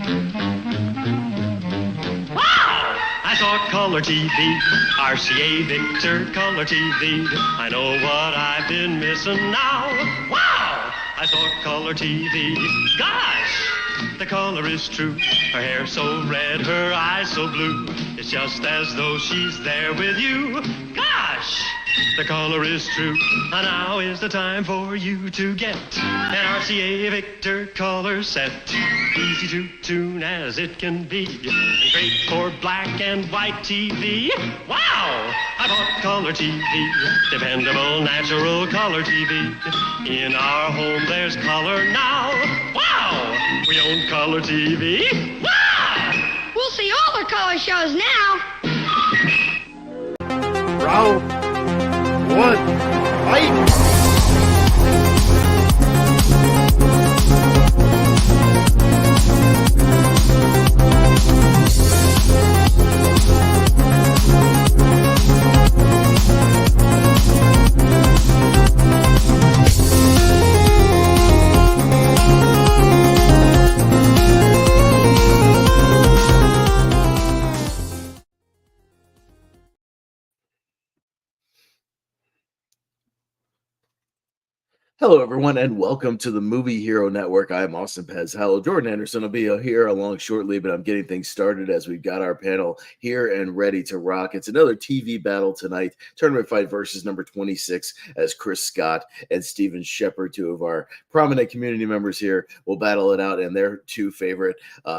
I saw Color TV, RCA Victor Color TV. I know what I've been missing now. Wow! I saw Color TV. Gosh, the color is true. Her hair so red, her eyes so blue. It's just as though she's there with you. Gosh, the color is true. And now is the time for you to get an RCA Victor color set. Easy to tune as it can be, and great for black and white TV. Wow! I bought Color TV, dependable, natural color TV. In our home there's color now. Wow! We own Color TV. Wow! We'll see all the color shows now. Round one, fight! Hello, everyone, and welcome to the Movie Hero Network. I am Austin Pez Howell. Jordan Anderson will be here along shortly, but I'm getting things started as we've got our panel here and ready to rock. It's another TV battle tonight. Tournament Fight versus number 26 as Chris Scott and Stephen Shepard, two of our prominent community members here, will battle it out in their two favorite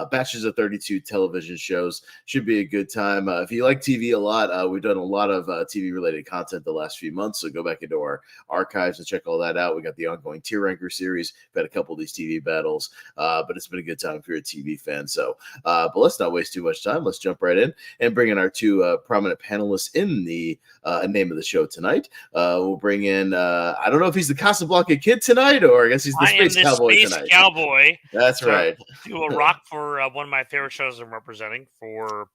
batches of 32 television shows. Should be a good time. If you like TV a lot, we've done a lot of TV-related content the last few months, so go back into our archives and check all that out. We got the ongoing tier ranker series. We've had a couple of these TV battles, but it's been a good time if you're a TV fan. So, but let's not waste too much time. Let's jump right in and bring in our two prominent panelists in the name of the show tonight. We'll bring in, I don't know if he's the Casablanca Kid tonight, or I guess he's the Space Cowboy tonight. Cowboy. That's right. He will rock for one of my favorite shows I'm representing for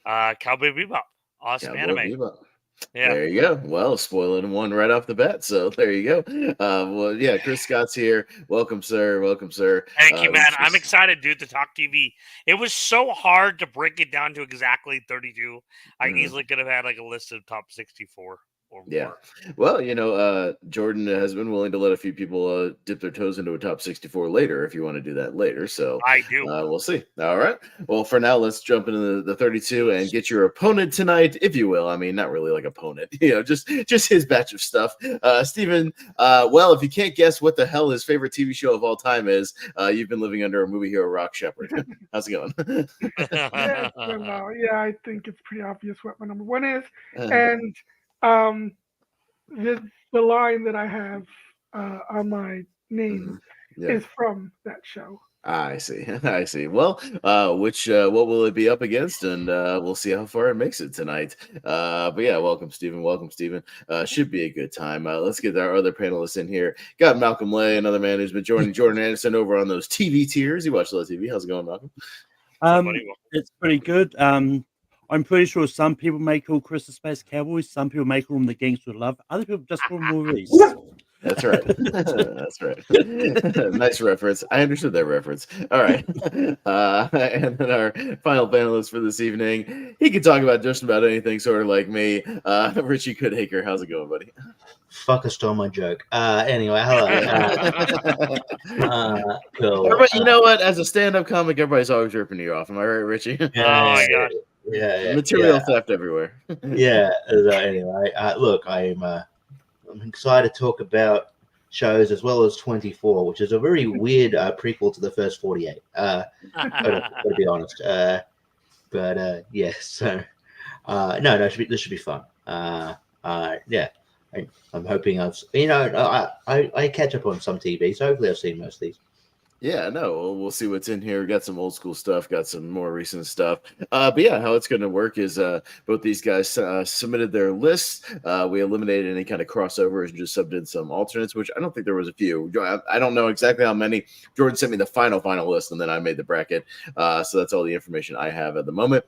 Cowboy Bebop. Awesome Cowboy anime. Bebop. Yeah. There you go. Well, spoiling one right off the bat. So there you go. Well, yeah, Chris Scott's here. Welcome, sir. Welcome, sir. Thank you, man. I'm excited, dude, to talk TV. It was so hard to break it down to exactly 32. I easily could have had like a list of top 64 or more. Well, you know, Jordan has been willing to let a few people dip their toes into a top 64 later if you want to do that later. So I do. We'll see. All right. Well, for now, let's jump into the 32 and get your opponent tonight, if you will. I mean, not really like opponent, you know, just his batch of stuff. Stephen, well, if you can't guess what the hell his favorite TV show of all time is, you've been living under a movie hero rock shepherd. How's it going? Yeah, I think it's pretty obvious what my number one is. And the line that I have on my name is from that show. I see. I see. Well, what will it be up against? And we'll see how far it makes it tonight. But yeah, welcome, Stephen. Welcome, Stephen. Should be a good time. Let's get our other panelists in here. Got Malcolm Lay, another man who's been joining Jordan Anderson over on those TV tiers. You watch a lot of TV. How's it going, Malcolm? It's pretty good. I'm pretty sure some people may call Chris the Space Cowboy. Some people may call him the Gangster of Love. Other people just call him Maurice. That's right. That's right. Nice reference. I understood that reference. All right. And then our final panelist for this evening, he can talk about just about anything, sort of like me. Richie Goodacre. How's it going, buddy? Fucker stole my joke. Anyway, hello. Cool. Everybody, you know what? As a stand-up comic, everybody's always ripping you off. Am I right, Richie? Oh my god. Yeah. Material theft everywhere. Yeah. Anyway, look, I'm excited to talk about shows as well as 24, which is a very weird prequel to the first 48. To be honest. But yeah. So no, this should be fun. Yeah. I'm hoping I catch up on some TV, so hopefully I've seen most of these. Yeah, no, we'll see what's in here. We got some old school stuff, got some more recent stuff. But yeah, how it's going to work is both these guys submitted their lists. We eliminated any kind of crossovers and just subbed in some alternates, which I don't think there was a few. I don't know exactly how many. Jordan sent me the final list, and then I made the bracket. So that's all the information I have at the moment.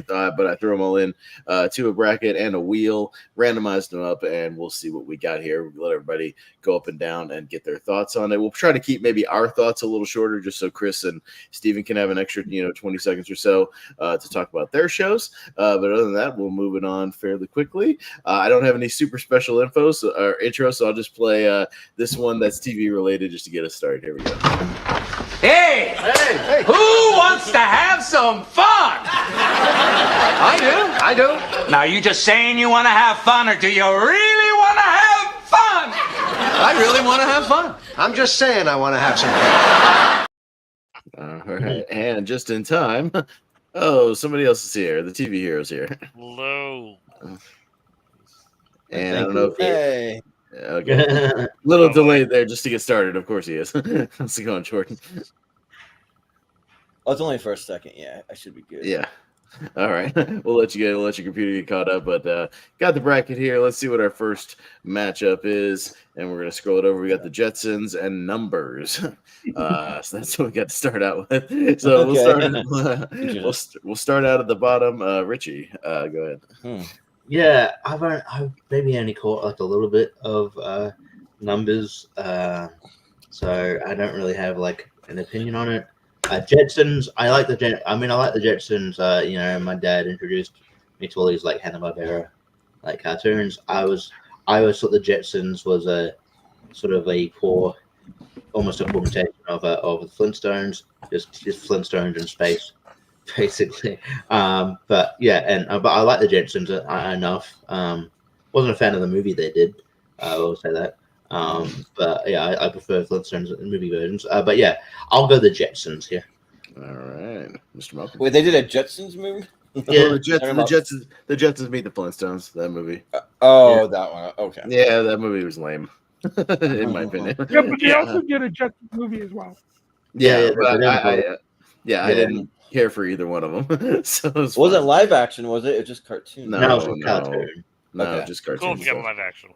But I threw them all in to a bracket and a wheel, randomized them up, and we'll see what we got here. We'll let everybody go up and down and get their thoughts on it. We'll try to keep maybe our thoughts a little shorter, just so Chris and Stephen can have an extra 20 seconds or so to talk about their shows. But other than that, we'll move it on fairly quickly. I don't have any super special info or intro, so I'll just play this one that's TV related just to get us started. Here we go. Hey! Who wants to have some fun? I do. Now, you just saying you want to have fun, or do you really want to have fun? I really want to have fun. I'm just saying I want to have some fun. All right, and just in time. Oh, somebody else is here. The TV hero's here. Hello. And I don't know if Hey. Okay. Little delayed there just to get started. Of course he is. How's it going, Jordan? Oh, it's only for a second. Yeah, I should be good. Yeah. All right. We'll let your computer get caught up, but got the bracket here. Let's see what our first matchup is, and we're gonna scroll it over. We got the Jetsons and numbers. So that's what we got to start out with. So we'll start out at the bottom. Richie, go ahead. Yeah, I've maybe only caught like a little bit of numbers, so I don't really have like an opinion on it. Jetsons, I like the Jetsons. My dad introduced me to all these like Hanna-Barbera like cartoons. I always thought the Jetsons was a sort of a poor, almost a imitation of the Flintstones, just Flintstones in space. Basically, but yeah, but I like the Jetsons enough. Wasn't a fan of the movie they did. I will say that. But yeah, I prefer Flintstones movie versions. But yeah, I'll go the Jetsons here. All right, Mr. Malcolm. Wait, they did a Jetsons movie? Yeah, the Jetsons meet the Flintstones. That movie. That one. Okay. Yeah, that movie was lame, in my opinion. Yeah, but they also did a Jetsons movie as well. Yeah, but I didn't care for either one of them. So it wasn't live action, was it? It was just cartoon. No, cartoon. No, just cartoon. Cool if you got live action.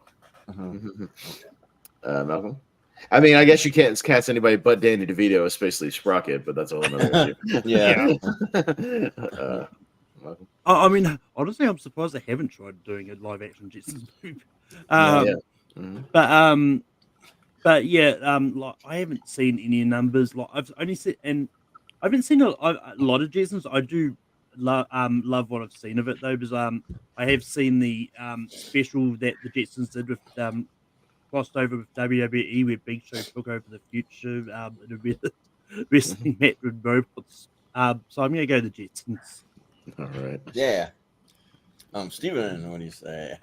Malcolm. I mean, I guess you can't cast anybody but Danny DeVito, especially Sprocket, but that's a whole other issue. Yeah. I mean, honestly, I'm surprised they haven't tried doing a live action Jetsons movie. But yeah, like, I haven't seen any numbers. Like I've only seen, and I haven't seen a lot of Jetsons. I do love what I've seen of it though, because I have seen the special that the Jetsons did with crossed over with WWE, where Big Show took over the future in a wrestling match with robots. So I'm gonna go the Jetsons. All right. Yeah. Steven, what do you say?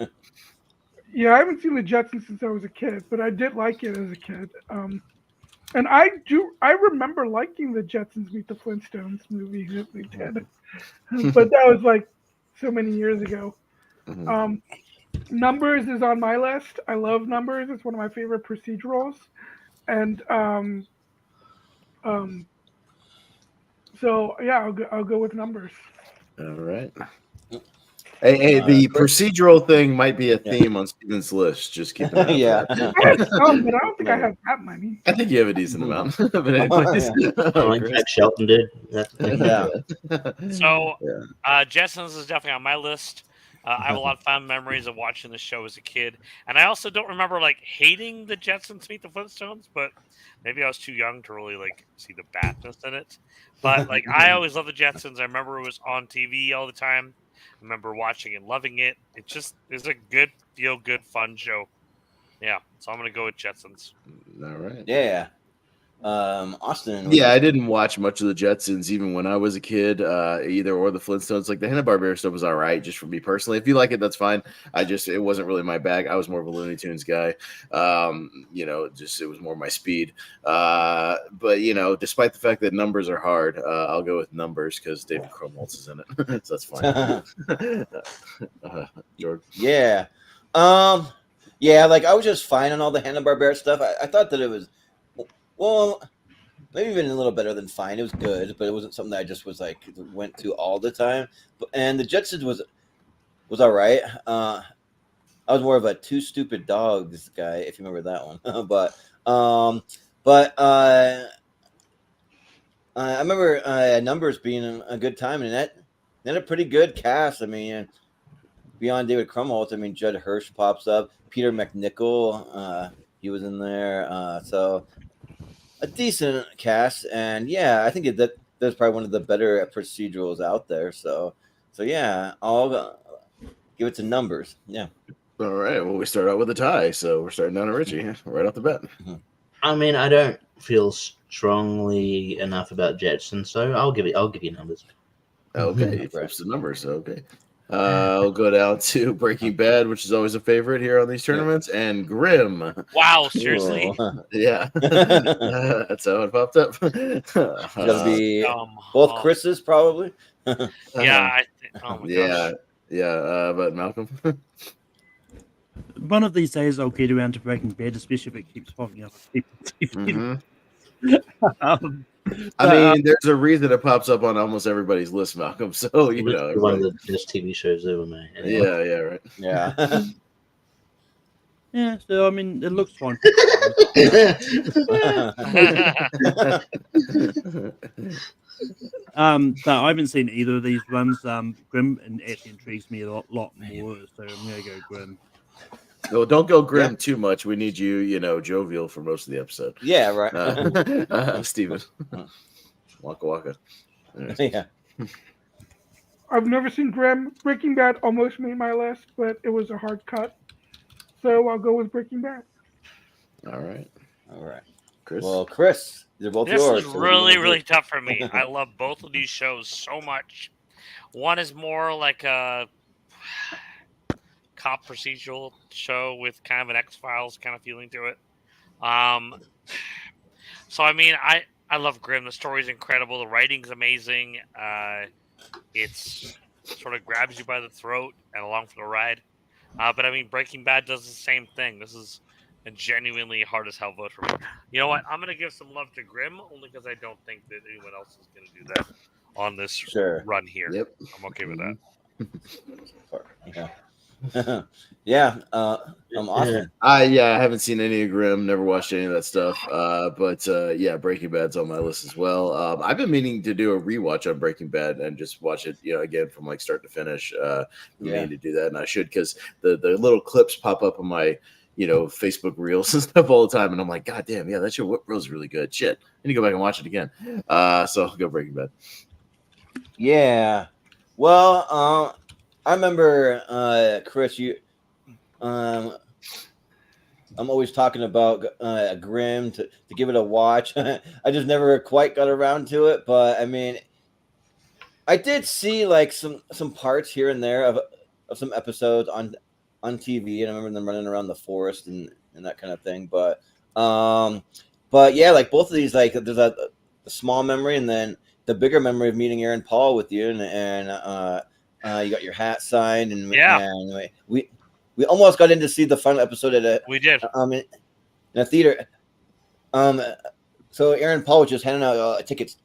Yeah, I haven't seen the Jetsons since I was a kid, but I did like it as a kid. And I remember liking the Jetsons Meet the Flintstones movie that we did. But that was like so many years ago. Numbers is on my list. I love Numbers. It's one of my favorite procedurals. And so yeah, I'll go with Numbers. All right. Hey, the procedural thing might be a theme on Steven's list. Just keep an eye Yeah. But I don't think I have that many. I think you have a decent amount. But anyways, Like Jack Shelton did. Yeah. So, Jetsons is definitely on my list. I have a lot of fond memories of watching the show as a kid, and I also don't remember like hating the Jetsons Meet the Flintstones, but maybe I was too young to really like see the badness in it. But like, I always loved the Jetsons. I remember it was on TV all the time. I remember watching and loving it. It's a good, feel good, fun show. Yeah, so I'm gonna go with Jetsons. All right. Yeah. Austin. Yeah, I didn't watch much of the Jetsons even when I was a kid, either or the Flintstones. Like the Hanna-Barbera stuff was all right, just for me personally. If you like it, that's fine. It wasn't really my bag. I was more of a Looney Tunes guy. It was more my speed. But despite the fact that numbers are hard, I'll go with Numbers because David Krumholtz is in it, so that's fine. George. Yeah. Like I was just fine on all the Hanna-Barbera stuff. I thought that it was. Well, maybe even a little better than fine. It was good, but it wasn't something that I just was like went to all the time. And the Jetsons was all right. I was more of a Two Stupid Dogs guy, if you remember that one. I remember Numbers being a good time, and they had a pretty good cast. I mean, beyond David Krumholtz, I mean, Judd Hirsch pops up, Peter McNichol, he was in there, so a decent cast, and yeah, I think that's probably one of the better procedurals out there. So yeah, I'll give it to numbers. Yeah. All right. Well, we start out with a tie, so we're starting down to Richie right off the bat. I mean, I don't feel strongly enough about Jetson, so I'll give you numbers. Okay, he flips the numbers. Okay. I'll go down to Breaking Bad, which is always a favorite here on these tournaments, and Grimm. Wow, seriously? Yeah. That's how it popped up. Gotta be both Chris's, probably. Yeah, I think. Oh my gosh. Yeah. But Malcolm. One of these days, I'll get around to Breaking Bad, especially if it keeps popping up. I mean, there's a reason it pops up on almost everybody's list, Malcolm. So you know, one of the best TV shows ever made. Anyway. Yeah, right. Yeah. Yeah, so I mean, it looks fun. But I haven't seen either of these ones. Grimm and actually intrigues me a lot more, so I'm gonna go Grimm. No, don't go Grimm too much. We need you, jovial for most of the episode. Yeah, right. Steven. Waka waka. Yeah. I've never seen Grimm. Breaking Bad almost made my list, but it was a hard cut. So I'll go with Breaking Bad. All right. Chris? Well, Chris, they're both yours. This is really, really tough for me. I love both of these shows so much. One is more like a cop procedural show with kind of an X-Files kind of feeling to it. So, I mean, I love Grimm. The story's incredible. The writing's amazing. It's sort of grabs you by the throat and along for the ride. But, I mean, Breaking Bad does the same thing. This is a genuinely hard as hell vote for me. You know what? I'm going to give some love to Grimm only because I don't think that anyone else is going to do that on this run here. Yep. I'm okay with that. Yeah. Yeah, I'm awesome. I haven't seen any of Grimm, never watched any of that stuff. But Breaking Bad's on my list as well. I've been meaning to do a rewatch on Breaking Bad and just watch it, again from like start to finish. Meaning to do that, and I should because the little clips pop up on my Facebook reels and stuff all the time, and I'm like, God damn, that shit was really good. Shit, I need to go back and watch it again. So I'll go Breaking Bad. Yeah. Well, I remember, Chris, I'm always talking about Grimm to give it a watch. I just never quite got around to it, but I mean, I did see like some parts here and there of some episodes on TV, and I remember them running around the forest and that kind of thing. But yeah, like both of these, like there's a small memory and then the bigger memory of meeting Aaron Paul with you, and you got your hat signed, and we almost got in to see the final episode in a theater. So Aaron Paul was just handing out tickets.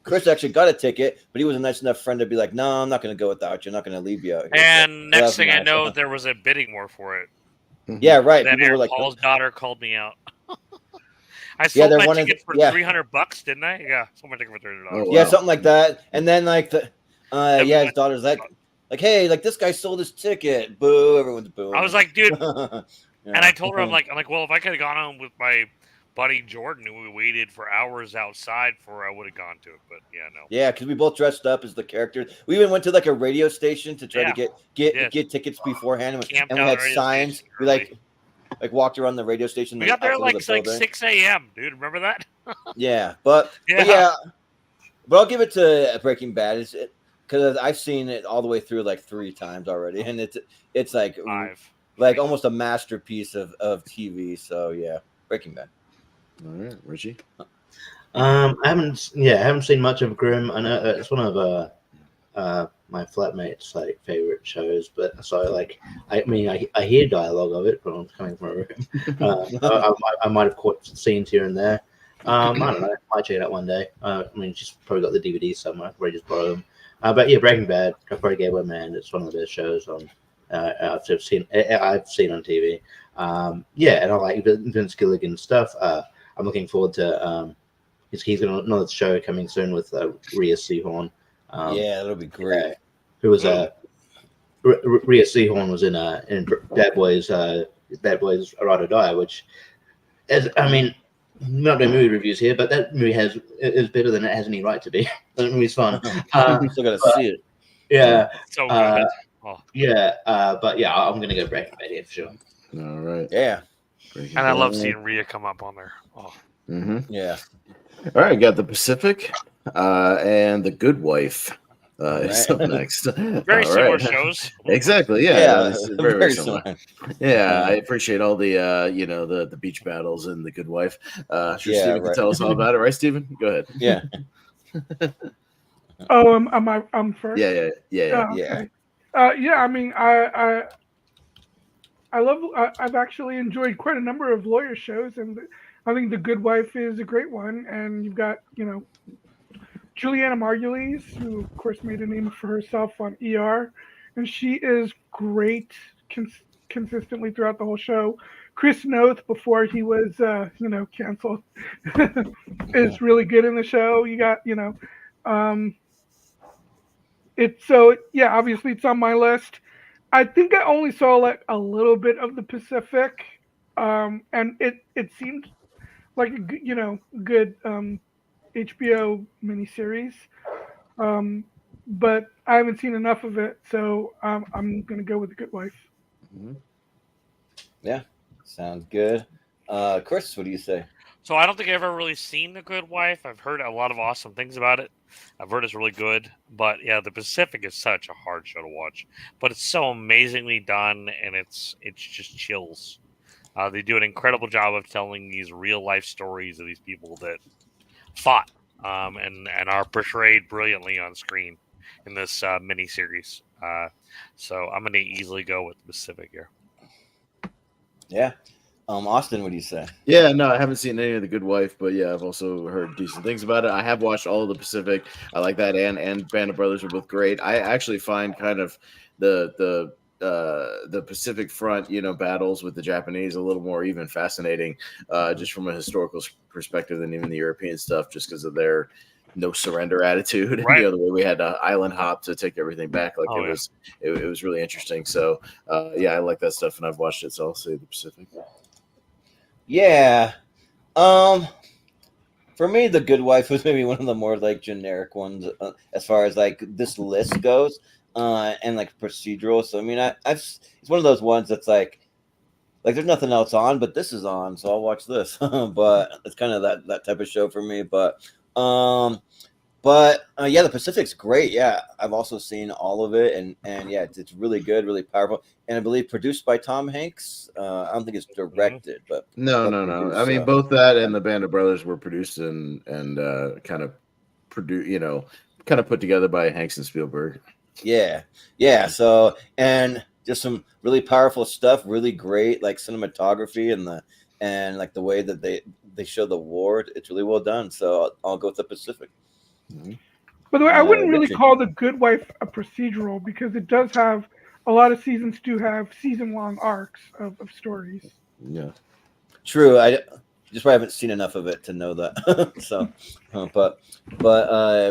Chris actually got a ticket, but he was a nice enough friend to be like, "No, I'm not going to go without you. I'm not going to leave you out here." And next thing I know, there was a bidding war for it. Yeah, right. Then Aaron Paul's daughter called me out. I sold my ticket for $300, didn't I? Yeah, sold my ticket for $300. Oh, wow. Yeah, something like that. And then like his daughter's like, hey, like this guy sold his ticket. Boo! Everyone's booing. I was like, dude, and I told her, I'm like, well, if I could have gone on with my buddy Jordan, who we waited for hours outside for, I would have gone to it. But yeah, no. Yeah, because we both dressed up as the characters. We even went to like a radio station to try to get tickets beforehand, and we had signs. We like walked around the radio station. We got there like 6 a.m., dude. Remember that? Yeah, but I'll give it to Breaking Bad. Because I've seen it all the way through like 3 times already, and it's like 5. Like almost a masterpiece of TV. So yeah, Breaking Bad. All right, Richie. I haven't seen much of Grimm. I know it's one of my flatmate's like favorite shows, but so like I hear dialogue of it, but I'm coming from a room. I might have caught scenes here and there. I don't know. Might check it out one day. I mean, she's probably got the DVDs somewhere. Probably just borrow them. But yeah, Breaking Bad. I probably gave it a man. It's one of the best shows on I've seen on TV. And I like Vince Gilligan's stuff. I'm looking forward to he's got another show coming soon with Rhea Seehorn. That'll be great. who was Rhea Seehorn was in Bad Boys Ride or Die, which I mean, I'm not doing movie reviews here, but that movie is better than it has any right to be. That movie's fun. Still gotta see it. Yeah. So good. Yeah. But yeah, I'm gonna go Breaking Bad here for sure. All right. Yeah. Breaking And I love Bad. seeing Rhea come up on there. Oh. Mm-hmm. Yeah. All right, got The Pacific and The Good Wife. Is up next. Very All similar right. shows. Exactly. Yeah. Yeah, It's very similar. Yeah, I appreciate all the the beach battles and The Good Wife. Sure, Yeah, Stephen can right. tell us all about it, right, Stephen? Go ahead. Yeah. Oh, I'm first. Yeah. Okay. Yeah. I mean, I love. I've actually enjoyed quite a number of lawyer shows, and I think The Good Wife is a great one. And you've got Juliana Margulies, who of course made a name for herself on ER, and she is great consistently throughout the whole show. Chris Noth, before he was canceled, is really good in the show. You got it's so yeah. Obviously, it's on my list. I think I only saw like a little bit of the Pacific, and it seemed like a good HBO miniseries, but I haven't seen enough of it, so I'm gonna go with The Good Wife. Mm-hmm. Yeah, sounds good. Chris, what do you say? So I don't think I've ever really seen The Good Wife. I've heard a lot of awesome things about it. I've heard it's really good. But yeah, The Pacific is such a hard show to watch. But it's so amazingly done, and it's just chills. They do an incredible job of telling these real life stories of these people that fought and are portrayed brilliantly on screen in this miniseries. So I'm going to easily go with The Pacific here. Yeah. Austin, what do you say? Yeah, no, I haven't seen any of The Good Wife, but yeah, I've also heard decent things about it. I have watched all of The Pacific. I like that, and Band of Brothers are both great. I actually find kind of the Pacific Front, battles with the Japanese a little more even fascinating, just from a historical perspective than even the European stuff, just because of their no surrender attitude. Right. The way we had to island hop to take everything back, it was really interesting. So yeah, I like that stuff, and I've watched it. So I'll say The Pacific. Yeah. For me, The Good Wife was maybe one of the more like generic ones as far as like this list goes, and like procedural. So I mean, it's one of those ones that's like there's nothing else on, but this is on, so I'll watch this. But it's kind of that type of show for me. But yeah, The Pacific's great. Yeah, I've also seen all of it, and yeah, it's really good, really powerful, and I believe produced by Tom Hanks. I don't think it's directed, but No. I mean, both that and the Band of Brothers were produced and kind of put together by Hanks and Spielberg. Yeah. So, and just some really powerful stuff, really great like cinematography and like the way that they show the war. It's really well done. So I'll go with The Pacific. Mm-hmm. By the way, I wouldn't really Richie. call The Good Wife a procedural because it does have a lot of seasons do have season-long arcs of stories. Yeah. True. I haven't seen enough of it to know that. So, but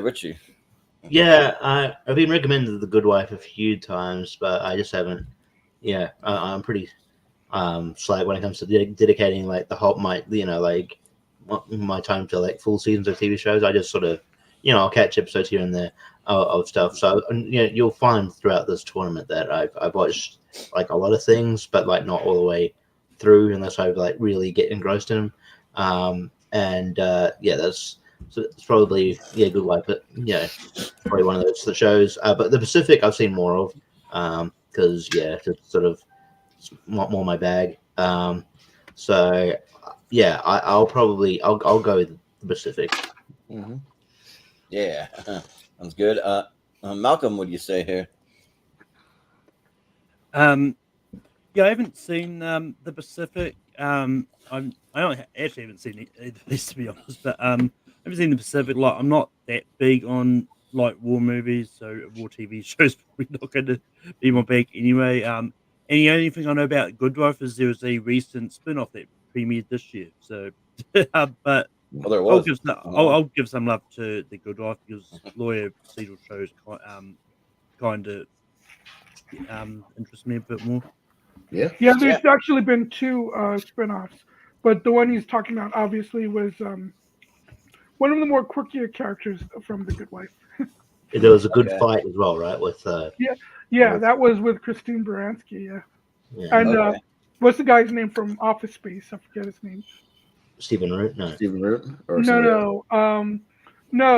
Richie. Yeah, I've been recommended The Good Wife a few times, but I just haven't. Yeah, I'm pretty slack when it comes to dedicating like the whole my time to like full seasons of TV shows. I just sort of I'll catch episodes here and there of stuff. So you'll find throughout this tournament that I've watched like a lot of things, but like not all the way through unless I like really get engrossed in them. It's probably Good Wife, but probably one of those shows. But The Pacific I've seen more of because it's sort of more my bag. I'll go with The Pacific. Mm-hmm. Yeah, sounds good. Malcolm, what do you say here? Yeah, I haven't seen The Pacific. I actually haven't seen either of these, to be honest. But I haven't seen The Pacific. Like, I'm not that big on like war movies, so war TV shows probably not going to be my bag anyway. And the only thing I know about Good Wife is there was a recent spin-off that premiered this year. So, but Well, there was. I'll give some love to The Good Wife because lawyer procedural shows kind of interests me a bit more. Yeah. Yeah, there's actually been 2 spin-offs, but the one he's talking about obviously was one of the more quirkier characters from The Good Wife. There was a good fight as well, right? With that was with Christine Baranski. Yeah. And what's the guy's name from Office Space? I forget his name. Stephen Root? No. Stephen Root? Or No,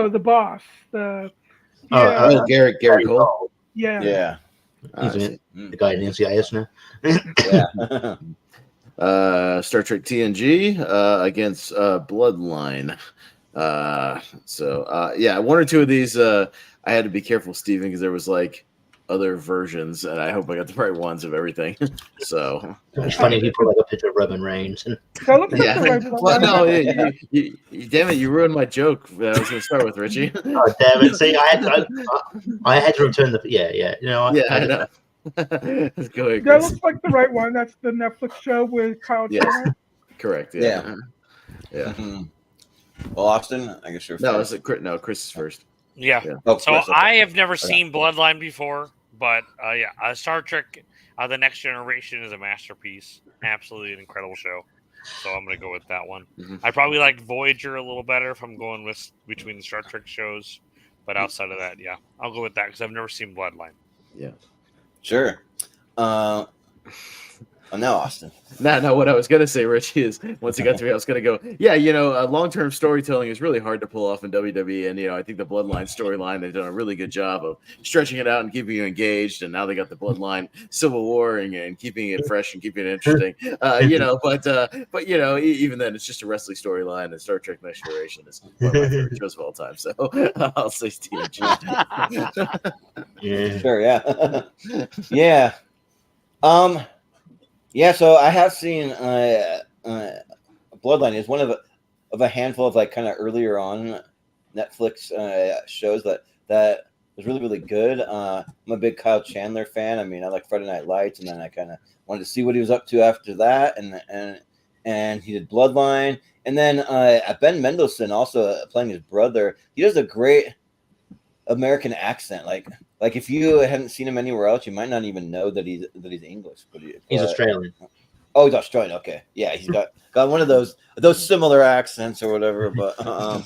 the boss. Gary Cole. Yeah. He's the guy in NCIS now. Star Trek TNG against Bloodline. One or two of these I had to be careful, Stephen, because there was like other versions, and I hope I got the right ones of everything. So it's funny if you put like a picture of Roman Reigns. Well, no, you damn it, you ruined my joke that I was going to start with, Richie. Oh, damn it! See, I had to return the I know. Go ahead, that looks like the right one. That's the Netflix show with Kyle Chandler. Correct. Yeah. Mm-hmm. Well, Austin, I guess you're first. Chris is first. Yeah. Oh, so Chris, okay. I have never seen Bloodline before, but Star Trek: The Next Generation is a masterpiece. Absolutely an incredible show. So I'm going to go with that one. Mm-hmm. I probably like Voyager a little better if I'm going with between the Star Trek shows, but outside of that, I'll go with that because I've never seen Bloodline. Yeah. Sure. Now, Austin. No, what I was going to say, Richie, is once you got to me, I was going to go, long-term storytelling is really hard to pull off in WWE. And, I think the Bloodline storyline, they've done a really good job of stretching it out and keeping you engaged. And now they got the Bloodline Civil War and keeping it fresh and keeping it interesting. But even then, it's just a wrestling storyline. And Star Trek Next Generation is one of my favorite shows of all time. So I'll say TNG. Sure, yeah. Yeah, so I have seen Bloodline. Is one of a handful of like kind of earlier on Netflix shows that was really, really good. I'm a big Kyle Chandler fan. I mean, I like Friday Night Lights, and then I kind of wanted to see what he was up to after that, and he did Bloodline, and then Ben Mendelsohn also playing his brother. He does a great American accent, like if you hadn't seen him anywhere else, you might not even know that he's English. But he's Australian. Oh, he's Australian. Okay, yeah, he's got one of those similar accents or whatever. But I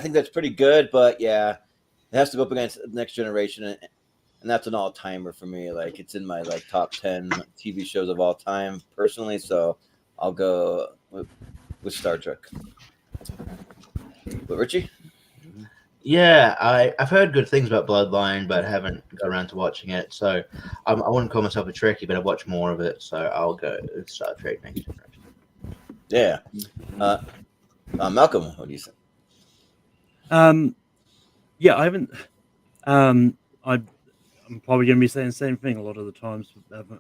think that's pretty good. But yeah, it has to go up against Next Generation, and that's an all timer for me. Like it's in my like top 10 TV shows of all time personally. So I'll go with Star Trek. But Richie? Yeah, I've heard good things about Bloodline, but haven't got around to watching it. So I wouldn't call myself a Trekkie, but I've watched more of it. So I'll go with Star Trek Next Generation. Yeah. Malcolm, what do you say? Yeah, I haven't. I'm probably going to be saying the same thing a lot of the times.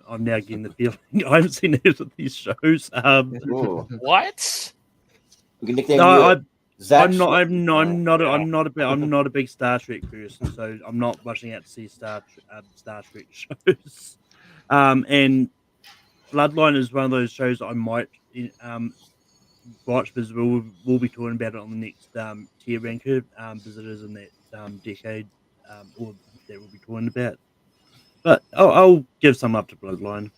I'm now getting the feeling I haven't seen any of these shows. What? We can nickname you. I'm not a big Star Trek person, so I'm not rushing out to see Star Trek shows. And Bloodline is one of those shows I might watch because we'll be talking about it on the next tier ranker visitors in that decade, or that we'll be talking about. But I'll give some up to Bloodline.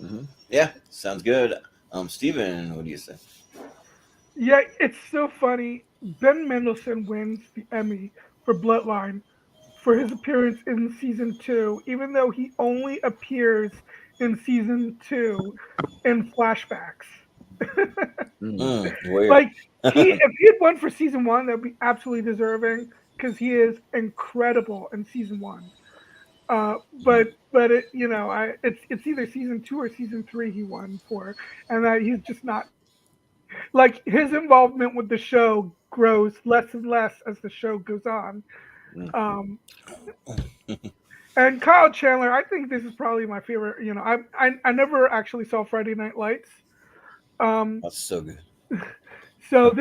Mm-hmm. Yeah, sounds good. Stephen, what do you say? Yeah, it's so funny. Ben Mendelsohn wins the Emmy for Bloodline for his appearance in season 2, even though he only appears in season 2 in flashbacks. Weird. If he had won for season 1, that'd be absolutely deserving because he is incredible in season 1. But it, it's either season 2 or season 3 he won for, and that he's just not. Like his involvement with the show grows less and less as the show goes on. And Kyle Chandler, I think this is probably my favorite. I never actually saw Friday Night Lights. That's so good. So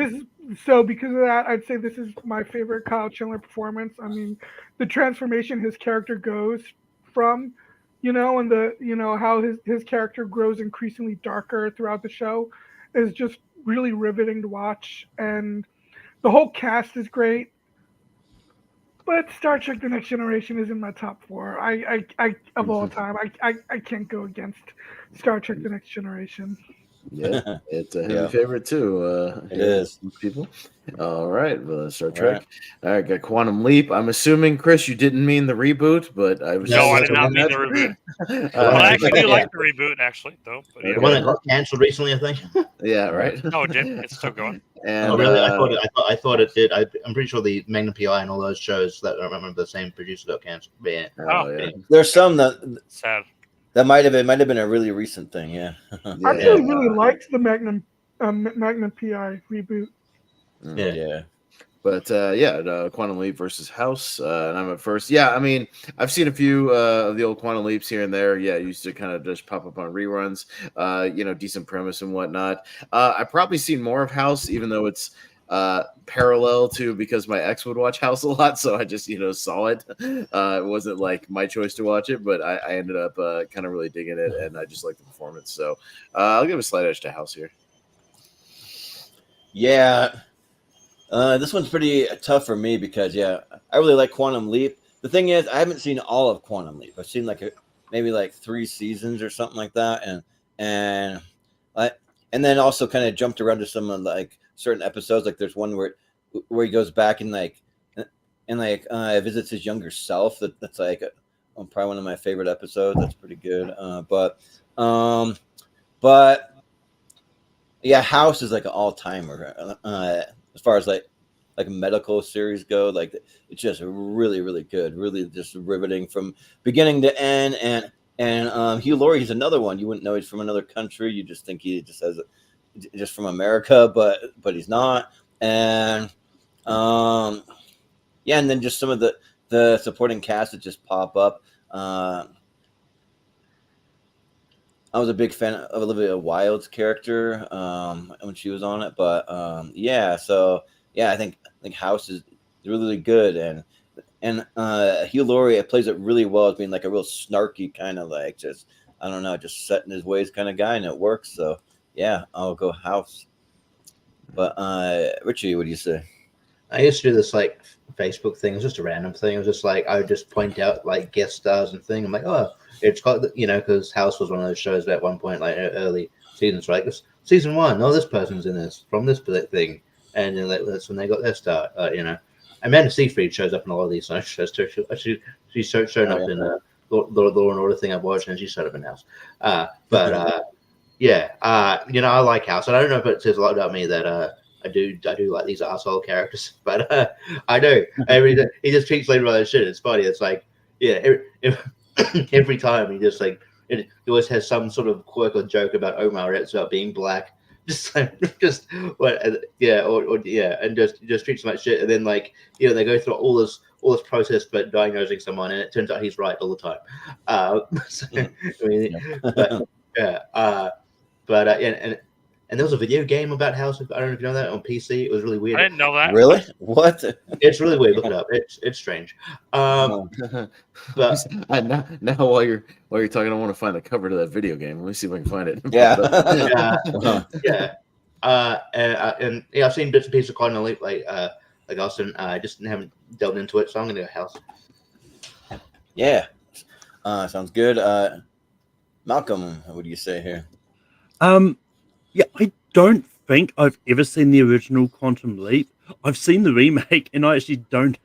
because of that, I'd say this is my favorite Kyle Chandler performance. I mean, the transformation his character goes from, and how his character grows increasingly darker throughout the show is just really riveting to watch, and the whole cast is great. But Star Trek: The Next Generation is in my top 4. I of all time. I can't go against Star Trek: The Next Generation. Yeah, it's a heavy favorite too. It is. People. All right, Star Trek. All right, got Quantum Leap. I'm assuming, Chris, you didn't mean the reboot, but I was. No, I did not mean the reboot. Well, I actually do like the reboot, actually, though. But The one that got cancelled recently, I think. Yeah, right. No, it didn't. It's still going. And, oh, really? I thought it did. I'm pretty sure the Magnum PI and all those shows that I remember the same producer got cancelled. Yeah. Yeah. There's some that sad. That might have been a really recent thing. Yeah. I really liked the Magnum PI reboot. Yeah. But Quantum Leap versus House, and I'm at first. Yeah, I mean, I've seen a few of the old Quantum Leaps here and there. Yeah, used to kind of just pop up on reruns. Decent premise and whatnot. I've probably seen more of House, even though it's parallel to because my ex would watch House a lot, so I just saw it. It wasn't like my choice to watch it, but I ended up kind of really digging it, and I just like the performance. So I'll give a slight edge to House here. Yeah. This one's pretty tough for me because I really like Quantum Leap. The thing is, I haven't seen all of Quantum Leap. I've seen maybe 3 seasons or something like that, and then also kind of jumped around to some of certain episodes. Like there's one where he goes back and visits his younger self. That's probably one of my favorite episodes. That's pretty good. But yeah, House is an all timer. As far as medical series go, it's just really, really good, really just riveting from beginning to end. And Hugh Laurie, he's another one. You wouldn't know he's from another country. You just think he just has just from America, but he's not. And and then just some of the supporting cast that just pop up. I was a big fan of Olivia Wilde's character when she was on it, but I think House is really, really good, and Hugh Laurie plays it really well as being a real snarky kind of just set in his ways kind of guy, and it works. So yeah, I'll go House. But Richie, what do you say? I used to do this Facebook thing. It was just a random thing. It was just I would just point out guest stars and thing. I'm like, oh, it's got because House was one of those shows at one point early seasons, right? Season 1, this person's in this from this thing, and then that's when they got their start. Amanda Seyfried shows up in a lot of these shows too. She's shown up in the Law and Order thing I've watched, and she showed up in House. I like House, and I don't know if it says a lot about me that I do like these asshole characters, but I do. He just treats Lady like shit. It's funny. It's every time he just he always has some sort of quirk or joke about Omar Epps about being black. And just treats him like shit. And then they go through all this process for diagnosing someone, and it turns out he's right all the time. And there was a video game about House. I don't know if you know that on PC. It was really weird. I didn't know that. Really? What? It's really weird. Look it up. It's strange. But now while you're talking, I want to find the cover to that video game. Let me see if I can find it. I've seen bits and pieces of Quantum Leap like Austin. I just haven't delved into it, so I'm gonna go House. Yeah, sounds good. Malcolm, what do you say here? Yeah, I don't think I've ever seen the original Quantum Leap. I've seen the remake, and I actually don't.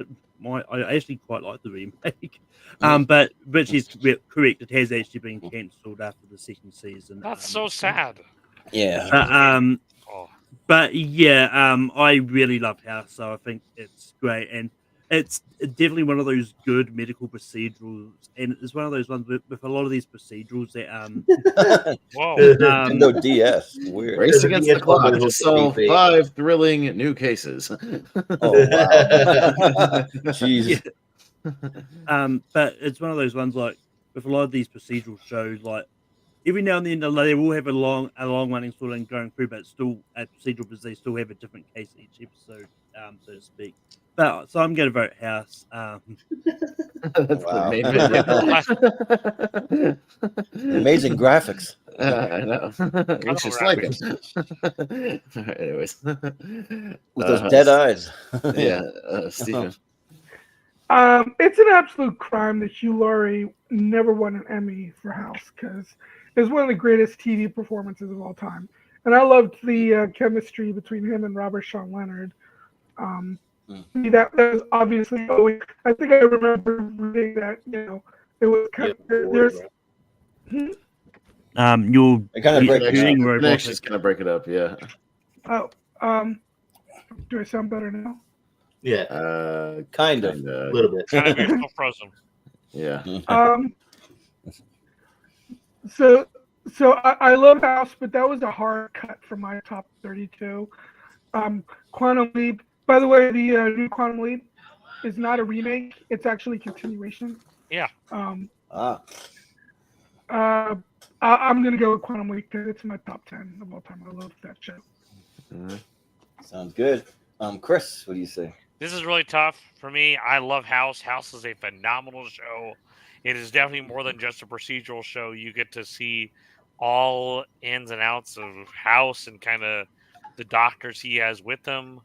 I actually quite like the remake. But she's correct. It has actually been cancelled after the second season. That's so sad. Yeah. I really loved House, so I think it's great, and it's definitely one of those good medical procedurals, and it's one of those ones with a lot of these procedurals that Whoa. No DS. Weird. Race against the clock to solve 5 thrilling new cases. Oh wow. Jeez. But it's one of those ones with a lot of these procedural shows, every now and then they will have a long running storyline going through, but it's still a procedural because they still have a different case each episode, so to speak. But so I'm going to vote House. That's the main video. Amazing graphics. I know. Looks just like it. All right, anyways, with those dead eyes. Yeah, Stephen. It's an absolute crime that Hugh Laurie never won an Emmy for House because it's one of the greatest TV performances of all time. And I loved the chemistry between him and Robert Sean Leonard. That was obviously always. I think I remember reading that. It was kind of there's. You'll kind of break Connections kind of break it up. Yeah. Oh, do I sound better now? Yeah. Kind of. A little bit. Kind of you're still frozen. Yeah. So I love House, but that was a hard cut from my top 32. Quantum Leap. By the way, the new Quantum Leap is not a remake; it's actually a continuation. Yeah. I'm gonna go with Quantum Leap because it's my top 10 of all time. I love that show. Sounds good. Chris, what do you say? This is really tough for me. I love House. House is a phenomenal show. It is definitely more than just a procedural show. You get to see all ins and outs of House and kind of the doctors he has with him.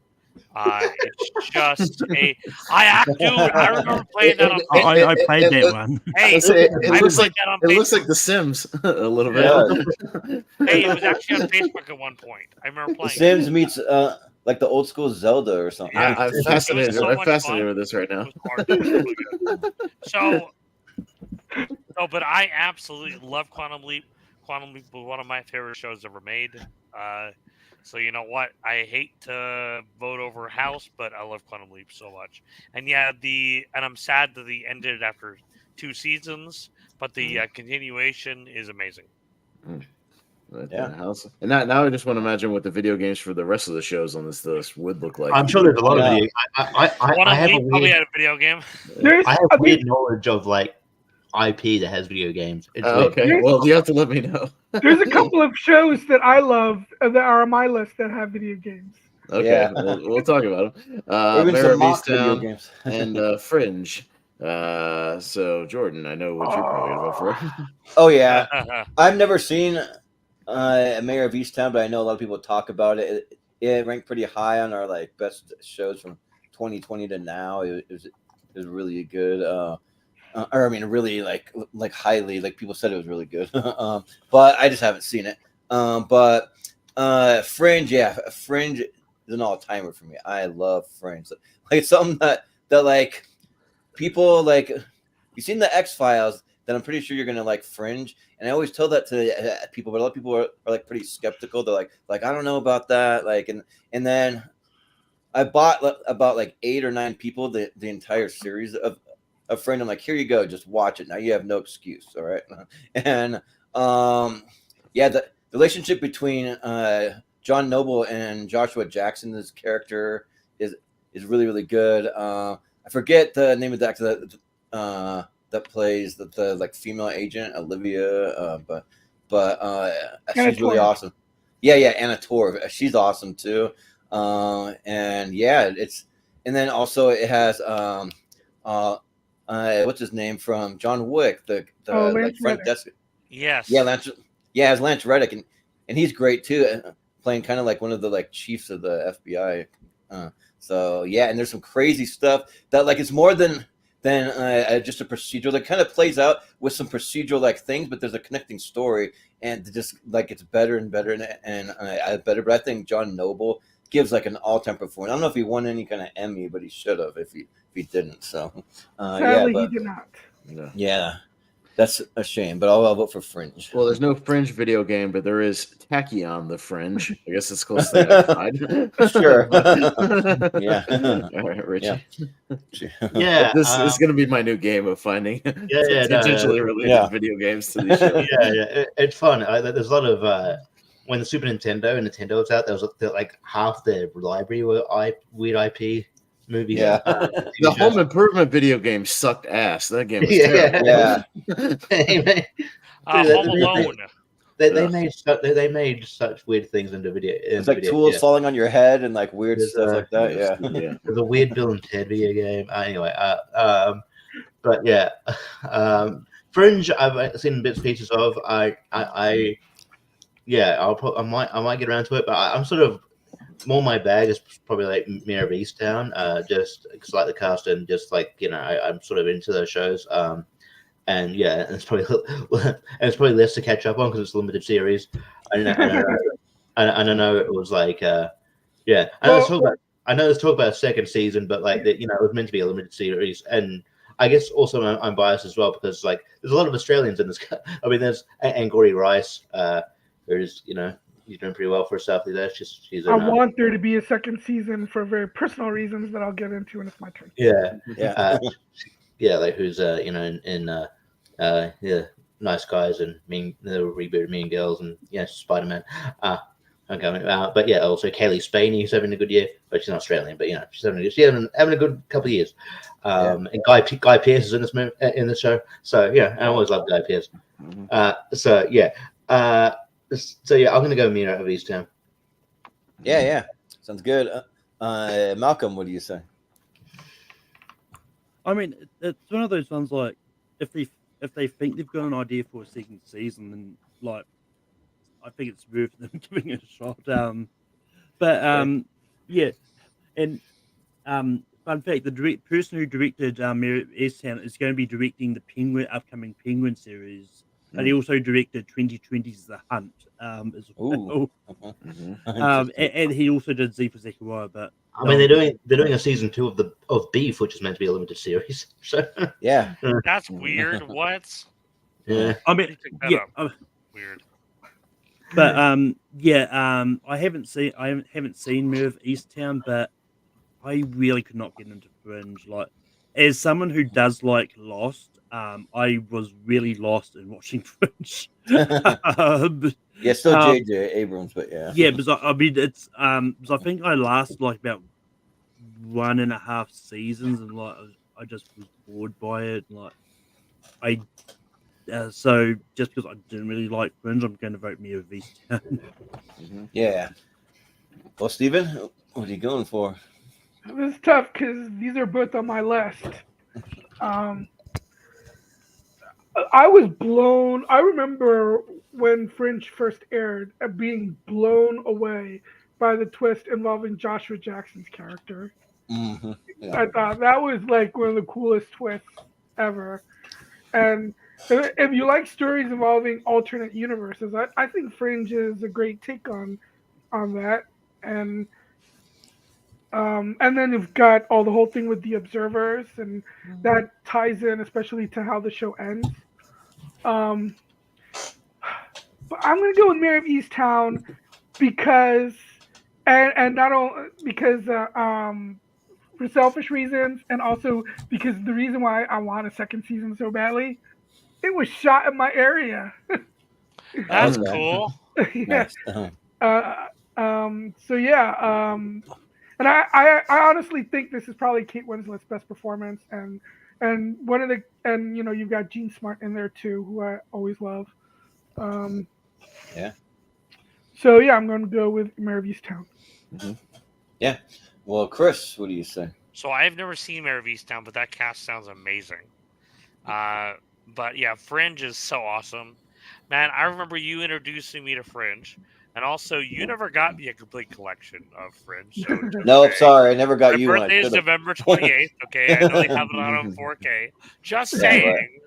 It's just a. I remember playing that on. I played that one. Hey, it looks like The Sims a little bit. Hey, it was actually on Facebook at one point. I remember playing. The Sims meets like the old school Zelda or something. Yeah, I'm fascinated. I'm fascinated with this right now. But I absolutely love Quantum Leap. Quantum Leap was one of my favorite shows ever made. So you know what? I hate to vote over House, but I love Quantum Leap so much. And yeah, and I'm sad that the ended after 2 seasons, but the continuation is amazing. House. And now I just want to imagine what the video games for the rest of the shows on this list would look like. I'm sure there's a lot of video. I have a probably had a video game. I have weird knowledge of like IP that has video games. Okay, well, you have to let me know. There's a couple of shows that I love that are on my list that have video games. Okay, we'll talk about them. Mare of Easttown and Fringe. So Jordan, I know what you're probably gonna vote for. Oh yeah, I've never seen Mayor of Easttown, but I know a lot of people talk about it. It ranked pretty high on our like best shows from 2020 to now. It was really good. Or I mean, really like highly, like people said it was really good. But I just haven't seen it. But Fringe, Fringe is an all timer for me. I love Fringe. Like it's something that like people like. You've seen the X-Files, then I'm pretty sure you're gonna like Fringe. And I always tell that to people, but a lot of people are like pretty skeptical. They're like I don't know about that. Like and then I bought about like 8 or 9 people the entire series of a friend. I'm like, here you go, just watch it. Now you have no excuse. All right. And the relationship between John Noble and Joshua Jackson, this character is really, really good. I forget the name of the actor that plays the like female agent, Olivia, but she's really awesome. Yeah, Anna Torv. She's awesome too. And then also it has what's his name from John Wick, the like front desk. Yes. Yeah, Lance. Yeah, it's Lance Reddick, and he's great too, playing kind of like one of the like chiefs of the FBI. So yeah, and there's some crazy stuff that like it's more than just a procedural. That kind of plays out with some procedural like things, but there's a connecting story, and just like it's better and better and better. But I think John Noble gives like an all-time performance. I don't know if he won any kind of Emmy, but he should have if he didn't. So sadly, he did not. Yeah, that's a shame. But I'll vote for Fringe. Well, there's no Fringe video game, but there is Tachyon the Fringe. I guess it's close to that. Sure. Yeah. All right, Richie. Yeah. This is going to be my new game of finding potentially related video games to these shows. Yeah. It's fun. There's a lot of when the Super Nintendo and Nintendo was out, there was like half their library were weird IP movies. Yeah. The Home Improvement video game sucked ass. That game was terrible. Yeah. Home Alone. They made such weird things into video. It's like tools falling on your head and like weird stuff like that. Yeah. There's a weird Bill and Ted video game. Anyway, but yeah, Fringe. I've seen bits and pieces of. I might get around to it, but I'm sort of more my bag is probably like Mayor of Easttown, just because like the cast and just like I'm sort of into those shows. And yeah, and it's probably less to catch up on because it's a limited series. I don't know. It was like yeah. I know there's talk about a second season, but like that, it was meant to be a limited series, and I guess also I'm biased as well because like there's a lot of Australians in this. I mean, there's Angori Rice, who's he's doing pretty well for herself. She's I want there to be a second season for very personal reasons that I'll get into when it's my turn. Yeah, like who's Nice Guys and the reboot Mean Girls and Spider-Man. But yeah, also Kaylee Spaney, who's having a good year, but she's not Australian. But she's having a good couple of years. And Guy Pearce is in this show. So yeah, I always love Guy Pearce. So yeah, I'm gonna go Mira of Easttown. Yeah, sounds good. Malcolm, what do you say? I mean, it's one of those ones like if they think they've got an idea for a second season, then like I think it's worth them giving it a shot. Yeah, and fun fact: the person who directed Mayor of Easttown is going to be directing the upcoming Penguin series, but he also directed 2020's The Hunt as well. And he also did Z for Zechariah, but. I mean, they're doing a season 2 of Beef, which is meant to be a limited series. So yeah, that's weird. What? Yeah, I mean, weird. But I haven't seen Mayor of Easttown, but I really could not get into Fringe. Like, as someone who does like Lost, I was really lost in watching Fringe. Yeah, still J.J. Abrams, but yeah. Yeah, because I mean, it's because I think I lasted like about 1.5 seasons, and like I just was bored by it. Like so just because I didn't really like Fringe, I'm going to vote Mayor of Easttown. Yeah. Well, Stephen, what are you going for? This is tough because these are both on my list. I was blown. I remember when Fringe first aired, being blown away by the twist involving Joshua Jackson's character. Mm-hmm. Yeah. I thought that was like one of the coolest twists ever. And if you like stories involving alternate universes, I think Fringe is a great take on that. And then you've got all the whole thing with the observers, and that ties in especially to how the show ends. But I'm gonna go with Mayor of Easttown because, and not only because for selfish reasons, and also because the reason why I want a second season so badly, it was shot in my area. That's cool. Yeah. So yeah. And I honestly think this is probably Kate Winslet's best performance, and you've got Jean Smart in there too, who I always love. Yeah. So yeah, I'm going to go with Mayor of Easttown. Mm-hmm. Yeah. Well, Chris, what do you say? So I've never seen Mayor of Easttown, but that cast sounds amazing. But yeah, Fringe is so awesome, man. I remember you introducing me to Fringe. And also, you never got me a complete collection of Fringe. So nope, sorry, I never got you. My birthday is November 28th. Okay, I know they have it on 4K. Just saying,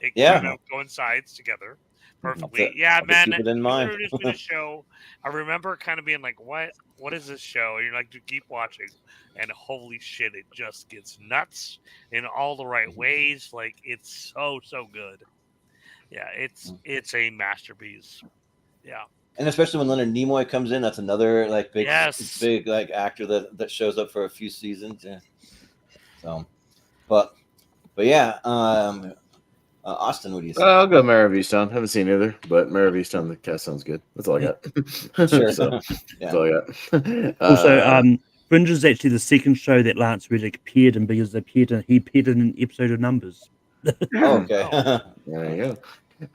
it kind of coincides together perfectly. I'll man. Keep it in mind. You introduced me to the show. I remember kind of being like, "What is this show?" And you're like, "Dude, keep watching." And holy shit, it just gets nuts in all the right ways. Like it's so good. Yeah, it's a masterpiece. Yeah. And especially when Leonard Nimoy comes in, that's another like big like actor that shows up for a few seasons. Yeah. So, but yeah, Austin, what do you say? I'll go Mayor of Easttown. Haven't seen either, but Mayor of Easttown, the cast sounds good. That's all I got. Sure. That's all I got. Also, Fringe is actually the second show that Lance Reddick appeared in because he appeared in an episode of Numbers. Oh, okay. There you go.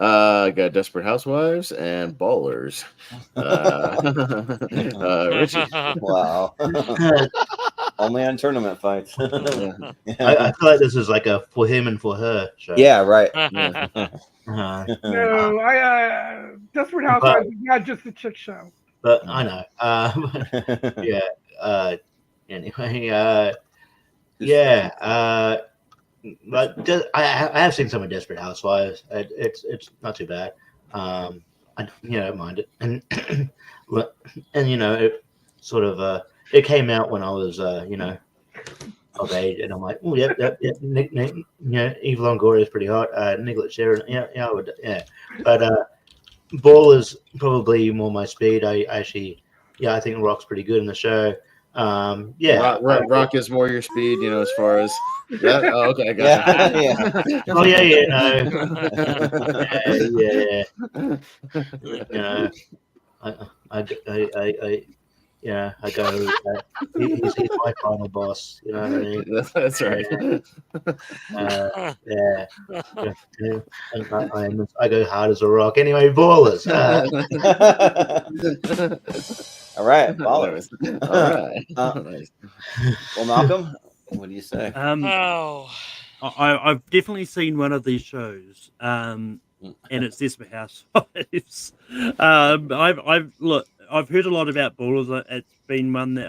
I got Desperate Housewives and Ballers. Richie. Wow. Only on tournament fights. I feel like this is like a for him and for her show. Yeah, right. No, Desperate Housewives is not just a chick show. but I know. Yeah. Anyway. Yeah. But I have seen some of Desperate Housewives. It's not too bad. I don't mind it, and it sort of it came out when I was of age, and I'm like, oh yep. Nick, Eva Longoria is pretty hot. Nicolette Sharon, I would, but Ball is probably more my speed. I actually, I think Rock's pretty good in the show. Rock is more your speed, as far as that. Oh, okay, I got you. Oh I go. He's my final boss. You know what I mean? That's right. I go hard as a rock. Anyway, Ballers. All right, Ballers. All right. Well, Malcolm, what do you say? I've definitely seen one of these shows, and it's Desperate Housewives. I've heard a lot about Ballers. It's been one that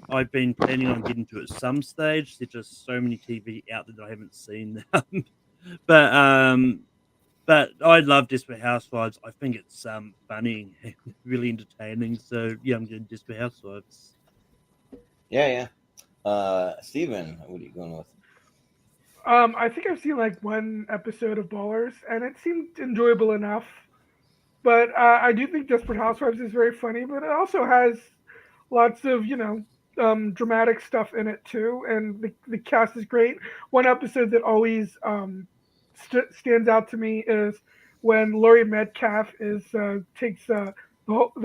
I've been planning on getting to at some stage. There's just so many TV out there that I haven't seen them. But I love Desperate Housewives. I think it's funny and really entertaining. So yeah, I'm getting Desperate Housewives. Yeah. Stephen, what are you going with? I think I've seen like one episode of Ballers, and it seemed enjoyable enough. But I do think Desperate Housewives is very funny, but it also has lots of, dramatic stuff in it too. And the cast is great. One episode that always stands out to me is when Laurie Metcalf takes the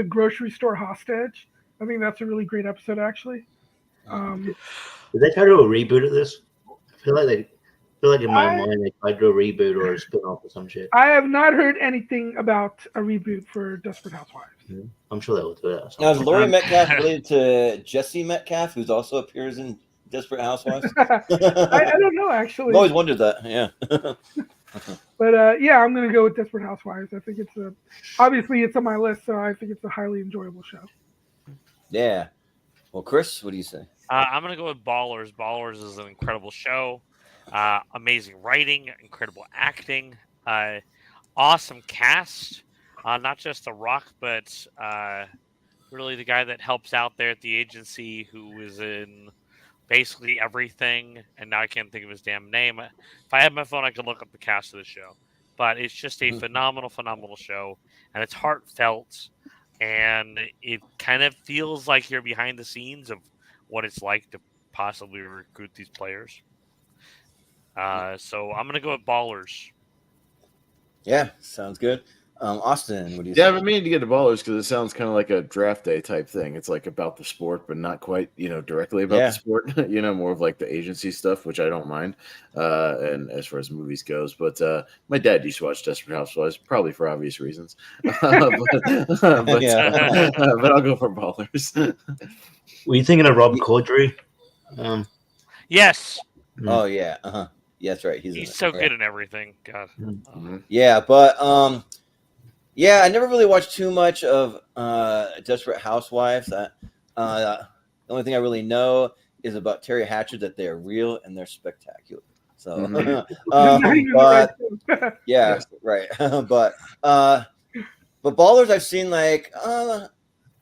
grocery store hostage. I think that's a really great episode, actually. Did they try to do a reboot of this? I feel like in my mind they tried to do a reboot or a spin-off or some shit. I have not heard anything about a reboot for Desperate Housewives. I'm sure they will do that. Now, is Laurie Metcalf related to Jesse Metcalf, who also appears in Desperate Housewives? I don't know, actually. I've always wondered that, yeah. But I'm going to go with Desperate Housewives. I think obviously it's on my list, so I think it's a highly enjoyable show. Yeah. Well, Chris, what do you say? I'm going to go with Ballers. Ballers is an incredible show. Amazing writing, incredible acting, awesome cast. Not just The Rock, but really the guy that helps out there at the agency, who is in basically everything. And now I can't think of his damn name. If I had my phone, I could look up the cast of the show. But it's just a phenomenal show, and it's heartfelt, and it kind of feels like you're behind the scenes of what it's like to possibly recruit these players. So I'm going to go with Ballers. Yeah, sounds good. Austin, what do you say? say? I've been meaning to get to Ballers because it sounds kind of like a draft day type thing. It's like about the sport, but not quite, directly about the sport. More of like the agency stuff, which I don't mind. And as far as movies goes, but my dad used to watch Desperate Housewives, probably for obvious reasons. but I'll go for Ballers. Were you thinking of Rob Corddry? Yes. Oh yeah. Yeah, that's right. He's so good in everything. God. Yeah, but I never really watched too much of Desperate Housewives. The only thing I really know is about Terry Hatcher, that they're real and they're spectacular. So, but yeah, right. but Ballers, I've seen maybe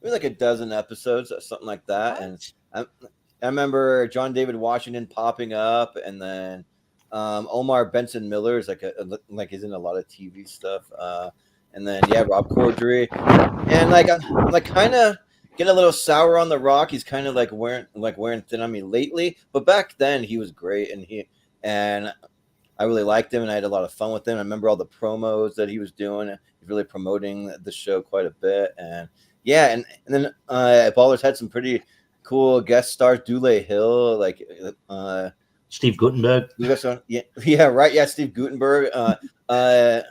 like a dozen episodes or something like that, and I remember John David Washington popping up, and then Omar Benson Miller is like he's in a lot of TV stuff, and then Rob Corddry, and I'm kind of getting a little sour on The Rock. He's kind of wearing thin on me lately, but back then he was great, and I really liked him, and I had a lot of fun with him. I remember all the promos that he was doing. He's really promoting the show quite a bit, and then Ballers had some pretty cool guest stars, Dule Hill, Steve Guttenberg. Yeah, right. Yeah, Steve Guttenberg, and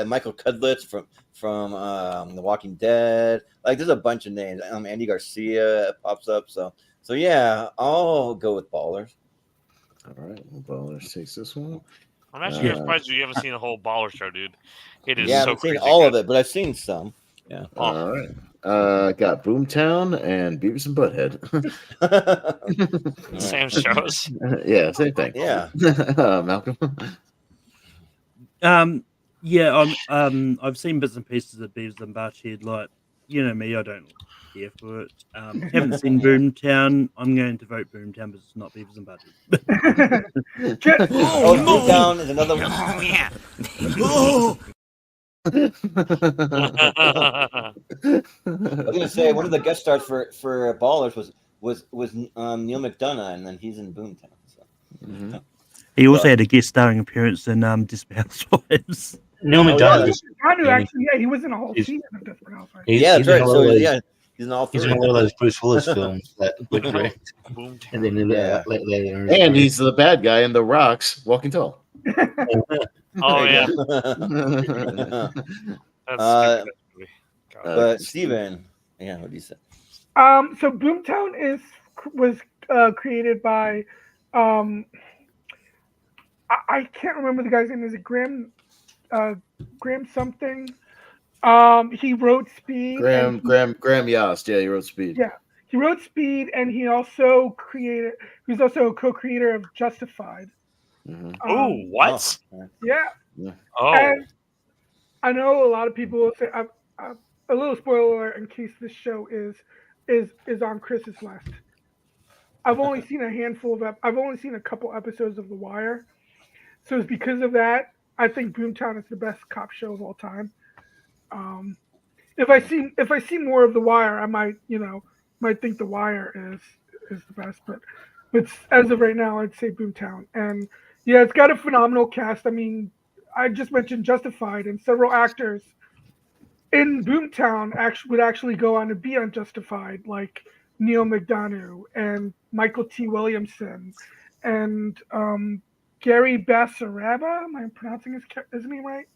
Michael Cudlitz from The Walking Dead. There's a bunch of names. Andy Garcia pops up. So yeah, I'll go with Ballers. All right, Ballers takes this one. I'm actually surprised you haven't seen the whole Baller show, dude. It is I haven't seen all of it, but I've seen some. Yeah. All right. Got Boomtown and Beavis and Butthead. Same shows. Yeah, same thing. Yeah. Malcolm. Yeah, I've seen bits and pieces of Beavis and Butthead. Like, you know me, I don't care for it. Haven't seen Boomtown. I'm going to vote Boomtown, but it's not Beavis and Butthead. Boomtown is another one. Oh, yeah. I was gonna say one of the guest stars for Ballers was Neil McDonough, and then he's in Boomtown. So. Mm-hmm. He also had a guest starring appearance in Desperate Housewives. Neil McDonough. Actually, yeah, he was in a whole season of Desperate Housewives. Yeah, that's right. So yeah, he's in all three. He's in all of those Bruce Willis films that were great. And then later, and he's the bad guy in The Rock's Walking Tall. Oh yeah. But Steven, yeah, what do you say? So Boomtown was created by I can't remember the guy's name. Is it Graham something? He wrote Speed. Graham Yost. Yeah, he wrote Speed. Yeah, he wrote Speed, and he also created. He's also a co-creator of Justified. Mm-hmm. Oh, what? Yeah. Oh. And I know a lot of people will say a little spoiler in case this show is on Chris's list. I've only seen I've only seen a couple episodes of The Wire, so it's because of that. I think Boomtown is the best cop show of all time. If I see more of The Wire, I might think The Wire is the best, but as of right now, I'd say Boomtown. And yeah, it's got a phenomenal cast. I mean, I just mentioned Justified, and several actors in Boomtown would actually go on to be on Justified, like Neil McDonough and Michael T. Williamson and Gary Basaraba. Am I pronouncing his name right?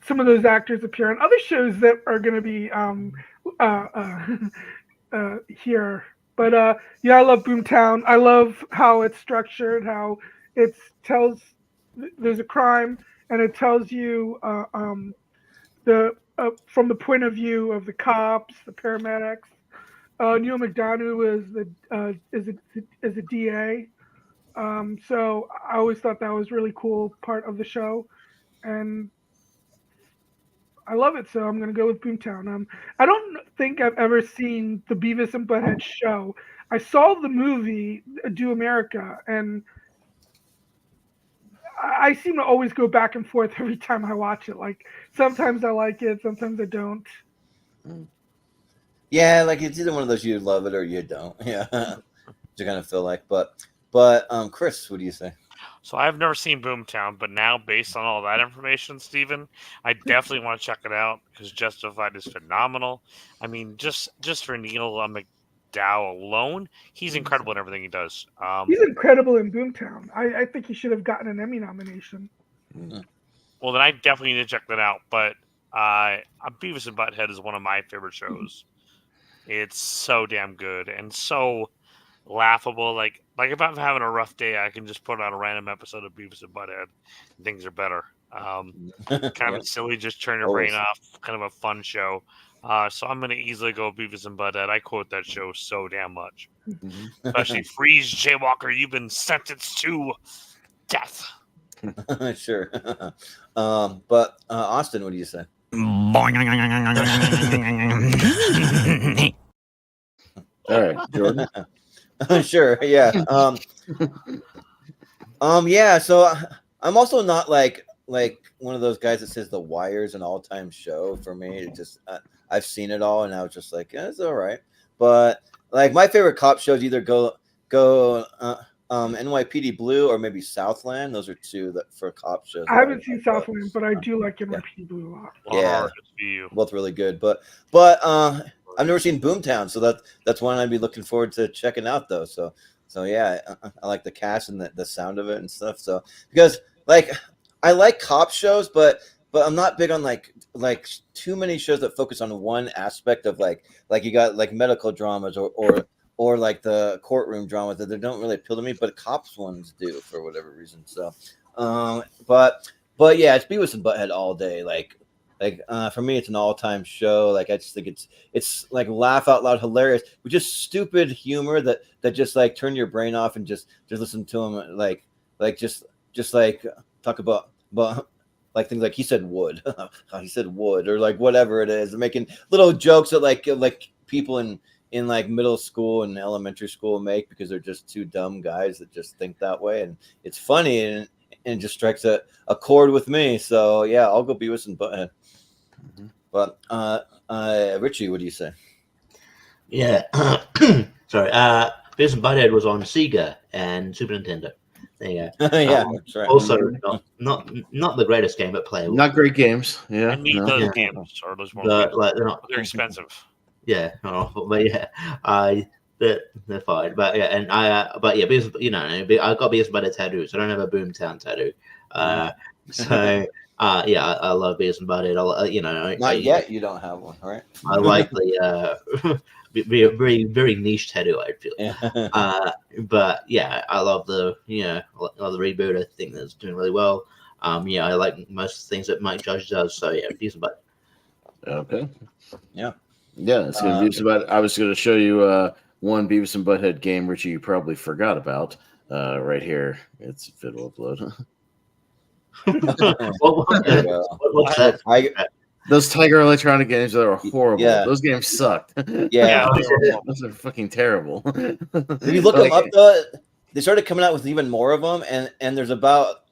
Some of those actors appear on other shows that are going to be here. But yeah, I love Boomtown. I love how it's structured, how tells there's a crime, and it tells you from the point of view of the cops, the paramedics. Neil McDonough is a DA, so I always thought that was really cool part of the show, and I love it. So I'm gonna go with Boomtown. I don't think I've ever seen the Beavis and Butthead show. I saw the movie Do America, and I seem to always go back and forth every time I watch it. Like sometimes I like it, sometimes I don't. Yeah, like it's either one of those you love it or you don't. Yeah, you kind of feel like. But Chris, what do you say? So I've never seen Boomtown, but now based on all that information, Stephen, I definitely want to check it out because Justified is phenomenal. I mean, just for Neil McDowell alone, he's incredible in everything he does. He's incredible in Boomtown. I think he should have gotten an Emmy nomination. Well, then I definitely need to check that out. But Beavis and Butthead is one of my favorite shows. It's so damn good and so laughable. Like if I'm having a rough day, I can just put on a random episode of Beavis and Butthead, and things are better. Kind of silly, just turn your brain off. Kind of a fun show. So I'm going to easily go Beavis and Butthead. I quote that show so damn much. Especially freeze, Jaywalker. You've been sentenced to death. Sure. But Austin, what do you say? All right, Jordan. Sure. Yeah. Yeah. So I'm also not like one of those guys that says The Wire's an all-time show for me. It just I've seen it all, and I was just like, yeah, it's all right. But like my favorite cop shows either go NYPD Blue or maybe Southland. Those are two that for cop shows. I haven't seen Southland, but I do like NYPD Blue a lot. Yeah, both really good. But I've never seen Boomtown, so that's one I'd be looking forward to checking out though. So yeah, I like the cast and the sound of it and stuff. So because like I like cop shows, but I'm not big on like too many shows that focus on one aspect of like you got like medical dramas or like the courtroom dramas that they don't really appeal to me, but cops ones do for whatever reason. So, but But yeah, it's Beavis and Butthead all day. Like for me, it's an all-time show. Like I just think it's like laugh out loud hilarious with just stupid humor that just like turn your brain off and just listen to them like just like talk about like things like he said wood, he said wood, or like whatever it is, making little jokes that like people in like middle school and elementary school make because they're just two dumb guys that just think that way, and it's funny and it just strikes a chord with me. So yeah, I'll go Beavis and Butthead. But Richie, what do you say? Yeah, sorry. Beavis and Butthead was on Sega and Super Nintendo. There you go. Yeah, that's right. Also, not the greatest game, but playable. Not great games. Yeah, I need those games, or those more. Like, they're expensive. Yeah, but yeah, they're fine. But yeah, and because I got Beavis and Butthead tattoos. I don't have a Boomtown tattoo. Yeah, I love Beavis and Butthead. Not yet. You don't have one, right? I like the be a very very niche tattoo. I feel. Yeah. But yeah, I love the reboot. I think that's doing really well. Yeah, I like most things that Mike Judge does. So yeah, Beavis and Butthead. Okay. Yeah. Yeah, it's gonna be about. I was going to show you one Beavis and Butthead game, Richie, you probably forgot about. Right here, if it'll upload. What's that? Those Tiger Electronic games that are horrible. Yeah. Those games sucked. Yeah. Those are fucking terrible. If you look them up, though, they started coming out with even more of them, and there's about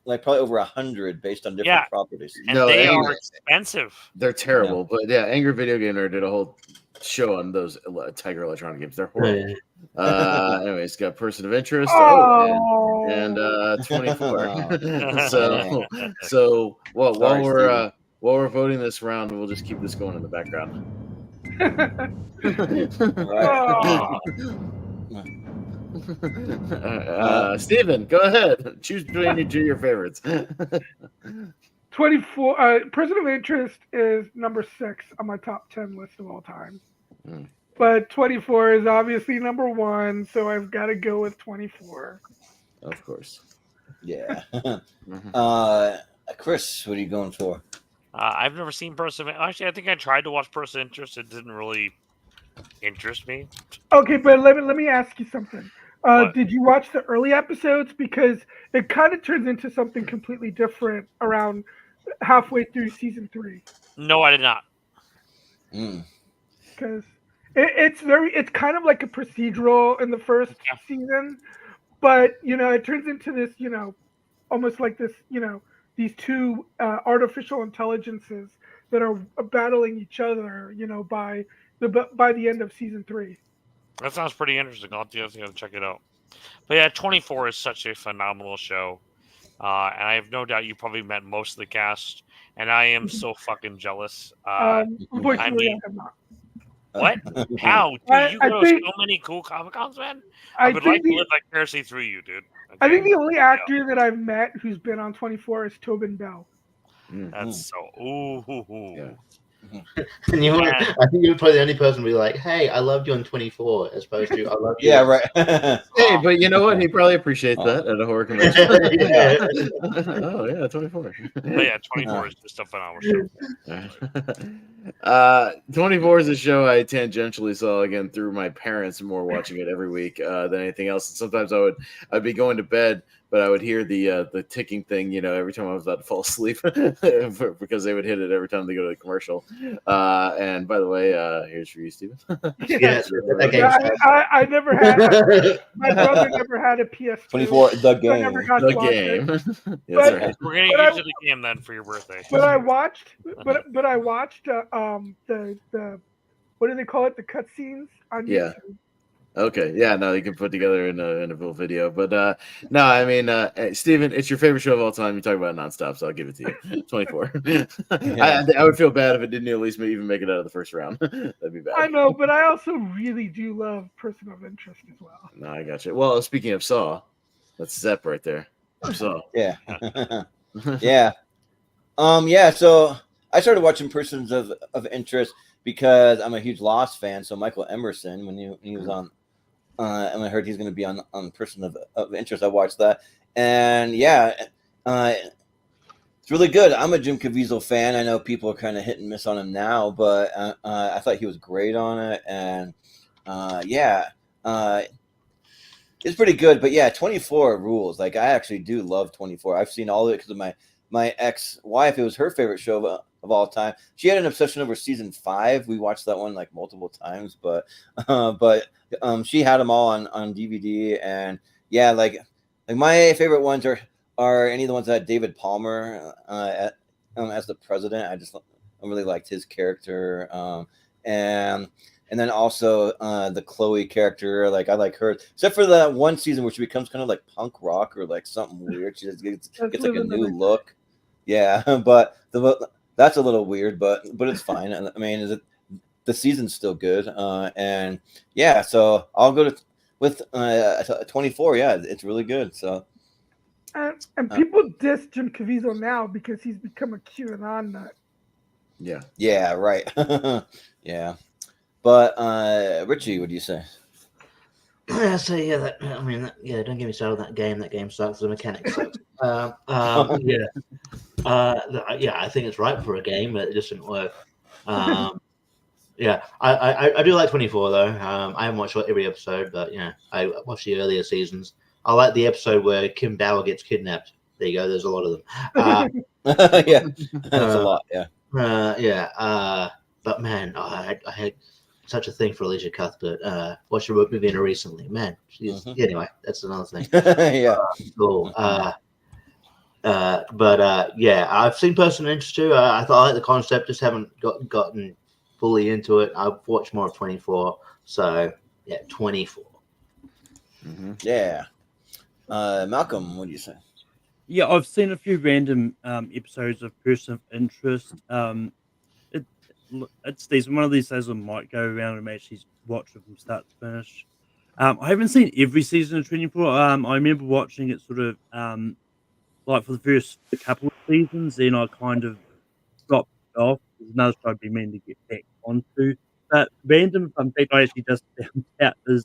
like probably over 100 based on different properties. And they are expensive. They're terrible, but yeah, Angry Video Game Nerd did a whole show on those Tiger Electronic games. They're horrible. Anyway, it's got Person of Interest and 24. so while we're voting this round, we'll just keep this going in the background. Stephen, go ahead. Choose between your favorites. 24. Person of Interest is number 6 on my top 10 list of all time. But 24 is obviously number 1, so I've got to go with 24. Of course. Yeah. Chris, what are you going for? I've never seen Person of... Actually, I think I tried to watch Person of Interest. It didn't really interest me. Okay, but let me ask you something. Did you watch the early episodes? Because it kind of turns into something completely different around halfway through season 3. No, I did not. Because it's kind of like a procedural in the first season, but it turns into this almost like this these two artificial intelligences that are battling each other by the end of season 3. That sounds pretty interesting. I'll have to check it out. But yeah, 24 is such a phenomenal show. And I have no doubt you probably met most of the cast. And I am so fucking jealous. Unfortunately, I have not. What? How? Dude, you go to so many cool Comic-Cons, man. I would like to live vicariously through you, dude. Okay? I think the only actor that I've met who's been on 24 is Tobin Bell. That's so... Yeah. And I think you're probably the only person to be like, "Hey, I loved you on 24," as opposed to "I love you." Yeah, right. Hey, but you know what? He probably appreciates that at a horror convention. Oh yeah, 24. But yeah, 24 is just a phenomenal show. 24 is a show I tangentially saw again through my parents, more watching it every week than anything else. And sometimes I'd be going to bed, but I would hear the ticking thing, every time I was about to fall asleep because they would hit it every time they go to the commercial. And by the way, here's for you, Stephen. I never had. My brother never had a PS2. 24, the game. So I never got to watch it. Yes, right. We're gonna use the game then for your birthday. But I watched. But I watched the what do they call it? The cutscenes on YouTube. Okay, yeah, no, you can put together in a full video, but no, I mean, Stephen, it's your favorite show of all time. You talk about it nonstop, so I'll give it to you. 24. I would feel bad if it didn't at least even make it out of the first round. That'd be bad. I know, but I also really do love Person of Interest as well. No, I got you. Well, speaking of Saw, that's Zepp right there. Saw. Yeah. Yeah. Yeah. So I started watching Persons of Interest because I'm a huge Lost fan. So Michael Emerson, when he was on. And I heard he's going to be on Person of Interest. I watched that, and yeah, It's really good. I'm a Jim Caviezel fan. I know people are kind of hit and miss on him now, but I thought he was great on it, and it's pretty good. But yeah, 24 rules. Like I actually do love 24. I've seen all of it because of my ex-wife. It was her favorite show of all time. She had an obsession over season 5. We watched that one like multiple times, but she had them all on DVD, and yeah, like my favorite ones are any of the ones that had David Palmer as the president. I really liked his character, and then also the Chloe character. Like I like her, except for that one season where she becomes kind of like punk rock or like something weird. She just gets like a new look. Yeah, but that's a little weird, but it's fine. I mean, the season's still good, and yeah. So I'll go with 24. Yeah, it's really good. So. And people diss Jim Caviezel now because he's become a QAnon nut. Yeah. Yeah. Right. Yeah. But Richie, what do you say? So yeah, don't get me started on that game. That game sucks. The mechanics suck. I think it's right for a game, but it just didn't work. Yeah, I do like 24 though. I haven't watched every episode, but yeah, I watched the earlier seasons. I like the episode where Kim Bauer gets kidnapped. There you go. There's a lot of them. Yeah, that's a lot. Yeah. But man, I had such a thing for Alicia Cuthbert. Watched her movie in her recently. Man, she's anyway. That's another thing. Yeah. Cool. Yeah, I've seen Person of Interest too. I thought I like the concept, just haven't gotten fully into it. I've watched more of 24. So yeah, 24. Yeah. Malcolm, what do you say? Yeah, I've seen a few random episodes of Person of Interest. It's one of these days I might go around and actually watch it from start to finish. I haven't seen every season of 24. I remember watching it sort of like for the first couple of seasons, then I kind of dropped it off. There's another show I'd be meaning to get back onto. But random fun fact I actually just found out is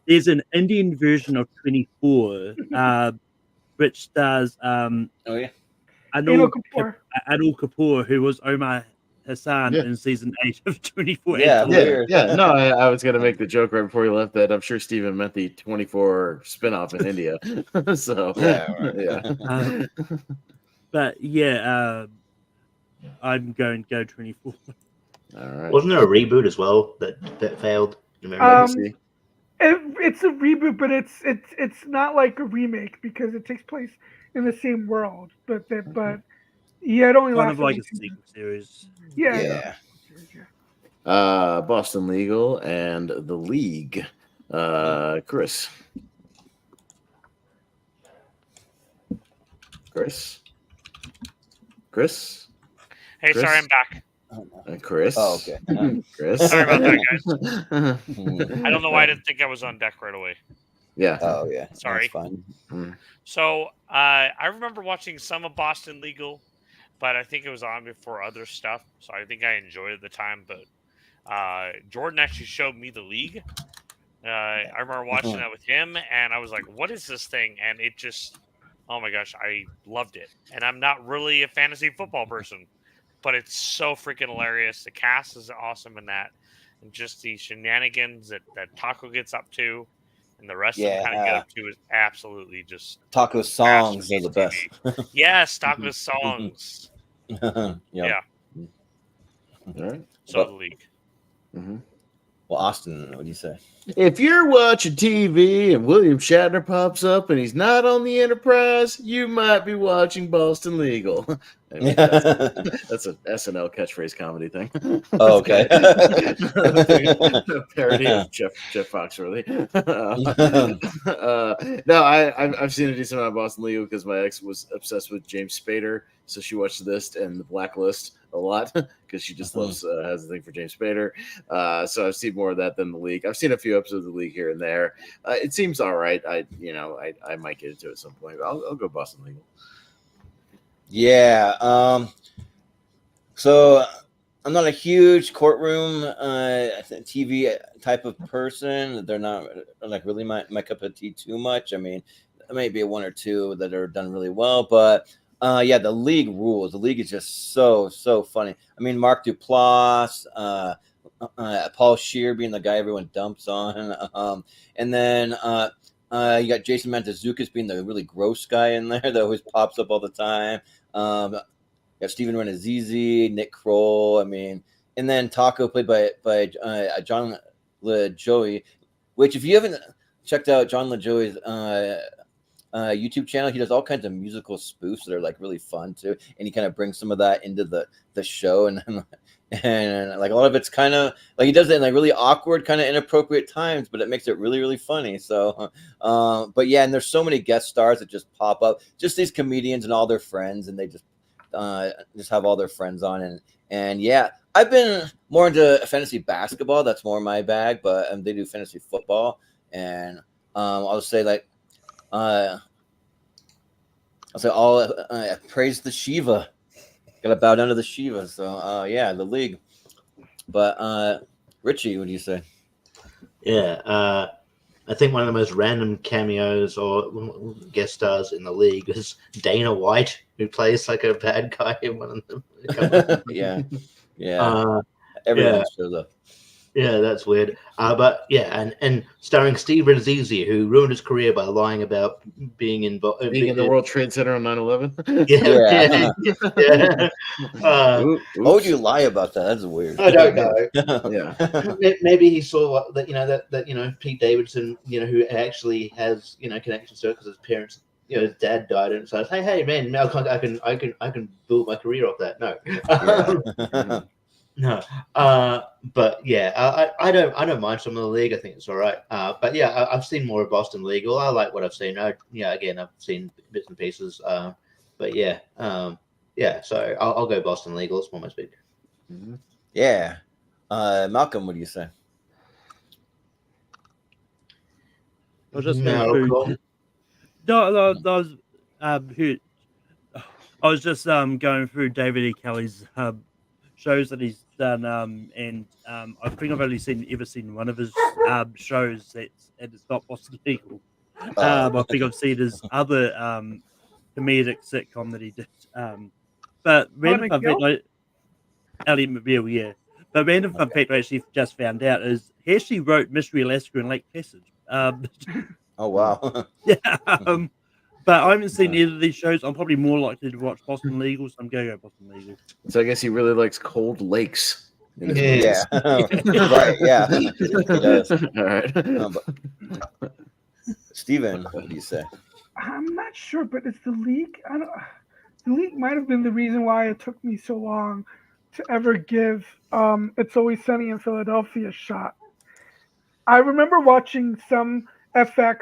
there's an Indian version of 24, which stars Anil Kapoor, who was Omar Hassan in season 8 of 24. Yeah. No, I was going to make the joke right before you left that I'm sure Stephen meant the 24 spinoff in India. So yeah. But yeah, I'm going to go 24. All right. Wasn't there a reboot as well that failed? It's a reboot, but it's not like a remake because it takes place in the same world. But yeah, it only kind lasts of like a sequel series. Yeah. Boston Legal and The League. Chris. Hey, sorry, I'm back. Chris. Oh, okay. Chris. Sorry about that, guys. I don't know why I didn't think I was on deck right away. Yeah. Oh, yeah. Sorry. That's fine. So I remember watching some of Boston Legal, but I think it was on before other stuff. So I think I enjoyed it at the time. But Jordan actually showed me The League. I remember watching that with him, and I was like, what is this thing? And it just, oh my gosh, I loved it. And I'm not really a fantasy football person, but it's so freaking hilarious. The cast is awesome in that. And just the shenanigans that Taco gets up to and the rest of them kind of get up to is absolutely just... Taco's songs are the best. Yes, Taco's songs. Yeah. All right. So The League. Well, Austin, what do you say? If you're watching TV and William Shatner pops up and he's not on the Enterprise, you might be watching Boston Legal. Anyway, that's a SNL catchphrase comedy thing. Oh, okay. Parody of Jeff Foxworthy. No, I've seen a decent amount of Boston Legal because my ex was obsessed with James Spader, so she watched this and The Blacklist a lot because she just loves has a thing for James Spader. So I've seen more of that than The League. I've seen a few episodes of The League here and there. It seems all right. I might get into it at some point. But I'll go Boston Legal. Yeah. So I'm not a huge courtroom TV type of person. They're not like really my cup of tea too much. I mean, there may be one or two that are done really well, but yeah, the League rules. The League is just so funny. I mean, Mark Duplass, Paul Scheer being the guy everyone dumps on, and then you got Jason Mantzoukas being the really gross guy in there that always pops up all the time. You got Steven Renazizi, Nick Kroll. I mean, and then Taco played by John LaJoie, which if you haven't checked out John LaJoie's YouTube channel, he does all kinds of musical spoofs that are like really fun too, and he kind of brings some of that into the show, and like a lot of it's kind of like he does it in like really awkward, kind of inappropriate times, but it makes it really funny. So, but yeah, and there's so many guest stars that just pop up, just these comedians and all their friends, and they just have all their friends on, and yeah, I've been more into fantasy basketball. That's more my bag, but they do fantasy football, and I'll say like. I'll say all praise the Shiva. Gotta bow down to the Shiva. So yeah, the League. But Richie, what do you say? Yeah, I think one of the most random cameos or guest stars in the League is Dana White, who plays like a bad guy in one of them. Yeah. Everyone shows up. Yeah, that's weird. But yeah, and starring Steve Renazizi, who ruined his career by lying about being involved in the World Trade Center on 9/11. Yeah. What would you lie about that? That's weird. I don't know. Yeah, maybe he saw that that Pete Davidson, who actually has connections to it because his parents, his dad died, and so it's hey man, I can build my career off that. No. No, but yeah, I don't mind some of the League. I think it's all right. But yeah, I've seen more of Boston Legal. I like what I've seen. Again, I've seen bits and pieces. But yeah, So I'll go Boston Legal. It's more my speed. Mm-hmm. Yeah, Malcolm, what do you say? I was just Malcolm. I was just going through David E. Kelly's shows that he's done, and I think I've only ever seen one of his shows and it's not Boston Legal. I think I've seen his other comedic sitcom that he did. But random fun fact, Elliot McBeal, yeah. But random fun fact I actually just found out is he actually wrote Mystery Alaska and Lake Placid. Oh wow. Yeah. But I haven't seen either of these shows. I'm probably more likely to watch Boston Legal, so I'm going to go Boston Legal. So I guess he really likes cold lakes. Yeah. Right, yeah. He does. All right. Steven, what do you say? I'm not sure, but it's the League. The League might have been the reason why it took me so long to ever give It's Always Sunny in Philadelphia a shot. I remember watching some FX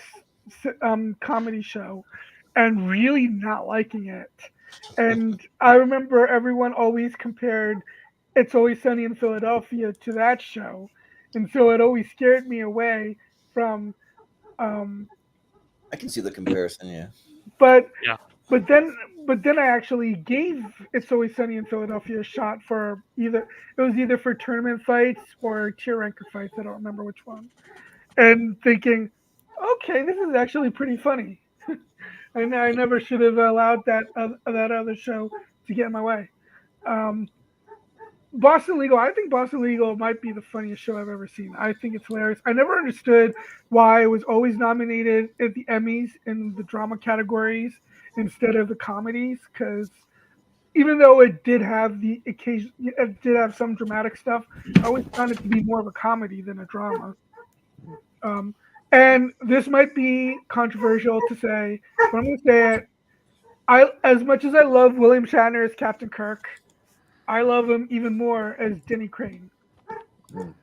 comedy show and really not liking it. And I remember everyone always compared It's Always Sunny in Philadelphia to that show. And so it always scared me away from I can see the comparison, yeah. But then I actually gave It's Always Sunny in Philadelphia a shot for either for tournament fights or tier ranker fights. I don't remember which one. And thinking, okay, this is actually pretty funny. And I never should have allowed that other show to get in my way. Boston Legal, I think Boston Legal might be the funniest show I've ever seen. I think it's hilarious. I never understood why it was always nominated at the Emmys in the drama categories instead of the comedies, because even though it did have some dramatic stuff, I always found it to be more of a comedy than a drama. And this might be controversial to say, but I'm going to say it. As much as I love William Shatner as Captain Kirk, I love him even more as Denny Crane. All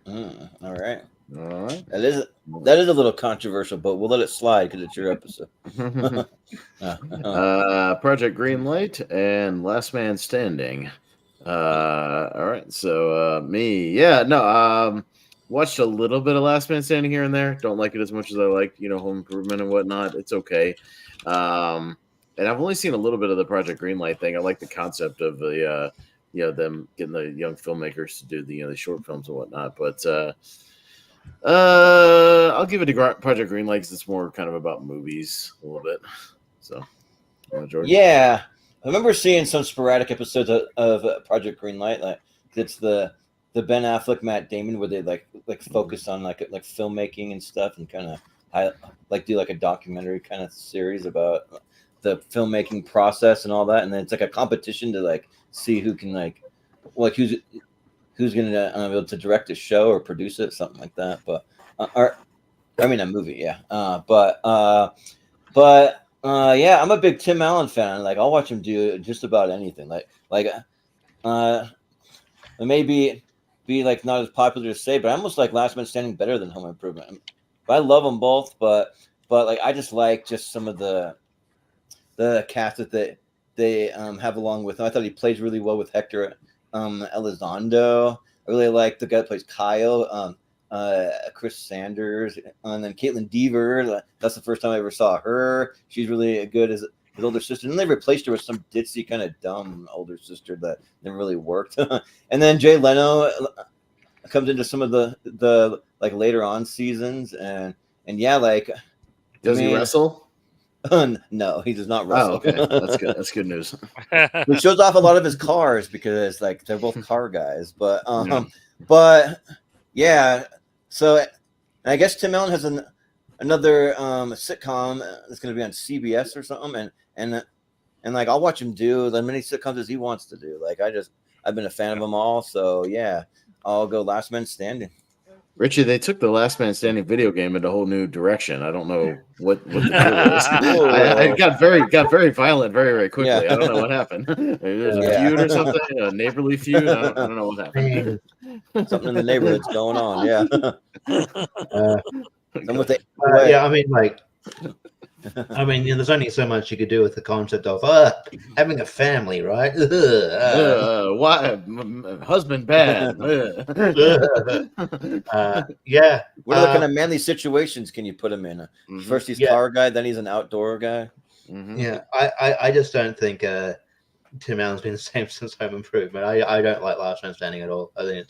right. That is a little controversial, but we'll let it slide because it's your episode. Project Greenlight and Last Man Standing. All right. So me, watched a little bit of Last Man Standing here and there. Don't like it as much as I like, Home Improvement and whatnot. It's okay. And I've only seen a little bit of the Project Greenlight thing. I like the concept of the them getting the young filmmakers to do the short films and whatnot. But I'll give it to Project Greenlight because it's more kind of about movies a little bit. So, Jordan? Yeah. remember seeing some sporadic episodes of Project Greenlight. Like it's the Ben Affleck, Matt Damon, where they like focus on like filmmaking and stuff, and kind of do like a documentary kind of series about the filmmaking process and all that. And then it's like a competition to like see who can who's gonna be able to direct a show or produce it, something like that. But a movie, yeah. Yeah, I'm a big Tim Allen fan. Like, I'll watch him do just about anything. It may be like not as popular to say, but I almost like Last Man Standing better than Home Improvement. But I love them both. But like, I just like some of the cast that they have along with him. I thought he plays really well with Hector Elizondo. I really like the guy that plays Kyle. Chris Sanders, and then Caitlin Deaver. That's the first time I ever saw her. She's really good as his older sister. And then they replaced her with some ditzy kind of dumb older sister that never really worked. And then Jay Leno comes into some of the like later on seasons, and yeah, like does he wrestle? No, he does not wrestle. Oh, okay, that's good. That's good news. He shows off a lot of his cars because like they're both car guys, but yeah. So I guess Tim Allen has another sitcom that's going to be on CBS or something, and like I'll watch him do as many sitcoms as he wants to do. Like I've been a fan of them all, so yeah, I'll go Last Man Standing. Richie, they took the Last Man Standing video game in a whole new direction. I don't know what the deal is. I got very violent very, very quickly. Yeah. I don't know what happened. There's a feud or something, a neighborly feud. I don't know what happened. Something in the neighborhood's going on. Yeah. There's only so much you could do with the concept of having a family, right? Husband bad. Yeah. What kind of manly situations can you put him in? First he's car guy, then he's an outdoor guy. Mm-hmm. Yeah, I just don't think Tim Allen's been the same since Home Improvement. I don't like Last Man Standing at all. I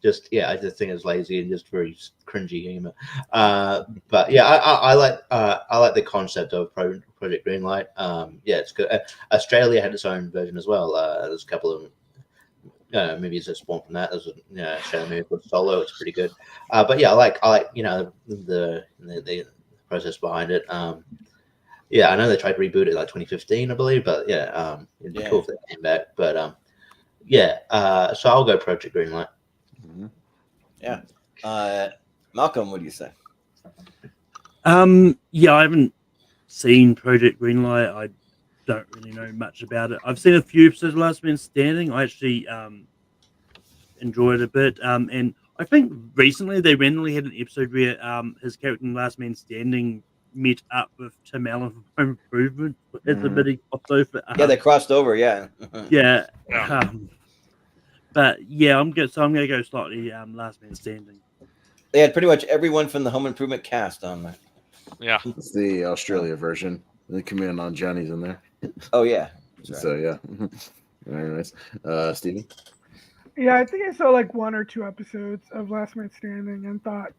just think it's lazy and just very cringy humor. But yeah, I like the concept of Project Greenlight. Yeah, it's good. Australia had its own version as well. There's a couple of movies that spawned from that. There's a Australian movie called Solo. It's pretty good. But yeah, I like the process behind it. Yeah, I know they tried to reboot it like 2015, I believe. But yeah, it'd be cool if they came back. But so I'll go Project Greenlight. Yeah. Malcolm, what do you say? Yeah, I haven't seen Project Greenlight. I don't really know much about it. I've seen a few episodes of Last Man Standing. I actually enjoyed it a bit. And I think recently they randomly had an episode where his character in Last Man Standing met up with Tim Allen from Home Improvement. It's a bit crossover. Yeah, they crossed over, yeah. Yeah. But yeah, I'm gonna go slightly Last Man Standing. They had pretty much everyone from the Home Improvement cast on there. Yeah, it's the Australia version. The Command on Johnny's in there. Oh yeah. Right. So yeah, very nice. Stephen. Yeah, I think I saw like 1 or 2 episodes of Last Man Standing and thought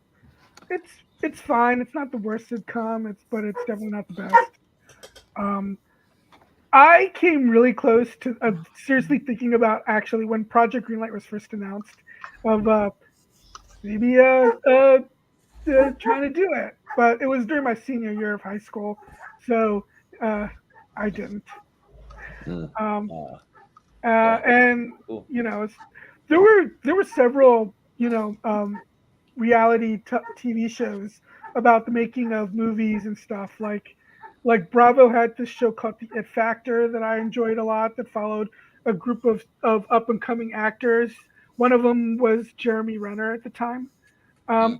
it's fine. It's not the worst sitcom. But it's definitely not the best. I came really close to seriously thinking about actually when Project Greenlight was first announced of maybe trying to do it, but it was during my senior year of high school, so I didn't. And there were several reality TV shows about the making of movies and stuff. Like Bravo had this show called The It Factor that I enjoyed a lot, that followed a group of up and coming actors. One of them was Jeremy Renner at the time,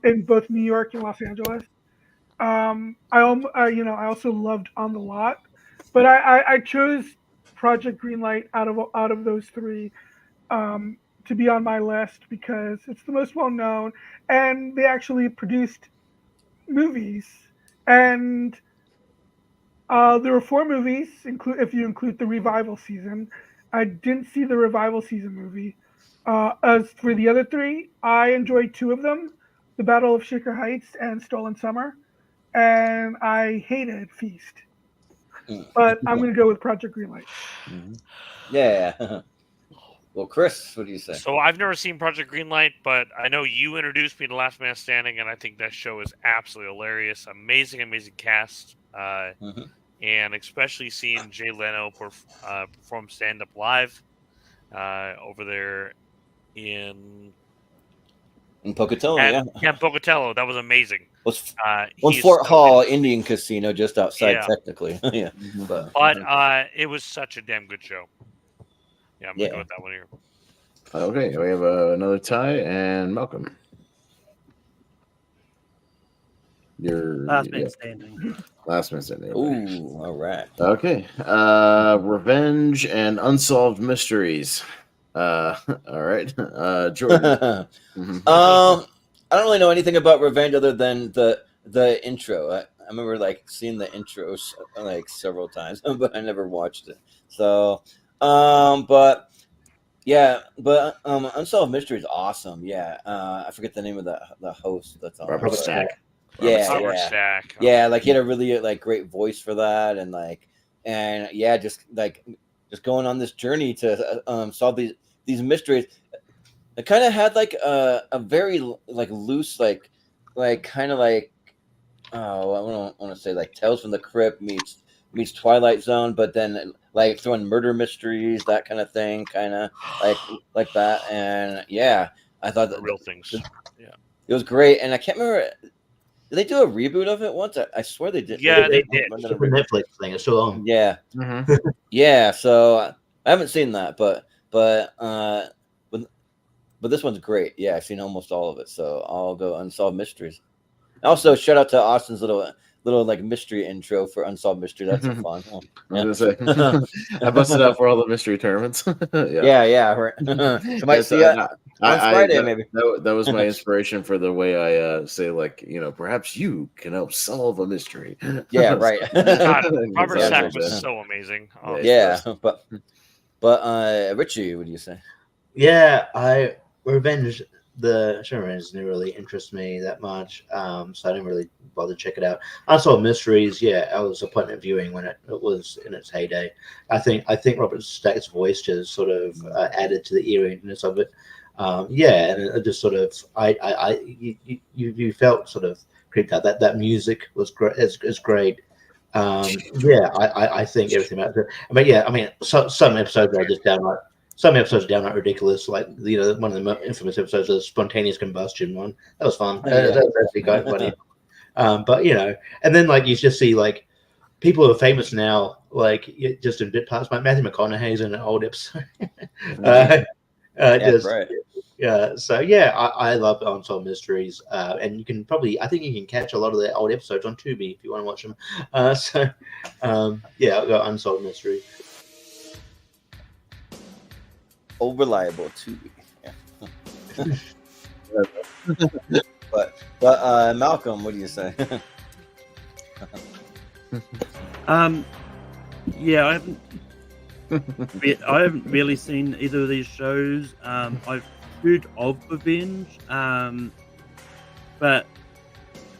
in both New York and Los Angeles. I also loved On the Lot, but I chose Project Greenlight out of those 3 to be on my list because it's the most well known, and they actually produced movies. And there were 4 movies, if you include the revival season. I didn't see the revival season movie. As for the other 3, I enjoyed 2 of them, The Battle of Shaker Heights and Stolen Summer, and I hated Feast. but I'm going to go with Project Greenlight. Yeah. Well, Chris, what do you say? So I've never seen Project Greenlight, but I know you introduced me to Last Man Standing, and I think that show is absolutely hilarious. Amazing cast. And especially seeing Jay Leno perform stand-up live over there in Pocatello, Yeah, Pocatello. That was amazing. Fort Hall Indian Casino, just outside, technically. Yeah, but it was such a damn good show. Yeah, I'm gonna go with that one here. Okay, we have another tie, and Malcolm. Last Man Standing. Last Man Standing. Ooh, all right. Okay. Revenge and Unsolved Mysteries. All right. Jordan. I don't really know anything about Revenge other than the intro. I remember seeing the intros several times, but I never watched it. So, but Unsolved Mystery is awesome. Yeah, I forget the name of the host that's on. Robert Stack. Robert Stack. Yeah, he had a really great voice for that, just going on this journey to solve these mysteries. It kind of had a very loose I don't want to say Tales from the Crypt meets Twilight Zone, but then throwing murder mysteries, that kind of thing, kind of like that. And yeah, I thought that real things. Yeah, it was great, and I can't remember. Did they do a reboot of it once? I swear they did. Yeah, they did. It's a Netflix thing. It's still on. Yeah, yeah. So I haven't seen that, but this one's great. Yeah, I've seen almost all of it, so I'll go Unsolved Mysteries. Also, shout out to Austin's little mystery intro for Unsolved Mystery. That's fun. I was gonna say, I busted out for all the mystery tournaments. yeah, right. You might see it on Friday, maybe. That was my inspiration for the way I say, perhaps you can help solve a mystery. Yeah, right. God, Robert Stack was so amazing. But Richie, what do you say? Yeah, Revenge. The show Revenge didn't really interest me that much, so I didn't really bother to check it out. Unsolved Mysteries, yeah, I was appointment viewing when it was in its heyday. I think Robert Stack's voice just sort of added to the eeriness of it. And it just sort of you felt sort of creeped out. That music was great. Is great. I think everything about it. Some episodes are just downright. Some episodes are downright ridiculous, one of the most infamous episodes, the spontaneous combustion one. That was fun. That was actually quite funny. And then you just see people who are famous now, just in bit parts. Matthew McConaughey's in an old episode. Right. Yeah. So yeah, I love Unsolved Mysteries, and you can I think you can catch a lot of the old episodes on Tubi if you want to watch them. I'll go Unsolved Mysteries. Reliable Tubi. Yeah. but Malcolm, what do you say? Yeah, I haven't really seen either of these shows. I've heard of Revenge, but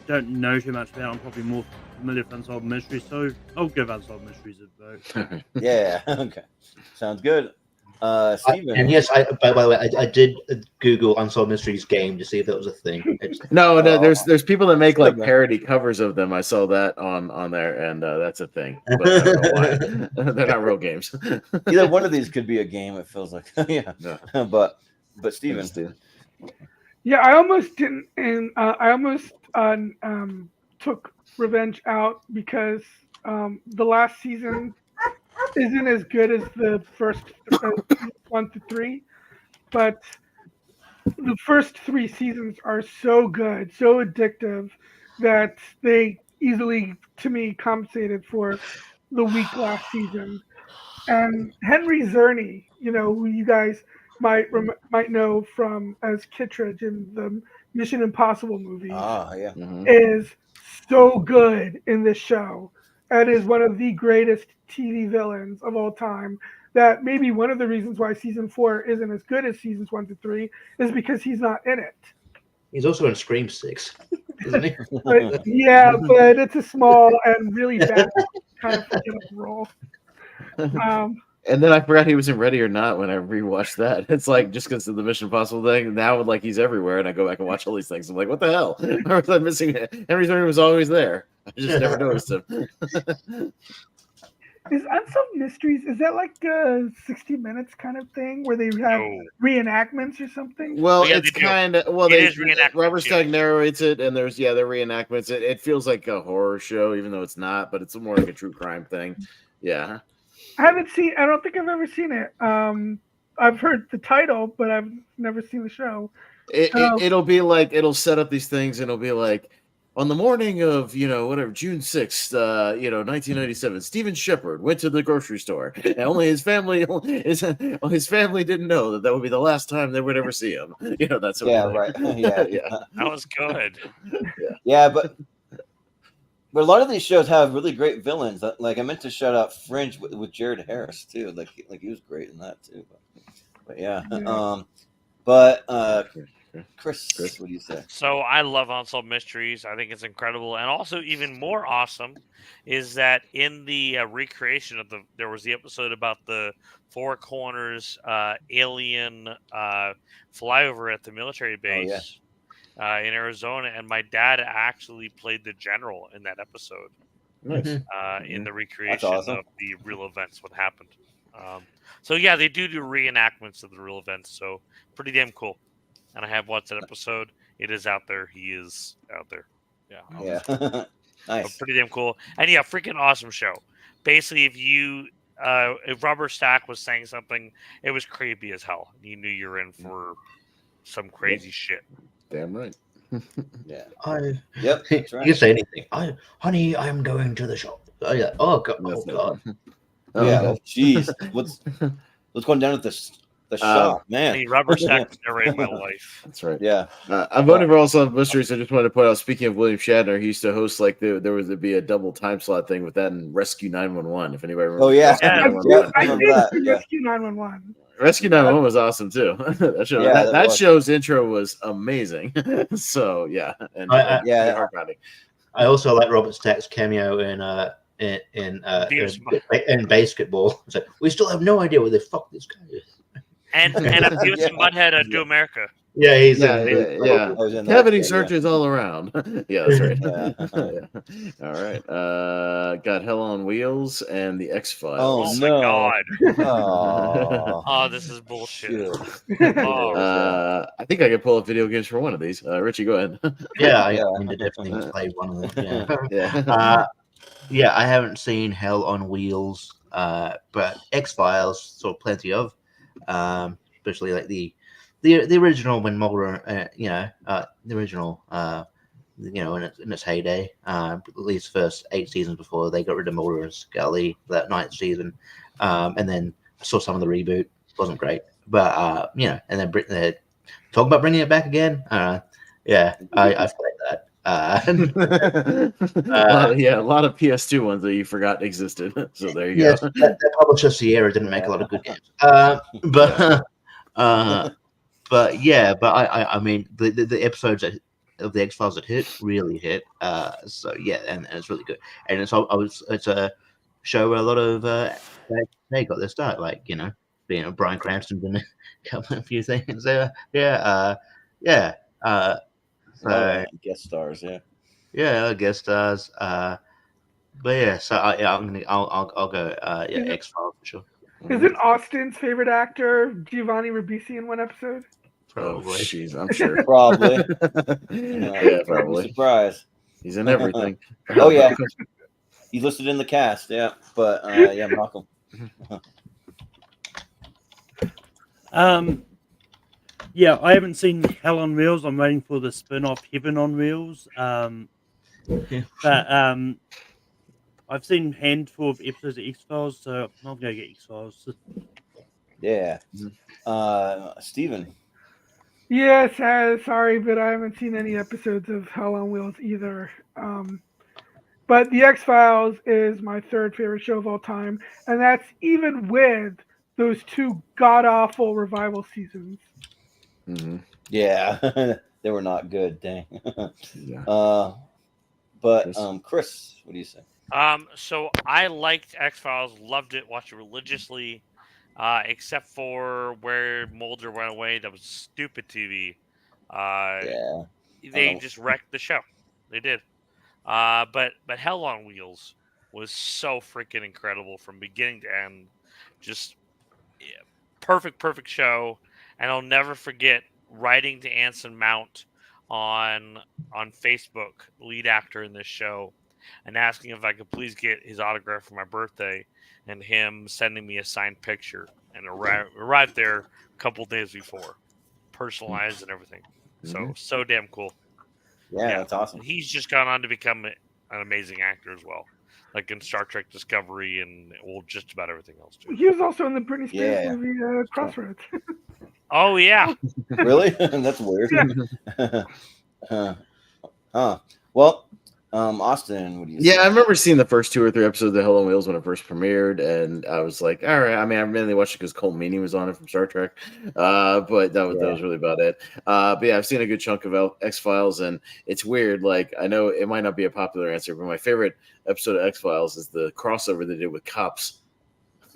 don't know too much about it. I'm probably more familiar with Unsolved Mysteries, so I'll give Unsolved Mysteries a vote. Yeah, okay. Sounds good. Stephen. And yes, by the way, I did Google Unsolved Mysteries game to see if that was a thing. No, there's people that make parody covers of them. I saw that on there, and that's a thing. But I don't know why. They're not real games. Either one of these could be a game. It feels like, yeah. No. But Stephen. Yeah, I almost didn't, and I almost took Revenge out because the last season isn't as good as the first 1 to 3, but the first 3 seasons are so good, so addictive that they easily, to me, compensated for the weak last season. And Henry Czerny, who you guys might know from as Kittredge in the Mission Impossible movie, is so good in this show. And is one of the greatest TV villains of all time. That maybe one of the reasons why season 4 isn't as good as seasons 1 to 3 is because he's not in it. He's also in Scream 6, isn't he? but it's a small and really bad kind of forget the role. And then I forgot he was in Ready or Not when I rewatched that. It's like just because of the Mission Impossible thing. Now like he's everywhere, and I go back and watch all these things. I'm like, what the hell? Or was I missing it? Henry Thornton was always there. I just never noticed him. Is Unsolved Mysteries, is that like a 60 Minutes kind of thing where they have reenactments or something? Well, it's kind of Robert Stack narrates it, and there's they're reenactments. It feels like a horror show, even though it's not, but it's more like a true crime thing. Yeah. I don't think I've ever seen it. I've heard the title, but I've never seen the show. It'll be like, it'll set up these things, and it'll be like, on the morning of, June 6th, 1997, Stephen Shepard went to the grocery store. And only his family didn't know that would be the last time they would ever see him. That's what right. Yeah. That was good. Yeah, but a lot of these shows have really great villains. Like I meant to shout out Fringe with Jared Harris too. Like he was great in that too. But yeah. Chris, what do you say? So I love Unsolved Mysteries. I think it's incredible, and also even more awesome is that in the recreation of there was the episode about the Four Corners alien flyover at the military base in Arizona, and my dad actually played the general in that episode. Nice. In the recreation of the real events, what happened. So yeah, they do reenactments of the real events. So pretty damn cool. And I have watched that episode. It is out there. He is out there. Yeah. Nice. So pretty damn cool. And yeah, freaking awesome show. Basically, if Robert Stack was saying something, it was creepy as hell. You knew you were in for some crazy shit. Damn right. Yeah. That's right. You say anything. Honey, I'm going to the shop. Oh yeah. Oh god. Oh god. Yeah. Jeez. What's going down at the shop, man? Hey, Robert Stack narrated my life. That's right. Yeah. I'm voting for Unsolved Mysteries. I just wanted to point out, speaking of William Shatner, he used to host there would be a double time slot thing with that in Rescue 911. If anybody remembers. Oh yeah. I did see Rescue 911. Rescue 911 was awesome too. That show's intro was amazing. So yeah, and I also like Robert Stack's cameo in basketball. It's like, we still have no idea where the fuck this guy is. And Beavis and Butthead Do America. Yeah, he's cavity searches all around. Yeah, that's right. All right. Got Hell on Wheels and the X-Files. Oh my god. Oh, this is bullshit. I think I could pull up video games for one of these. Richie, go ahead. I need to definitely play one of them. Yeah. I haven't seen Hell on Wheels, but X-Files saw plenty of, especially like the original when Mulder, the original, in its heyday, at least first 8 seasons before they got rid of Mulder and Scully that 9th season, and then I saw some of the reboot. Wasn't great, but and then they're talking about bringing it back again. I played that. A lot of PS2 ones that you forgot existed. So there you go. That publisher Sierra didn't make a lot of good games. I mean the episodes of the X-Files that really hit. So yeah, and it's really good. And it's a show where a lot of they got their start, like Bryan Cranston's in a few things. So guest stars, guest stars. But yeah, so I'll go X-Files for sure. Isn't Austin's favorite actor Giovanni Ribisi in one episode? Probably. Oh, jeez, I'm sure. Probably. Probably. Surprise. He's in everything. Oh yeah, he's listed in the cast. Yeah, but Malcolm. Yeah, I haven't seen Hell on Wheels. I'm waiting for the spin-off Heaven on Wheels. But I've seen a handful of episodes of X-Files, so I'm going to get X-Files. Yeah. Stephen. Yes, sorry, but I haven't seen any episodes of Hell on Wheels either. But The X-Files is my third favorite show of all time, and that's even with those 2 god-awful revival seasons. Mm-hmm. Yeah, they were not good, dang. Yeah. But Chris, what do you say? So I liked X-Files, loved it, watched it religiously, except for where Mulder went away. That was stupid TV. Yeah. They just wrecked the show. They did. But Hell on Wheels was so freaking incredible from beginning to end. Just perfect show. And I'll never forget writing to Anson Mount on Facebook, lead actor in this show, and asking if I could please get his autograph for my birthday, and him sending me a signed picture, and arrived there a couple days before, personalized and everything. So damn cool. Yeah, that's awesome. And he's just gone on to become an amazing actor as well, like in Star Trek Discovery and just about everything else too. He was also in the Britney Spears movie Crossroads. Oh yeah. Really? That's weird. Yeah. Well, Austin, what do you say? Yeah, I remember seeing the first 2 or 3 episodes of Hell on Wheels when it first premiered, and I was like, all right. I mean, I mainly watched it because Cole Meany was on it from Star Trek, but that was really about it. But yeah, I've seen a good chunk of X-Files, and it's weird. Like, I know it might not be a popular answer, but my favorite episode of X-Files is the crossover they did with Cops.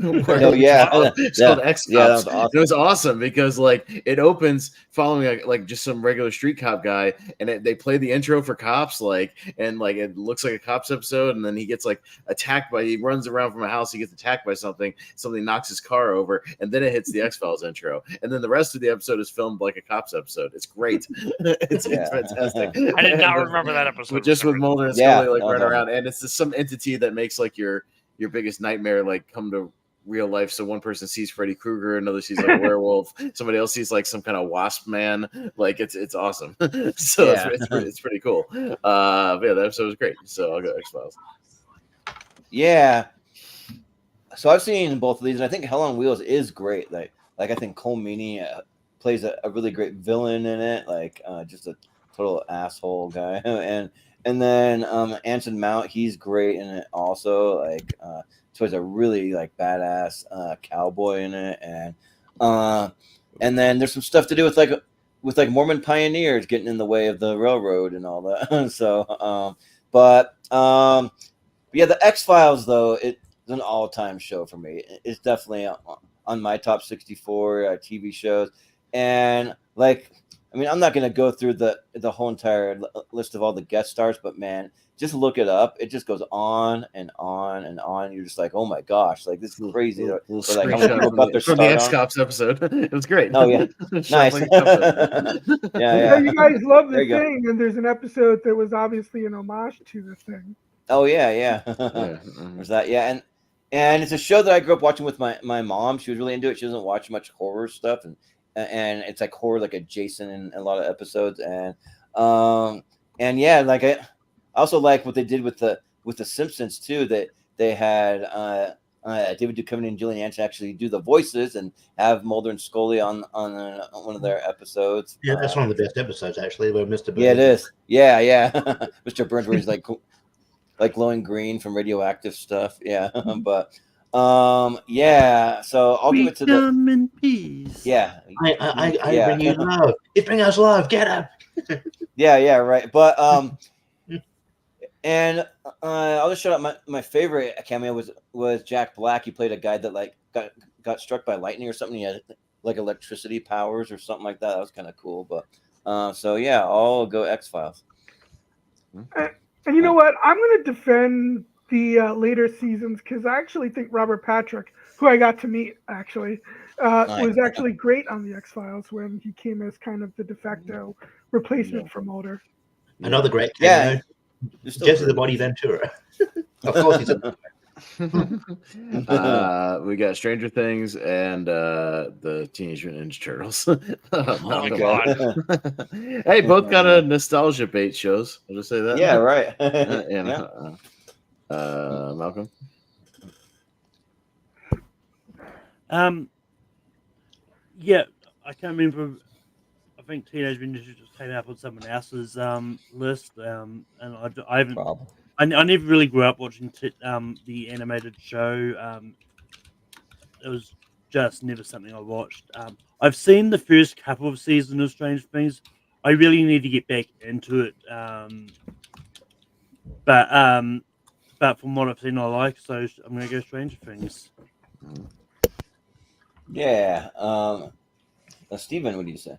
It's called X Cops. Yeah, that was awesome. It was awesome because like it opens following like just some regular street cop guy, and they play the intro for Cops, and it looks like a Cops episode, and then he gets like attacked he runs around from a house, he gets attacked by something knocks his car over, and then it hits the X-Files intro, and then the rest of the episode is filmed like a Cops episode. It's great. It's fantastic. I did not remember that episode. But just with Mulder and Scully running around, and it's just some entity that makes like your biggest nightmare come to real life. So one person sees Freddy Krueger, another sees like a werewolf, somebody else sees like some kind of wasp man. Like it's awesome. So it's pretty cool. But yeah, that episode was great. So I'll go X-Files. Yeah. So I've seen both of these, and I think Hell on Wheels is great. Like I think Cole Meany plays a really great villain in it. Like just a total asshole guy. and then Anson Mount, he's great in it also. Like so he's a really like badass cowboy in it, and then there's some stuff to do with Mormon pioneers getting in the way of the railroad and all that. So, but yeah, the X-Files though, it's an all-time show for me. It's definitely on my top 64 TV shows, and like, I mean, I'm not gonna go through the whole entire list of all the guest stars, but man, just look it up. It just goes on and on and on. You're just like, oh my gosh, like this is crazy. Like, how many people got their from the X-Cops episode. It was great. Oh yeah, nice. yeah. You guys love the thing, and there's an episode that was obviously an homage to the thing. Oh yeah. There's that, yeah, and it's a show that I grew up watching with my mom. She was really into it. She doesn't watch much horror stuff, and it's like horror like adjacent in a lot of episodes, and yeah, like I also like what they did with the Simpsons too, that they had David Duchovny and Gillian Anderson actually do the voices and have Mulder and Scully on one of their episodes. Yeah, that's one of the best episodes actually, where Mr. Burns. Yeah, it is. Yeah. Mr. Burns, where he's like glowing green from radioactive stuff. Yeah, but yeah. So I'll give it to them in peace. Yeah, I bring you love. You bring us love. Get up. yeah, right. But and I'll just shout out my favorite cameo was Jack Black. He played a guy that like got struck by lightning or something. He had like electricity powers or something like that. That was kind of cool. But so yeah, I'll go X-Files. And you know what? I'm going to defend the later seasons because I actually think Robert Patrick, who I got to meet actually, was actually great on the X-Files when he came as kind of the de facto replacement for Mulder. Another great cameo. Yeah. Jesse the Body Ventura. Of course he's we got Stranger Things and the Teenage Mutant Ninja Turtles. Oh my god! Hey, both got a nostalgia bait shows. I'll just say that. Yeah, right. Malcolm. Yeah, I can't remember. I think Teenage Mutant Ninja just came up on someone else's list, and I haven't. I never really grew up watching the animated show. It was just never something I watched. I've seen the first couple of seasons of Stranger Things. I really need to get back into it. But but from what I've seen, I like. So I'm gonna go Stranger Things. Yeah. Stephen, what do you say?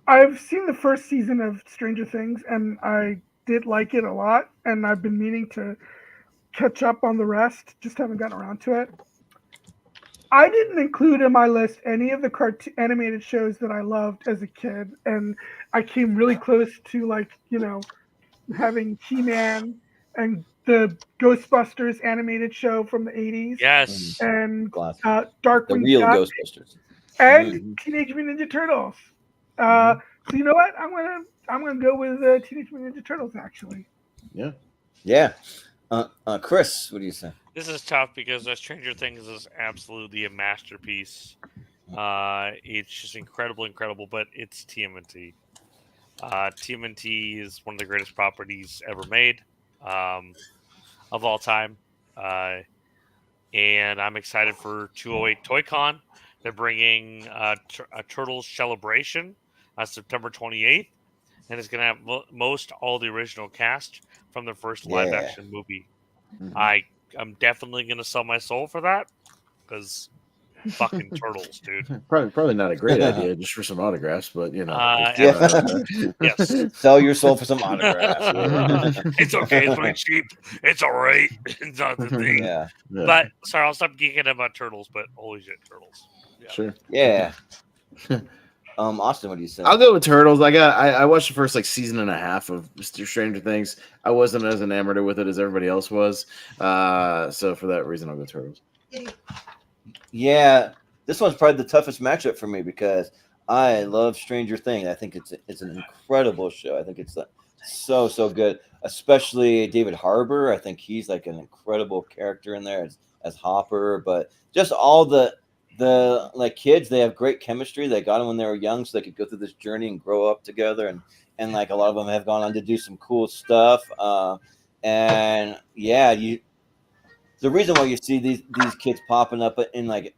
I've seen the first season of Stranger Things, and I did like it a lot, and I've been meaning to catch up on the rest, just haven't gotten around to it. I didn't include in my list any of the animated shows that I loved as a kid, and I came really close to, like, having He-Man and the Ghostbusters animated show from the 80s. Yes. And Classic. Darkwing The real Duck Ghostbusters. and Teenage Mutant Ninja Turtles. So you know what? I'm gonna go with Teenage Mutant Ninja Turtles, actually. Yeah. Chris, what do you say? This is tough because Stranger Things is absolutely a masterpiece. It's just incredible, but it's TMNT. TMNT is one of the greatest properties ever made of all time. And I'm excited for 208 ToyCon. They're bringing a Turtles Celebration on September 28th. And it's going to have most all the original cast from the first live-action movie. I'm definitely going to sell my soul for that because fucking turtles, dude. Probably not a great idea just for some autographs, but yes. Sell your soul for some autographs. It's okay. It's very cheap. It's all right. It's not the thing. Yeah. But sorry, I'll stop geeking about turtles. But holy shit, turtles. Yeah. Sure. Yeah. Austin, what do you say? I'll go with Turtles. I watched the first season and a half of Stranger Things. I wasn't as enamored with it as everybody else was. So for that reason, I'll go Turtles. Yeah, this one's probably the toughest matchup for me because I love Stranger Things. I think it's an incredible show. I think it's so good, especially David Harbour. I think he's like an incredible character in there as Hopper. But just all the kids, they have great chemistry. They got them when they were young, so they could go through this journey and grow up together. And like a lot of them have gone on to do some cool stuff. And yeah, the reason why you see these kids popping up in like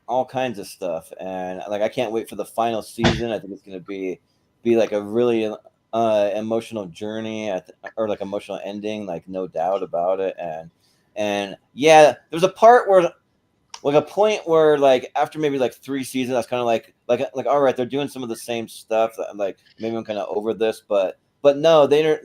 all kinds of stuff, and like I can't wait for the final season. I think it's going to be like a really emotional journey or like emotional ending, like no doubt about it. And yeah, there's a part where like a point where like after maybe like 3 seasons, I was kind of like all right, they're doing some of the same stuff. Like maybe I'm kind of over this, but no, they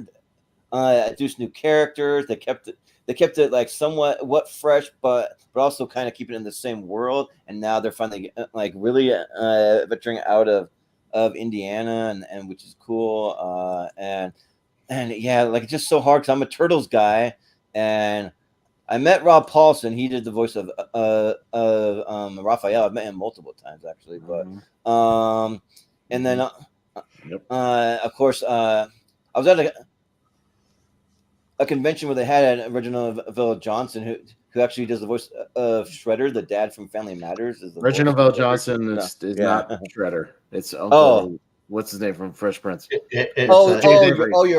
introduced new characters. They kept it like somewhat fresh, but also kind of keep it in the same world. And now they're finally like really venturing out of Indiana, and which is cool. And yeah, like it's just so hard because I'm a Turtles guy, and I met Rob Paulson. He did the voice of Raphael. I've met him multiple times actually, but and then of course I was at a convention where they had Reginald Vell Johnson, who actually does the voice of Shredder, the dad from Family Matters. Reginald Vell Johnson is not Shredder. It's Uncle. What's his name from Fresh Prince? You're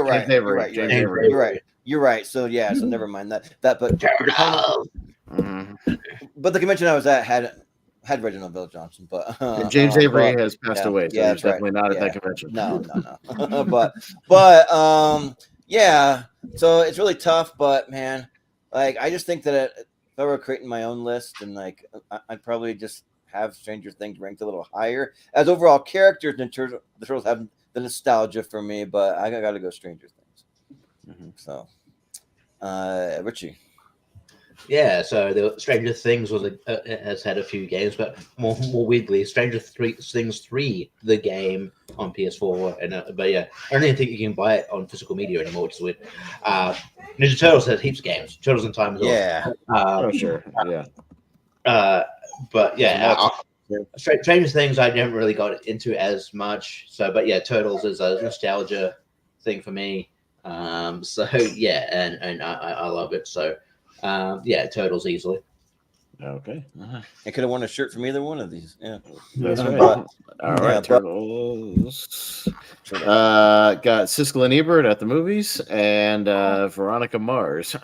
right. You're right. So yeah, so never mind that. But the convention I was at had Reginald Vell Johnson, but James Avery has passed away, so he's definitely not at that convention. No. but yeah, so it's really tough, but man, like I just think that if I were creating my own list, and like I'd probably just have Stranger Things ranked a little higher as overall characters. And the Turtles have the nostalgia for me, but I got to go Stranger Things. So, Richie. Yeah, so the Stranger Things has had a few games, but more weirdly, Stranger Things 3, the game on PS4, and but yeah, I don't even think you can buy it on physical media anymore, which is weird. Ninja Turtles has heaps of games, Turtles in Time as well. Yeah, sure, yeah. But yeah, Stranger Things I never really got into as much. So, but yeah, Turtles is a nostalgia thing for me. So yeah, and I love it. So. Yeah, Turtles easily. Okay. I could have won a shirt from either one of these. Yeah. That's right. All right, Turtles. Got Siskel and Ebert at the movies and Veronica Mars.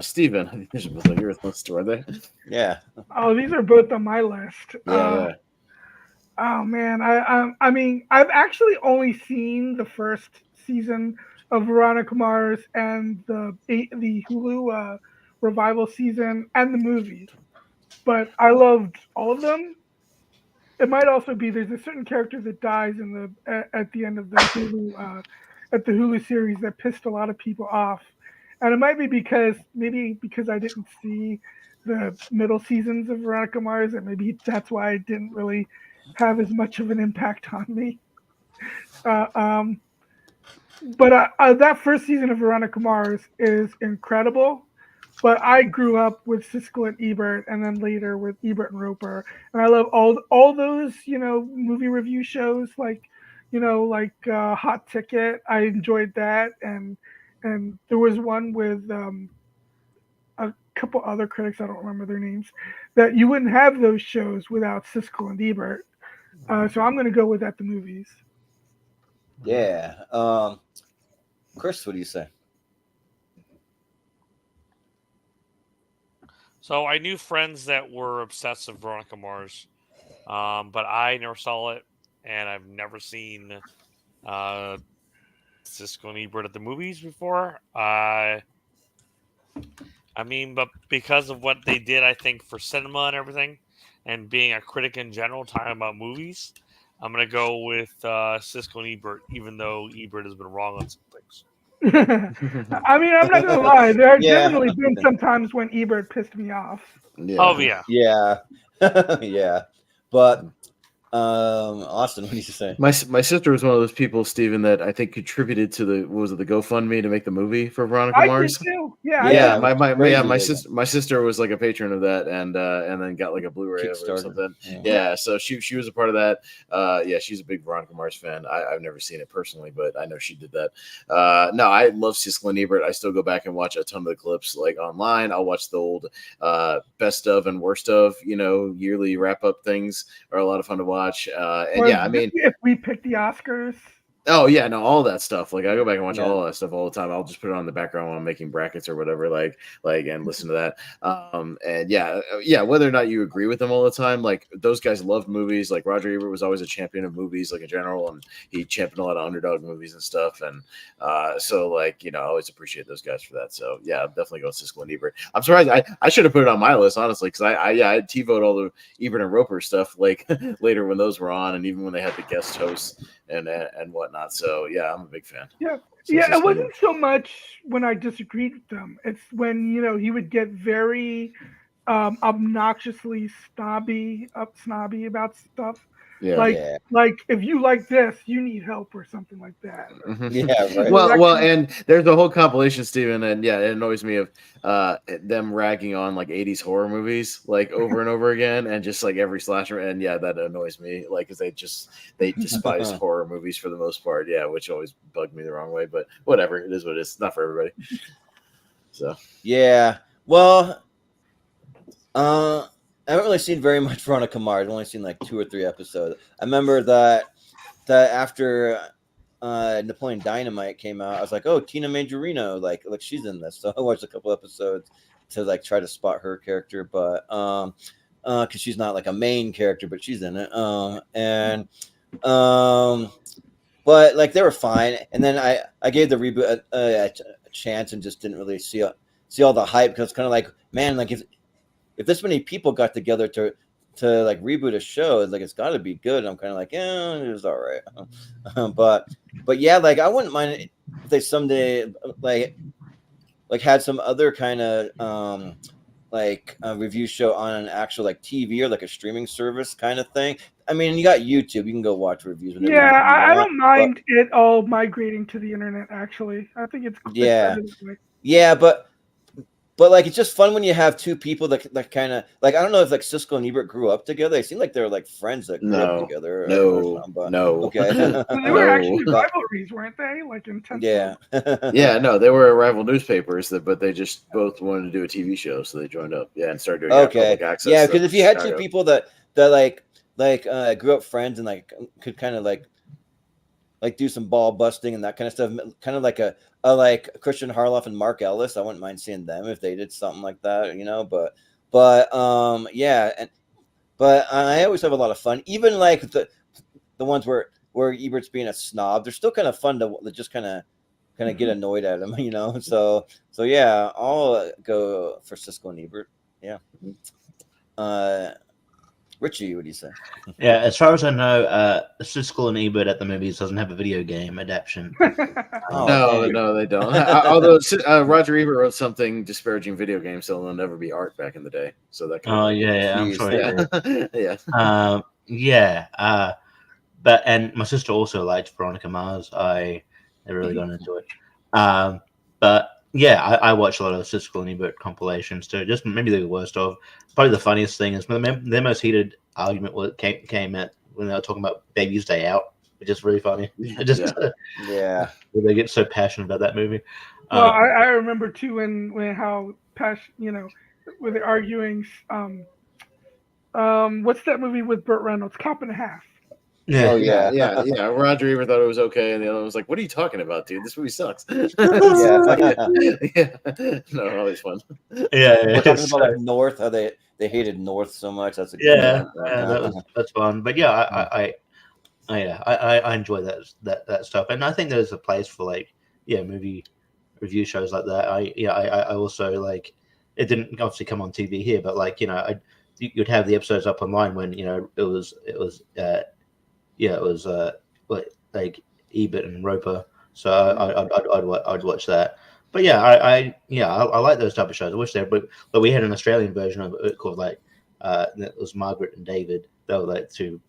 Steven, I think these are both your list, are they? Yeah. Oh, these are both on my list. Yeah. Oh man, I mean, I've actually only seen the first season of Veronica Mars and the Hulu revival season and the movie, but I loved all of them. It might also be there's a certain character that dies in at the end of the Hulu at the Hulu series that pissed a lot of people off, and it might be because I didn't see the middle seasons of Veronica Mars, and maybe that's why it didn't really have as much of an impact on me. Uh, um, but that first season of Veronica Mars is incredible. But I grew up with Siskel and Ebert, and then later with Ebert and Roper, and I love all those movie review shows like Hot Ticket. I enjoyed that, and there was one with a couple other critics, I don't remember their names, that you wouldn't have those shows without Siskel and Ebert. So I'm going to go with At the Movies. Yeah. Chris, what do you say? So I knew friends that were obsessed with Veronica Mars, but I never saw it, and I've never seen Siskel and Ebert at the movies before. I mean, but because of what they did, I think for cinema and everything, and being a critic in general, talking about movies, I'm gonna go with Siskel and Ebert, even though Ebert has been wrong on some things. I mean, I'm not gonna lie. There have definitely been some times when Ebert pissed me off. Yeah. Oh yeah, yeah, yeah. But Austin, what do you say? My sister was one of those people, Stephen, that I think contributed to the GoFundMe to make the movie for Veronica Mars. I did too. Yeah. My sister was like a patron of that, and then got like a Blu-ray of it or something. Yeah, so she was a part of that. Yeah, she's a big Veronica Mars fan. I've never seen it personally, but I know she did that. No, I love Siskel and Ebert. I still go back and watch a ton of the clips like online. I'll watch the old best of and worst of yearly wrap up things are a lot of fun to watch. And yeah, I mean, if we pick the Oscars. Oh yeah, no, all that stuff. Like I go back and watch all that stuff all the time. I'll just put it on the background while I'm making brackets or whatever, like and listen to that. And yeah, whether or not you agree with them all the time, like those guys loved movies. Like Roger Ebert was always a champion of movies, like in general, and he championed a lot of underdog movies and stuff. And so like I always appreciate those guys for that. So yeah, I'm definitely going Siskel and Ebert. I'm surprised I should have put it on my list honestly, because I T-vote all the Ebert and Roper stuff like later when those were on, and even when they had the guest hosts and whatnot. So yeah, I'm a big fan. Yeah, it wasn't so much when I disagreed with them. It's when he would get very obnoxiously snobby about stuff. Yeah. Like if you like this, you need help or something like that. Yeah, right. Well, and there's a whole compilation, Stephen, and yeah, it annoys me of them ragging on like 80s horror movies like over and over again, and just like every slasher, and yeah, that annoys me, like because they despise horror movies for the most part, yeah, which always bugged me the wrong way, but whatever, it is what it is. It's not for everybody. So yeah, well, I haven't really seen very much Veronica Mars. I've only seen like 2 or 3 episodes. I remember that after Napoleon Dynamite came out, I was like, oh, Tina Majorino, like she's in this. So I watched a couple episodes to like try to spot her character, but because she's not like a main character, but she's in it. But like they were fine. And then I gave the reboot a chance and just didn't really see all the hype, because it's kind of like, man, like if this many people got together to like reboot a show, it's like it's got to be good. And I'm kind of like, yeah, it was all right. But yeah, like I wouldn't mind if they someday like had some other kind of like a review show on an actual like TV or like a streaming service kind of thing. I mean, you got YouTube, you can go watch reviews. Yeah, I don't mind it all migrating to the internet. Actually, I think it's yeah, but like it's just fun when you have two people that kind of like, I don't know if like Siskel and Ebert grew up together. They seem like they were like friends that grew up together. No. Okay. They were actually rivalries, weren't they? Like intense. Yeah. Yeah, no, they were rival newspapers, but they just both wanted to do a TV show, so they joined up. Yeah, and started doing public access. Yeah, because if you had two people that grew up friends and like could kind of like do some ball busting and that kind of stuff, kind of like a like Christian Harloff and Mark Ellis. I wouldn't mind seeing them if they did something like that, But yeah, But I always have a lot of fun, even like the ones where Ebert's being a snob. They're still kind of fun to just kind of get annoyed at him, you know. So yeah, I'll go for Siskel and Ebert. Yeah. Richie, what do you say? Yeah, as far as I know, Siskel and Ebert at the movies doesn't have a video game adaptation. No, they don't. Although Roger Ebert wrote something disparaging video games, so they'll never be art back in the day. So that. I'm sorry. Yeah. But and my sister also liked Veronica Mars. I never really got into it. But yeah, I watched a lot of Siskel and Ebert compilations too. Just maybe the worst of. Probably the funniest thing is their most heated argument came at when they were talking about Baby's Day Out, which is really funny. Yeah. They get so passionate about that movie. Well, I remember too when how passionate, when they're arguing. What's that movie with Burt Reynolds? Cop and a Half. Yeah. Oh yeah. Roger Ebert thought it was okay, and the other one was like, "What are you talking about, dude? This movie sucks." Yeah. No, always fun. Yeah. We're talking about like North. How they hated North so much. That's that's fun. But yeah, I enjoy that stuff, and I think there's a place for movie review shows like that. I also like. It didn't obviously come on TV here, but you'd have the episodes up online when it was like Ebert and Roper, so I'd watch that. But yeah, I like those type of shows. I wish but we had an Australian version of it called it was Margaret and David. They were like two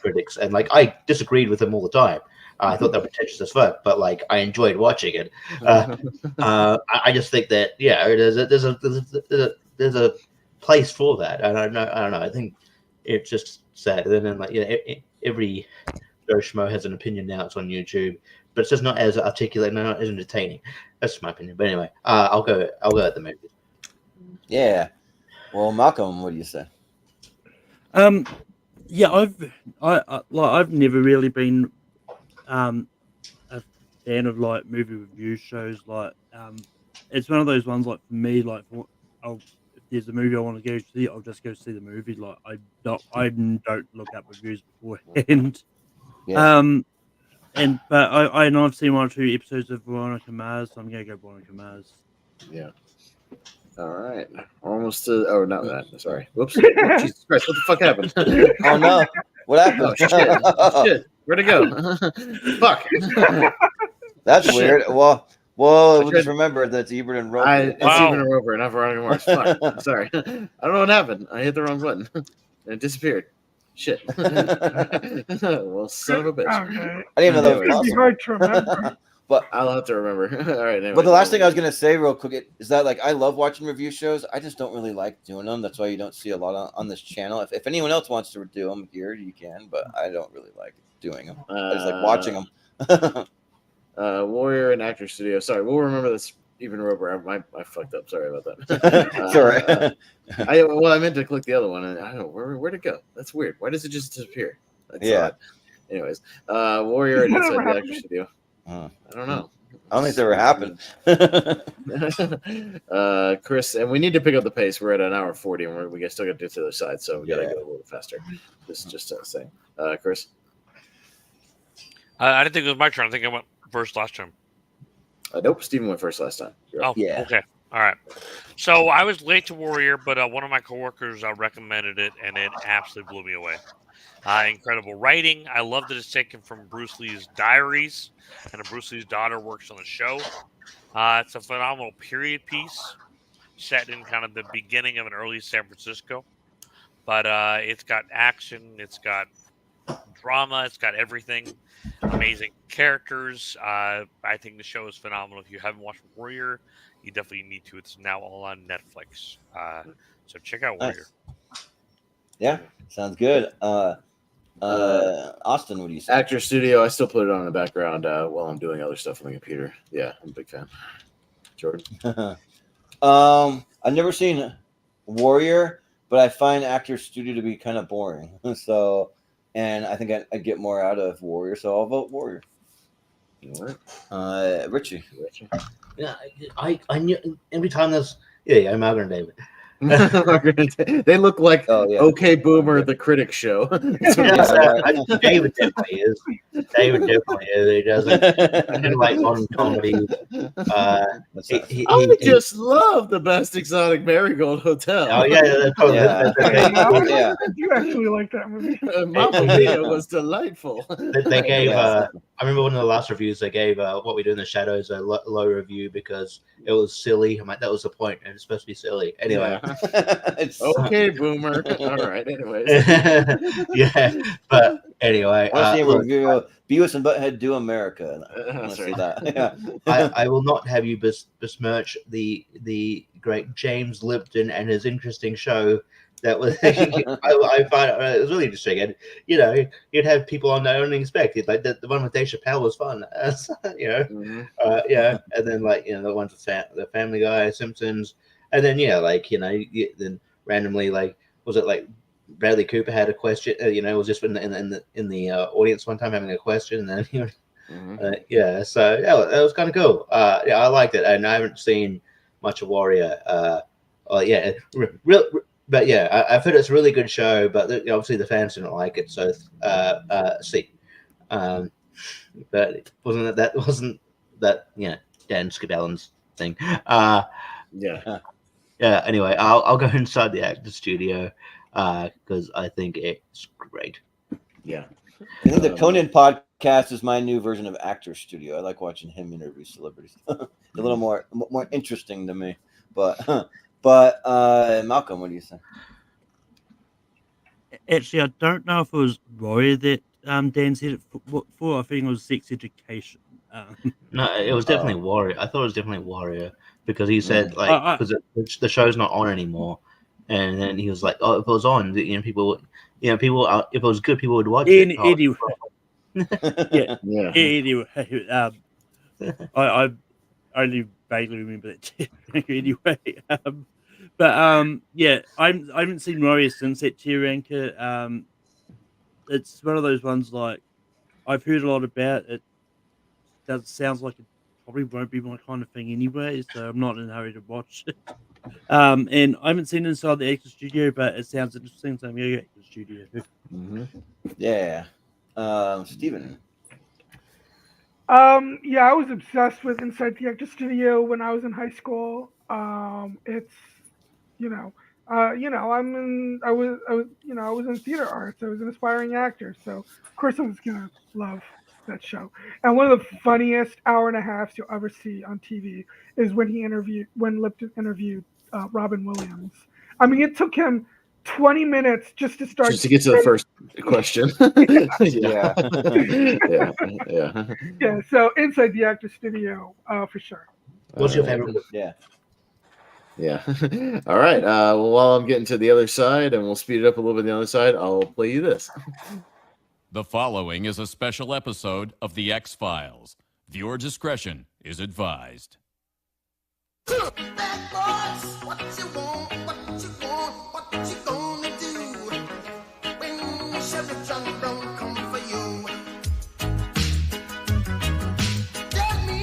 critics, and I disagreed with them all the time. I thought they were pretentious as fuck, but I enjoyed watching it. I just think that there's a place for that. I don't know. I think it's just sad. And then every Joe Schmo has an opinion now. It's on YouTube, but it's just not as articulate, not as entertaining. That's my opinion. But anyway, I'll go at the movie. Yeah. Well, Malcolm, what do you say? Yeah, I've never really been a fan of movie review shows. It's one of those ones for me. If there's a movie I want to go see, I'll just go see the movie. I don't look up reviews beforehand. Yeah. But I've seen 1 or 2 episodes of Veronica Mars, so I'm gonna go Veronica Mars. Yeah. All right. Almost to. Oh, not that. Sorry. Whoops. Oh, Jesus Christ! What the fuck happened? Oh no! What happened? Oh, shit. Where'd it go? Fuck. That's weird. Well, we'll just remember that's Ebert and Roper. It's Ebert and Roper, not Veronica Mars. Fuck. Sorry. I don't know what happened. I hit the wrong button, and it disappeared. Shit. Well, son of a bitch. Okay. I didn't even know that was possible. Hard to remember. But I'll have to remember. All right. Anyway, but the last thing I was gonna say, real quick, is that I love watching review shows. I just don't really like doing them. That's why you don't see a lot on this channel. If anyone else wants to do them here, you can. But I don't really like doing them. I just like watching them. Warrior and Actor Studio. Sorry, we'll remember this. Even Roper. I fucked up. Sorry about that. It's all right. I meant to click the other one, and I don't know where'd it go. That's weird. Why does it just disappear? That's odd. Anyways, Warrior and Inside the Actor Studio. I don't know. I don't think it's ever happened. Chris, and we need to pick up the pace. We're at an hour 40, and we still got to get to the other side, so we got to go a little faster. Just saying. Chris? I didn't think it was my turn. I think I went first last time. Nope, Stephen went first last time. Oh, yeah. Okay. All right. So I was late to Warrior, but one of my coworkers recommended it, and it absolutely blew me away. Incredible writing. I love that it's taken from Bruce Lee's diaries, and Bruce Lee's daughter works on the show. It's a phenomenal period piece set in kind of the beginning of an early San Francisco. But it's got action, it's got drama, it's got everything. Amazing characters. I think the show is phenomenal. If you haven't watched Warrior, you definitely need to. It's now all on Netflix. So check out Warrior. Nice. Yeah, sounds good. Austin, what do you say? Actor Studio. I still put it on in the background while I'm doing other stuff on the computer. Yeah, I'm a big fan. Jordan. I've never seen Warrior, but I find Actor Studio to be kind of boring. And I think I get more out of Warrior, so I'll vote Warrior. All right. Richie. Yeah, I knew every time there's Margaret and David. They look like OK Boomer, the critic show. David definitely is. David definitely is. He doesn't like modern comedy. I just love the Best Exotic Marigold Hotel. Oh yeah, I do actually like that movie. Mamma Mia was delightful. They gave. I remember one of the last reviews they gave. What We Do in the Shadows a low review because it was silly. I'm like, that was the point, and it's supposed to be silly. Anyway, it's okay, Boomer. All right. Anyways, yeah, but anyway, review Beavis and Butthead Do America. I will not have you besmirch the great James Lipton and his interesting show. That was I find it was really interesting, and you'd have people on that I didn't expect. Like the one with Dave Chappelle was fun, and then the ones with the Family Guy, Simpsons, and then then randomly was it like Bradley Cooper had a question? Was just in the audience one time having a question, and then so that was kind of cool. I liked it, and I haven't seen much of Warrior. But yeah, I've heard it's a really good show, but obviously the fans didn't like it. So see, but wasn't that Dan Skibellin's thing? Anyway, I'll go inside the actor studio because I think it's great. Yeah, I think the Conan podcast is my new version of Actor Studio. I like watching him interview celebrities. A little more interesting to me, but. But Malcolm, what do you think? Actually, I don't know if it was Warrior that Dan said it for. I think it was Sex Education. No, it was definitely Warrior. I thought it was definitely Warrior because he said because the show's not on anymore, and then he was like, "Oh, if it was on, people, if it was good, people would watch it." Anyway, Anyway, I only vaguely remember that anyway. I haven't seen Warrior since that tier ranker. It's one of those ones like I've heard a lot about it. Sounds like it probably won't be my kind of thing anyway, so I'm not in a hurry to watch it. And I haven't seen Inside the Actor Studio, but it sounds interesting. So I'm going to go Actor Studio. Yeah. Stephen. I was obsessed with Inside the Actor Studio when I was in high school. It's, I was in theater arts. I was an aspiring actor, so of course I was gonna love that show. And one of the funniest hour and a halves you'll ever see on TV is when Lipton interviewed Robin Williams. I mean, it took him 20 minutes just to get to the first question. Yeah. So Inside the Actor Studio, for sure. What's your favorite? Yeah. All right. Well, while I'm getting to the other side, and we'll speed it up a little bit on the other side, I'll play you this. The following is a special episode of The X-Files. Viewer discretion is advised. Bad boys, what you want, what you gonna do when Sheriff John Brown come for you? Tell me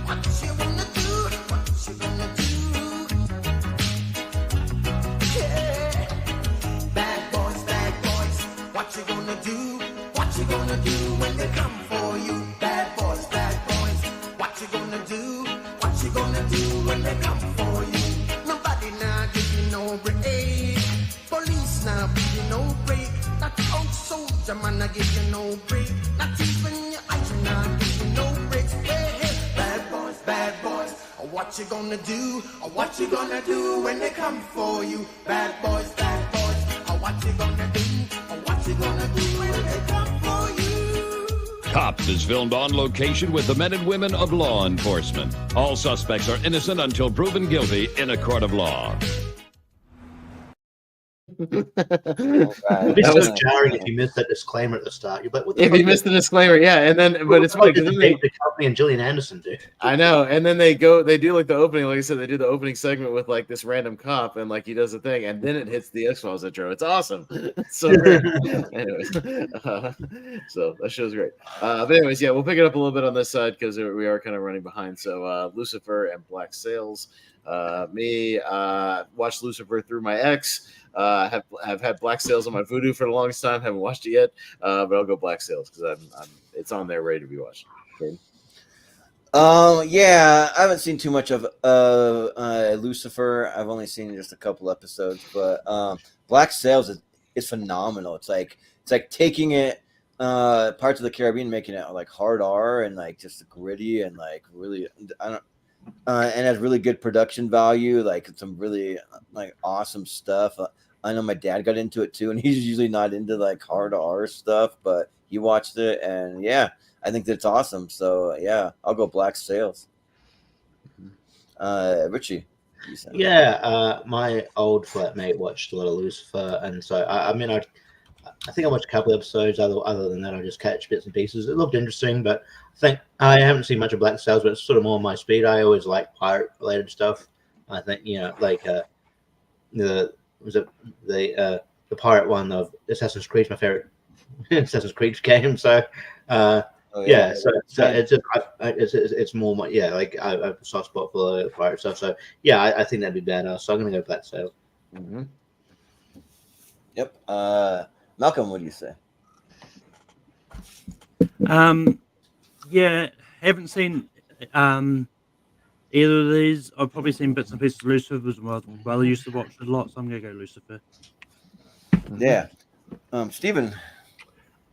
what you wanna do, what you gonna do? Yeah, bad boys, what you gonna do? What you gonna do when they come for you? Bad boys, what you gonna do? What you gonna do when they come for you? Nobody now give you no break. Police now give you no break. Not the old soldier man now give you no break. Not even your eyes now give you no breaks. Hey, bad boys, what you gonna do? What you gonna do when they come for you? Bad boys, what you gonna do? What you gonna do when they come for you? Cops is filmed on location with the men and women of law enforcement. All suspects are innocent until proven guilty in a court of law. It's so jarring if you missed that disclaimer at the start. You're like, what the if you missed the disclaimer, and then but it's funny because the company and Gillian Anderson do. I know, and then they do like the opening, like I said, they do the opening segment with like this random cop, and like he does the thing, and then it hits the X-Files intro. It's awesome. It's so great. Anyways, so that show's great. But anyways, we'll pick it up a little bit on this side because we are kind of running behind. So Lucifer and Black Sails. Me, watched Lucifer through my ex. Have had Black Sails on my Vudu for the longest time. Haven't watched it yet, but I'll go Black Sails because it's on there ready to be watched. Jordan? Yeah, I haven't seen too much of Lucifer. I've only seen just a couple episodes, but Black Sails is phenomenal. It's like taking it parts of the Caribbean, making it like hard R and like just gritty and like really and has really good production value. Like some really like awesome stuff. I know my dad got into it too, and he's usually not into like hard R stuff, but he watched it, and yeah, I think that's awesome. So yeah, I'll go Black Sails. Richie. Yeah, my old flatmate watched a lot of Lucifer, and so I mean, I think I watched a couple episodes. Other than that, I just catch bits and pieces. It looked interesting, but I think I haven't seen much of Black Sails, but it's sort of more my speed. I always like pirate related stuff. I think like the pirate one of Assassin's Creed, my favorite Assassin's Creed game. So yeah, so it's just it's more my like I have a soft spot for the pirate stuff. So yeah, I think that'd be better. So I'm gonna go Black Sails. Mm-hmm. Yep. Malcolm, what do you say? Yeah, haven't seen either of these. I've probably seen bits and pieces of Lucifer as well. I used to watch it a lot, so I'm gonna go Lucifer. Yeah. Stephen.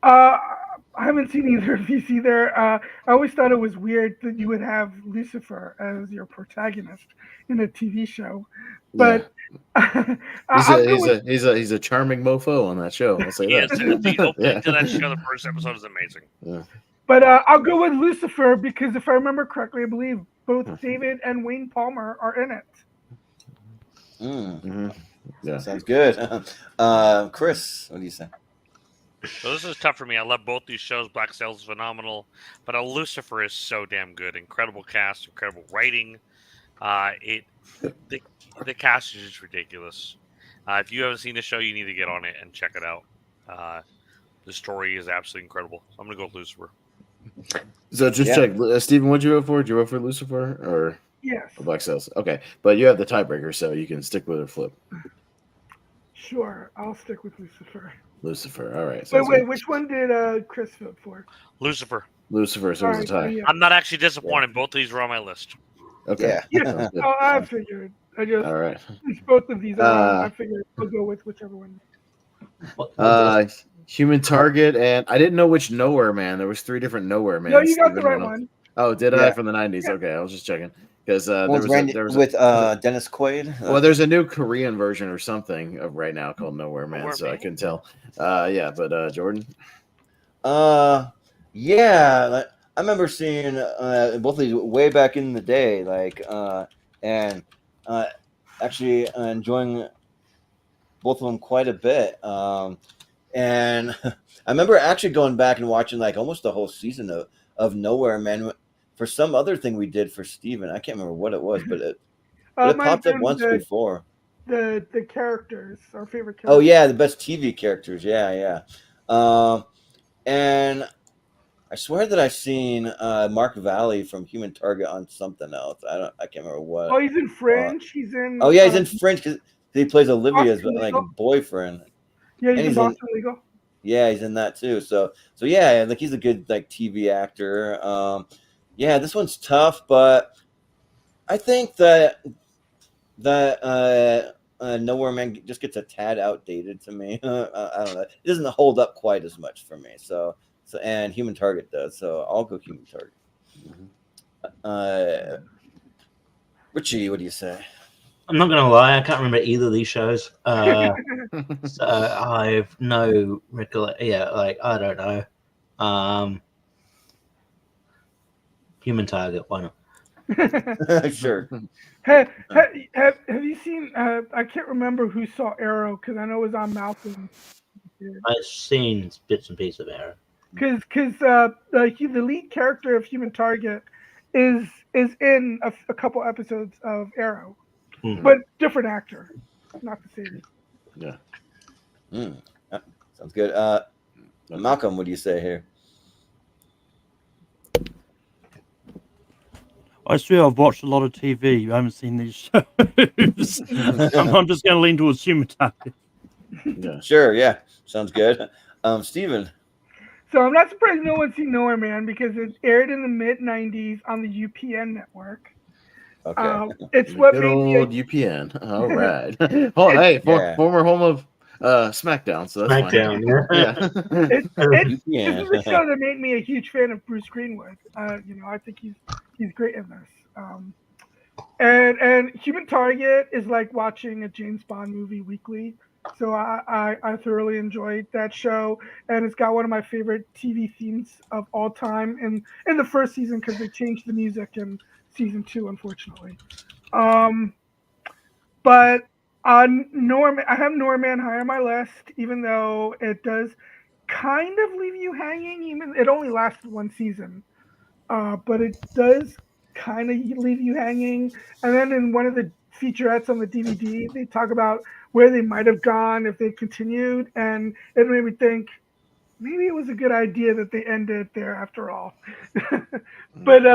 I haven't seen either of these either. I always thought it was weird that you would have Lucifer as your protagonist in a TV show, but he's a charming mofo on that show. I'll say that. The opening to that show, the first episode is amazing. Yeah. But I'll go with Lucifer because if I remember correctly, I believe both David and Wayne Palmer are in it. Mm-hmm. Yeah, sounds good. Chris, what do you say? So this is tough for me. I love both these shows. Black Sails is phenomenal, but Lucifer is so damn good. Incredible cast, incredible writing. The cast is just ridiculous. If you haven't seen the show, you need to get on it and check it out. The story is absolutely incredible. So I'm gonna go with Lucifer. So just check, Stephen. What'd you vote for? Did you vote for Lucifer or yes, or Black Sails? Okay, but you have the tiebreaker, so you can stick with or flip. Sure, I'll stick with Lucifer. Lucifer. All right. Wait, which one did Chris vote for? Lucifer. Lucifer. So it was a tie. Yeah. I'm not actually disappointed. Both of these were on my list. Okay. Yeah. I figured. I just all right. Since both of these are I figured I'll go with whichever one. Human Target, and I didn't know which Nowhere Man. There was 3 different Nowhere Man. No, you got the right one. Oh, did I from the 90s? Yeah. Okay, I was just checking because there was with Dennis Quaid. Well, there's a new Korean version or something of right now called Nowhere Man, so I couldn't tell. Yeah, but Jordan. Yeah, I remember seeing both of these way back in the day, and actually enjoying both of them quite a bit. And I remember actually going back and watching like almost the whole season of Nowhere Man for some other thing we did for Steven. I can't remember what it was, but it popped up once before. The characters, our favorite characters. Oh yeah, the best TV characters. Yeah. And I swear that I've seen Mark Valley from Human Target on something else. I can't remember what. Oh, he's in Fringe. He's in. Oh yeah, he's in Fringe because he plays Olivia's boyfriend. Yeah, he's in Boston Legal. Yeah, he's in that too. So yeah, like he's a good TV actor. Yeah, this one's tough, but I think that Nowhere Man just gets a tad outdated to me. I don't know. It doesn't hold up quite as much for me. So and Human Target does. So I'll go Human Target. Mm-hmm. Richie, what do you say? I'm not gonna lie, I can't remember either of these shows. So I've no recollection. Yeah, I don't know. Human Target, why not? Sure. Have you seen? I can't remember who saw Arrow because I know it was on Malcolm. I've seen bits and pieces of Arrow. Because the lead character of Human Target is in a couple episodes of Arrow. But different actor, not the same. Yeah. Sounds good. Malcolm, what do you say here? I swear I've watched a lot of TV. I haven't seen these shows. I'm just going to lean towards human target. Yeah. Sure, yeah. Sounds good. Steven. So I'm not surprised no one's seen Nowhere Man because it aired in the mid '90s on the UPN network. Okay. It's what Good made me old UPN. All right. Oh, hey, Yeah. former home of SmackDown, so that's SmackDown, fine. This is the show that made me a huge fan of Bruce Greenwood. I think he's great in this. And Human Target is like watching a James Bond movie weekly. So I thoroughly enjoyed that show, and it's got one of my favorite TV themes of all time. And in the first season, because they changed the music in season 2, unfortunately. But Norman, I have Norman higher on my list, even though it does kind of leave you hanging. Even it only lasted one season, but it does kind of leave you hanging. And then in one of the featurettes on the DVD, they talk about where they might have gone if they continued, and it made me think maybe it was a good idea that they ended there after all. but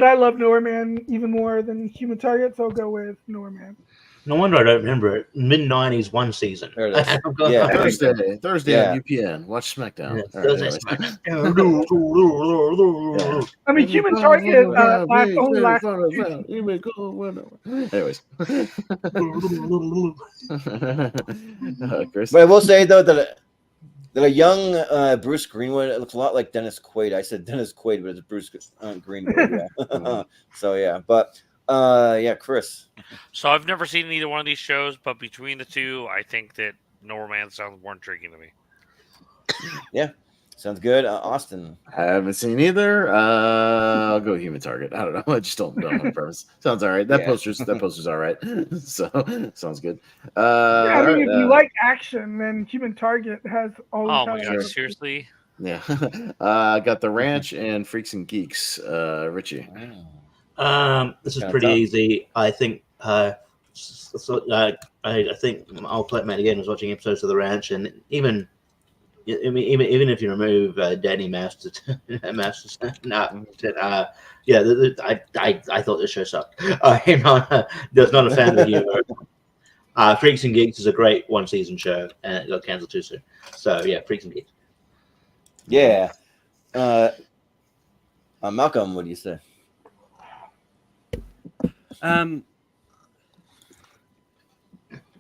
I love Norman even more than Human Target, so I'll go with Norman. No wonder I don't remember it. Mid '90s, one season. There it is. Yeah. Thursday Yeah. on UPN. Watch SmackDown. Yeah, All right, Thursday anyways. I mean, Human Target only lasts. Anyways. Chris. But I will say though that a young Bruce Greenwood looks a lot like Dennis Quaid. I said Dennis Quaid, but it's Bruce Greenwood. Yeah. So yeah, but yeah, Chris. So I've never seen either one of these shows, but between the two, I think that Nowhere Man sounds more intriguing to me. Yeah, sounds good. Austin. I haven't seen either. I'll go Human Target. I don't know. I just don't know on purpose. Sounds all right. That poster's all right. So sounds good. I mean, if you like action, then Human Target has all. Oh my god! Seriously? Yeah. I got The Ranch and Freaks and Geeks. Richie. This is pretty easy. I think. I think I'll play Matt again. Was watching episodes of The Ranch, and even if you remove Danny Masterson, yeah, I thought this show sucked. I'm not a fan of the humor. Freaks and Geeks is a great one season show, and it got cancelled too soon. So yeah, Freaks and Geeks. Yeah. Malcolm, what do you say?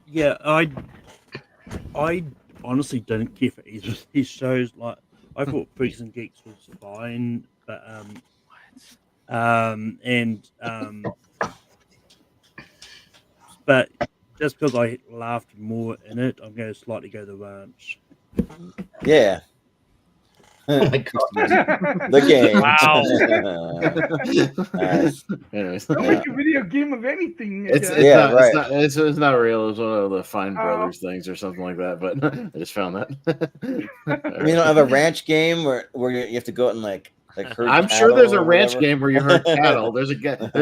Yeah, I honestly don't care for either of these shows. Like, I thought Freaks and Geeks was fine, but but just because I laughed more in it, I'm going to slightly go The Ranch. Yeah. Oh my god! The game. Wow. Nice. Anyways. Don't make a video game of anything. It's right. not real. It's one of the Fine Brothers things or something like that. But I just found that. You don't have a ranch game where you have to go out and like herd I'm sure there's a cattle or ranch whatever? game where you herd cattle. There's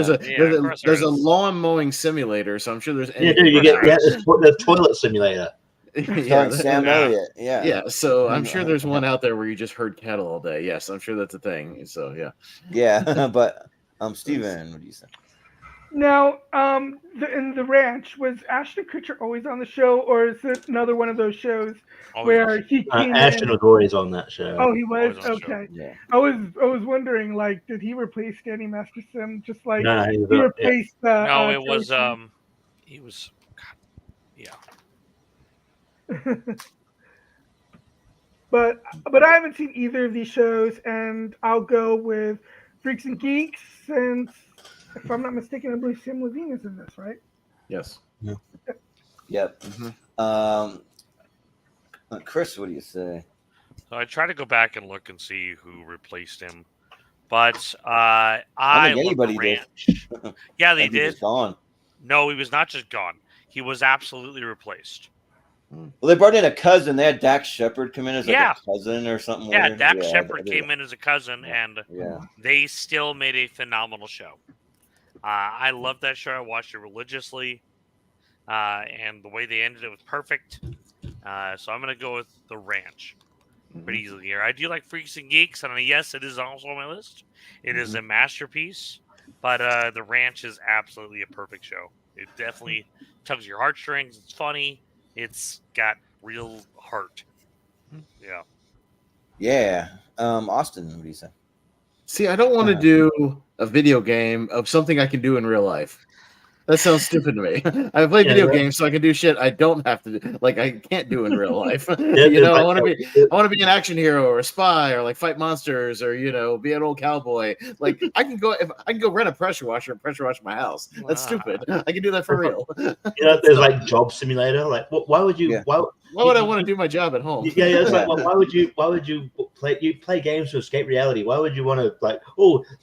a lawn mowing simulator. So I'm sure there's Yeah, dude, you get the toilet simulator. Starring Sam Elliott. Yeah. Yeah, so I'm sure there's one out there where you just herd cattle all day. Yes, I'm sure that's a thing. So yeah. Yeah, but Steven, what do you say? Now, in The Ranch, was Ashton Kutcher always on the show, or is it another one of those shows where he came Ashton was always on that show. Oh, he was? Always on the Okay. Yeah. I was wondering, like, did he replace Danny Masterson just like No, he replaced No, it was he was yeah. But I haven't seen either of these shows, and I'll go with Freaks and Geeks, since if I'm not mistaken, I believe Sam Levine is in this, right? Yes. Yeah. Yep. Mm-hmm. Chris, what do you say? So I try to go back and look and see who replaced him, but I I think love anybody The did. Ranch. Yeah, they He was did. gone. No, he was not just gone. He was absolutely replaced. Well, they brought in a cousin. They had Dax Shepard come in as like Yeah. a cousin or something. Yeah, weird. Dax Shepard came in as a cousin, and they still made a phenomenal show. I loved that show. I watched it religiously, and the way they ended it was perfect. So I'm going to go with The Ranch. pretty easily here. I do like Freaks and Geeks, and yes, it is also on my list. It is a masterpiece, but The Ranch is absolutely a perfect show. It definitely tugs your heartstrings. It's funny. It's got real heart. Yeah. Yeah. Austin, what do you say? See, I don't want to do a video game of something I can do in real life. That sounds stupid to me. I play video games so I can do shit I don't have to do, like I can't do in real life. I want to be an action hero or a spy or like fight monsters or be an old cowboy. Like I can go rent a pressure washer and pressure wash my house. That's stupid. I can do that for real. There's like job simulator. Like, why would you? Yeah. Why would I want to do my job at home? Yeah. It's like, why would you play games to escape reality? Why would you want to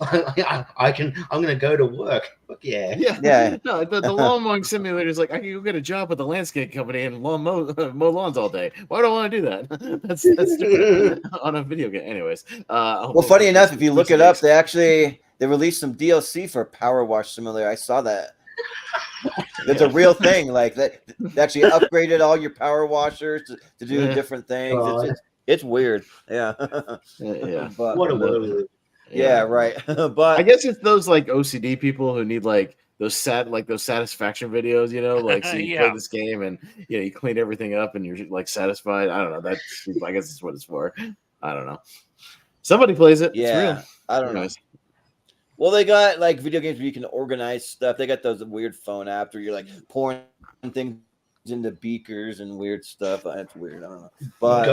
I'm going to go to work. Fuck yeah. Yeah. No, the lawn mowing simulator is like I can go get a job with the landscape company and mow lawns all day. Why do I want to do that? That's stupid on a video game. Anyways, well, funny enough, if you look it up, they released some DLC for Power Wash Simulator. I saw that. It's a real thing. Like that, they actually upgraded all your power washers to do different things. It's weird. Yeah. Yeah. But, what a world. Yeah, right. But I guess it's those like OCD people who need like those satisfaction videos, like so you play this game and you clean everything up and you're like satisfied. I don't know. I guess that's what it's for. I don't know. Somebody plays it. Yeah. It's real. I don't know. Well, they got like video games where you can organize stuff. They got those weird phone apps where you're like pouring things into beakers and weird stuff. That's weird. I don't know. But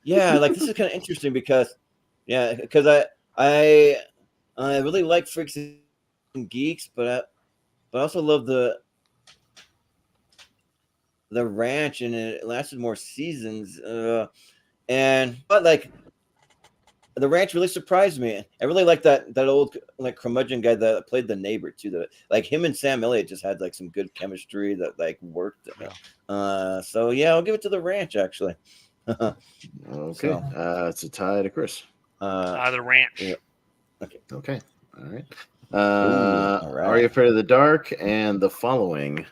yeah, like this is kind of interesting because I really like Freaks and Geeks, but I also love the Ranch, and it lasted more seasons. But like the Ranch really surprised me. I really like that old like curmudgeon guy that played the neighbor too. Like him and Sam Elliott just had like some good chemistry that like worked. So yeah, I'll give it to the Ranch actually. Okay, it's a tie to Chris. The Ranch. Yeah. Okay. All right. All right. Are You Afraid of the Dark and The Following?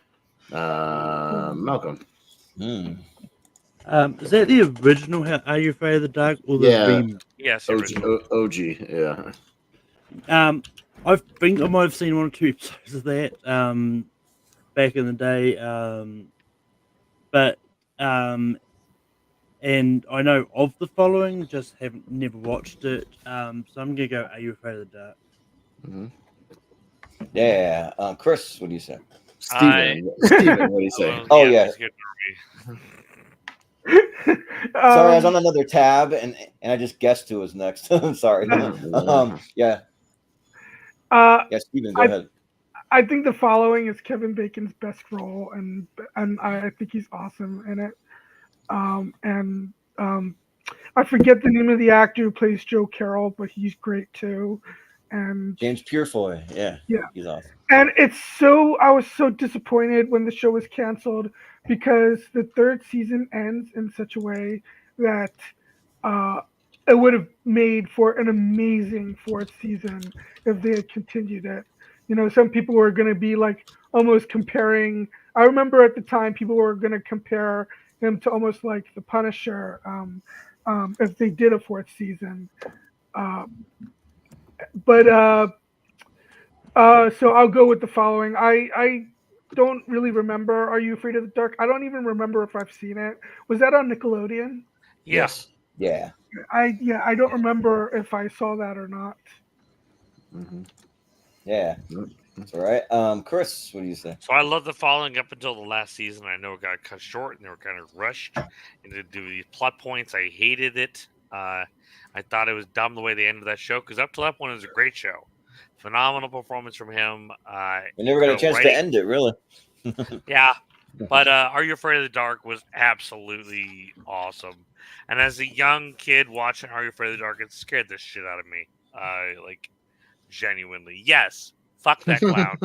Malcolm. Is that the original Are You Afraid of the Dark or the remake? Yes, OG. Yeah. I think I might have seen 1 or 2 episodes of that back in the day. And I know of The Following, just never watched it. So I'm gonna go Are You Afraid of the Dark? Mm-hmm. Yeah. Chris, what do you say? Steven, what do you say? Oh yeah. Sorry, I was on another tab and I just guessed who was next. I'm sorry. Yeah. Yeah, Steven, go ahead. I think The Following is Kevin Bacon's best role, and I think he's awesome in it. I forget the name of the actor who plays Joe Carroll, but he's great too. And James Purefoy, yeah, he's awesome. And I was so disappointed when the show was canceled because the 3rd season ends in such a way that it would have made for an amazing 4th season if they had continued it. Some people were going to be like almost comparing. I remember at the time people were going to compare him to almost like the Punisher if they did a 4th season. So I'll go with The Following. I don't really remember Are You Afraid of the Dark? I don't even remember if I've seen it. Was that on Nickelodeon? Yes. Yeah. I don't remember if I saw that or not. Mm-hmm. Yeah. That's all right. Chris, what do you say? So I love The Following up until the last season. I know it got cut short and they were kind of rushed into these plot points. I hated it. I thought it was dumb the way they ended that show because up to that point it was a great show. Phenomenal performance from him. We never got a chance to end it, really. Yeah. But Are You Afraid of the Dark was absolutely awesome. And as a young kid watching Are You Afraid of the Dark, it scared the shit out of me. Like, genuinely. Yes. Fuck that clown.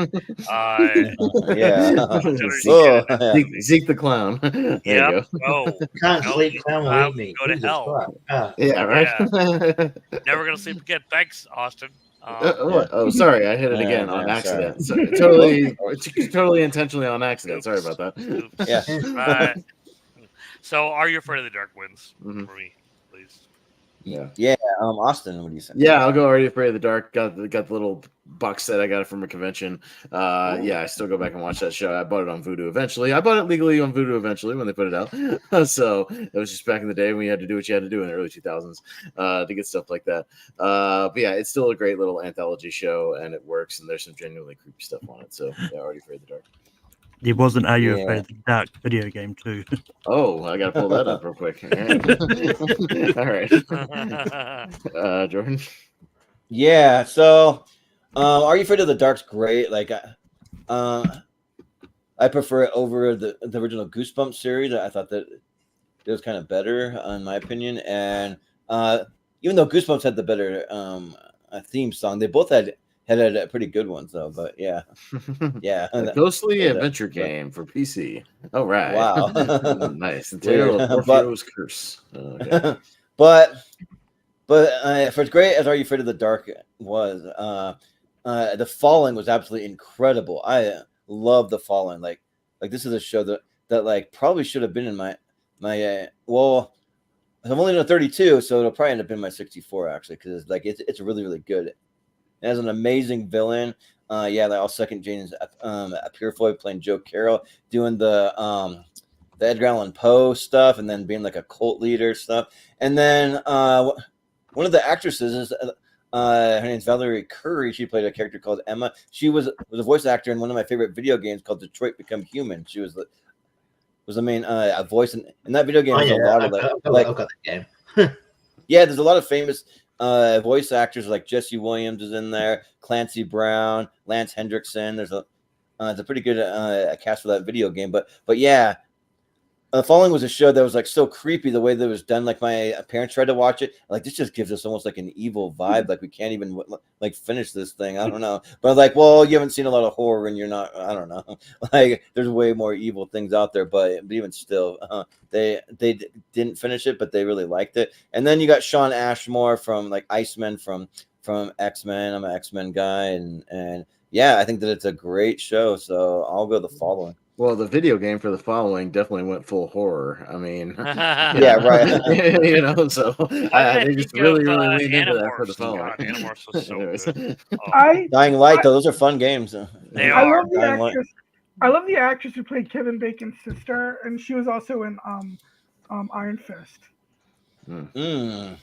Zeke the clown. There you go. Can't sleep, clown will eat me. Go to hell. Yeah, right. Yeah. Never gonna sleep again. Thanks, Austin. Sorry, I hit it again on accident. Totally intentionally on accident. Sorry about that. Yeah. So, Are You Afraid of the Dark wins Mhm. for me, please. Yeah. Austin, what do you say? Yeah, I'll go Are You Afraid of the Dark. Got the little box set I got it from a convention. Yeah, I still go back and watch that show. I bought it on Vudu eventually. I bought it legally on Vudu eventually when they put it out. So it was just back in the day when you had to do what you had to do in the early 2000s to get stuff like that. But yeah, it's still a great little anthology show, and it works. And there's some genuinely creepy stuff on it. So yeah, Are You Afraid of the Dark. There was an Are You Afraid of the Dark video game too. Oh, I gotta pull that up real quick. All right. Jordan. Yeah. So, Are You Afraid of the Dark's great. Like, I prefer it over the original Goosebumps series. I thought that it was kind of better, in my opinion. And even though Goosebumps had the better theme song, they both had pretty good ones though. But yeah, yeah. A ghostly adventure game for PC. All right. Wow. Nice. The Tale of Orpheus Curse. Okay. But for as great as Are You Afraid of the Dark was, The Fallen was absolutely incredible. I love The Fallen. Like this is a show that like probably should have been in my well, I'm only on 32, so it'll probably end up in my 64 actually, because like it's really, really good. It has an amazing villain. Yeah, like all second Jane's Purefoy playing Joe Carroll, doing the Edgar Allan Poe stuff, and then being like a cult leader stuff. And then one of the actresses is her name's Valerie Curry. She played a character called Emma. She was a voice actor in one of my favorite video games called Detroit Become Human. She was the main voice in that video game. Oh, There's yeah, a lot of I've got that game. yeah, there's a lot of famous voice actors like Jesse Williams is in there, Clancy Brown, Lance Hendrickson. There's a pretty good cast for that video game. But yeah, The Fallen was a show that was like so creepy the way that it was done. Like my parents tried to watch it. Like this just gives us almost like an evil vibe. Like we can't even like finish this thing. I don't know. But like, well, you haven't seen a lot of horror and you're not. I don't know. Like there's way more evil things out there. But even still, they didn't finish it, but they really liked it. And then you got Sean Ashmore from like Iceman from X-Men. I'm an X-Men guy, and yeah, I think that it's a great show. So I'll go The Following. Well, the video game for The Following definitely went full horror. I mean, yeah, right. You know, so they just really leaned into that for The Following. Animorphs was so good. Dying Light, though, those are fun games. They I are. love the actress. I love the actress who played Kevin Bacon's sister, and she was also in Iron Fist. Yeah,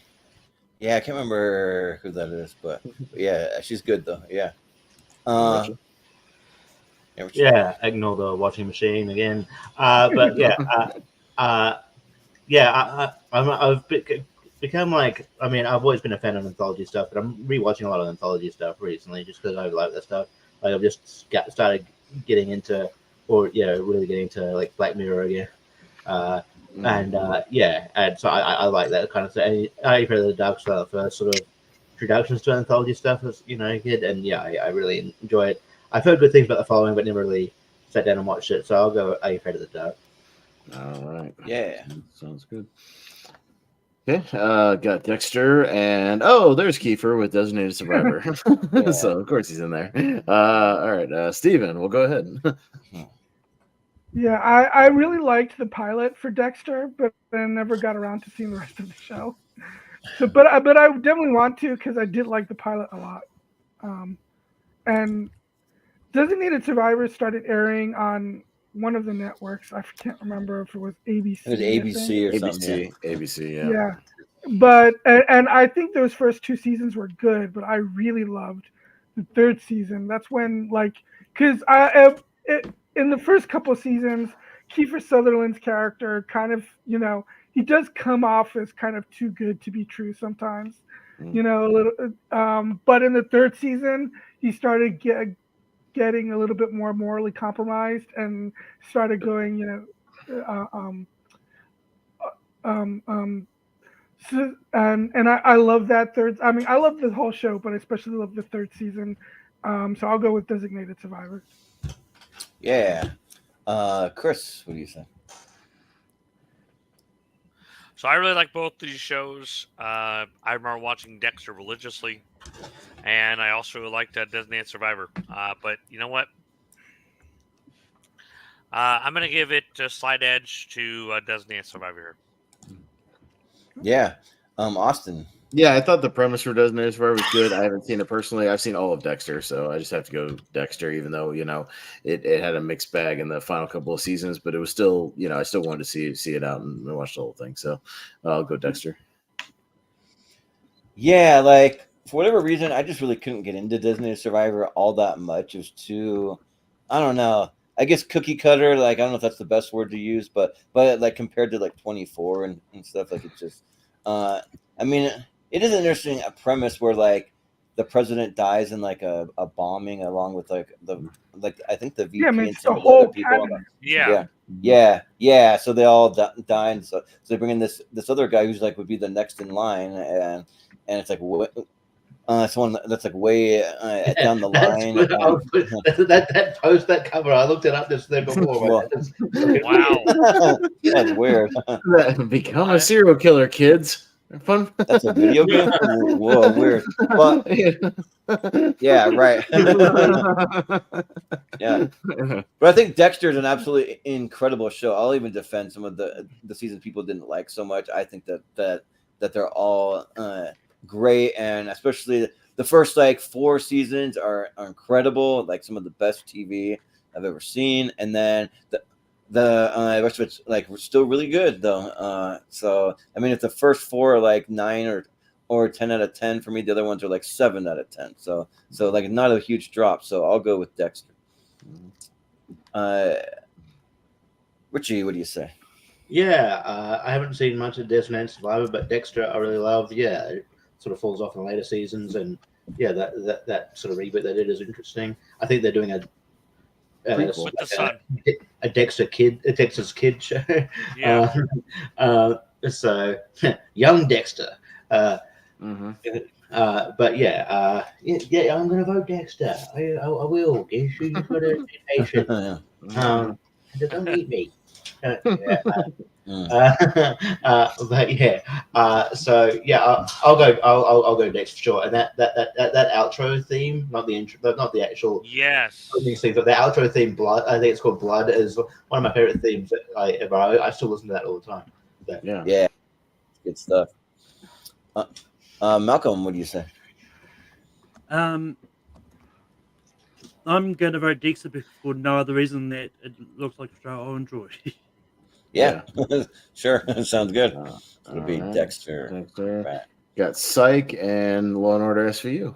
I can't remember who that is, but yeah, she's good though. Yeah. Yeah, ignore the washing machine again. But yeah, I've become like, I mean, I've always been a fan of anthology stuff, but I'm rewatching a lot of anthology stuff recently just because I like that stuff. Like I've just started getting into, really getting into like Black Mirror again. And so I like that kind of stuff. And I heard the Dark Side first sort of introductions to anthology stuff as a kid, and yeah, I really enjoy it. I've heard good things about The Following, but never really sat down and watched it. So I'll go Are You Afraid of the Dark? All right. Yeah. Sounds good. Okay. Got Dexter and there's Kiefer with Designated Survivor. So of course he's in there. All right. Steven, we'll go ahead. Yeah, I really liked the pilot for Dexter, but I never got around to seeing the rest of the show. So, but I definitely want to because I did like the pilot a lot. And Designated Survivor started airing on one of the networks. I can't remember if it was ABC. It was ABC or something. ABC, yeah. Yeah, but and I think those first two seasons were good, but I really loved the third season. That's when because in the first couple of seasons, Kiefer Sutherland's character kind of, he does come off as kind of too good to be true sometimes, a little. But in the third season, he started getting a little bit more morally compromised and started going, So, and I love that third. I mean, I love the whole show, but I especially love the third season. So I'll go with Designated Survivor. Yeah. Chris, what do you think? So I really like both these shows. I remember watching Dexter religiously, and I also liked Designated Survivor. But you know what? I'm gonna give it a slight edge to Designated Survivor. Yeah, Austin. Yeah, I thought the premise for Designated Survivor was good. I haven't seen it personally. I've seen all of Dexter, so I just have to go Dexter, even though, it had a mixed bag in the final couple of seasons, but it was still, I still wanted to see it out and watch the whole thing. So I'll go Dexter. Yeah, like for whatever reason, I just really couldn't get into Designated Survivor all that much. It was too, I don't know. I guess cookie cutter. Like I don't know if that's the best word to use, but like compared to like 24 and stuff, like it's just. I mean, it is an interesting premise where like the president dies in like a bombing along with like I think the VP and some of the other people. Yeah. So they all die, and so they bring in this other guy who's like would be the next in line, and it's like someone that's like way down the line. That cover, I looked it up this thing before. Wow, that's weird. Become a serial killer, kids. Fun. That's a video game. Whoa, weird. But yeah, right. Yeah, but I think Dexter is an absolutely incredible show. I'll even defend some of the seasons people didn't like so much. I think that they're all great, and especially the first like 4 seasons are incredible. Like some of the best TV I've ever seen, and then the rest of it's like still really good though. So I mean, if the first 4 are like 9 or 10 out of 10 for me, the other ones are like 7 out of 10. So like not a huge drop. So I'll go with Dexter. Richie, what do you say? Yeah, I haven't seen much of Designated Survivor, but Dexter I really love. Yeah, it sort of falls off in later seasons, and yeah, that sort of reboot they did is interesting. I think they're doing a Dexter's Kid show. Yeah. So young Dexter. But yeah, I'm gonna vote Dexter. I will. You gotta be patient. Don't eat me. But yeah, so yeah, I'll go Dexter for sure. And that outro theme, not the intro, not the actual theme, but the outro theme, Blood. I think it's called Blood. Is one of my favorite themes that I still listen to that all the time. So, yeah, good stuff. Malcolm, what do you say? I'm going to vote Dexter for no other reason that it looks like a show I'll enjoy. Yeah. Sure. Sounds good. It'll be Dexter. Right. Got Psych and Law and Order SVU.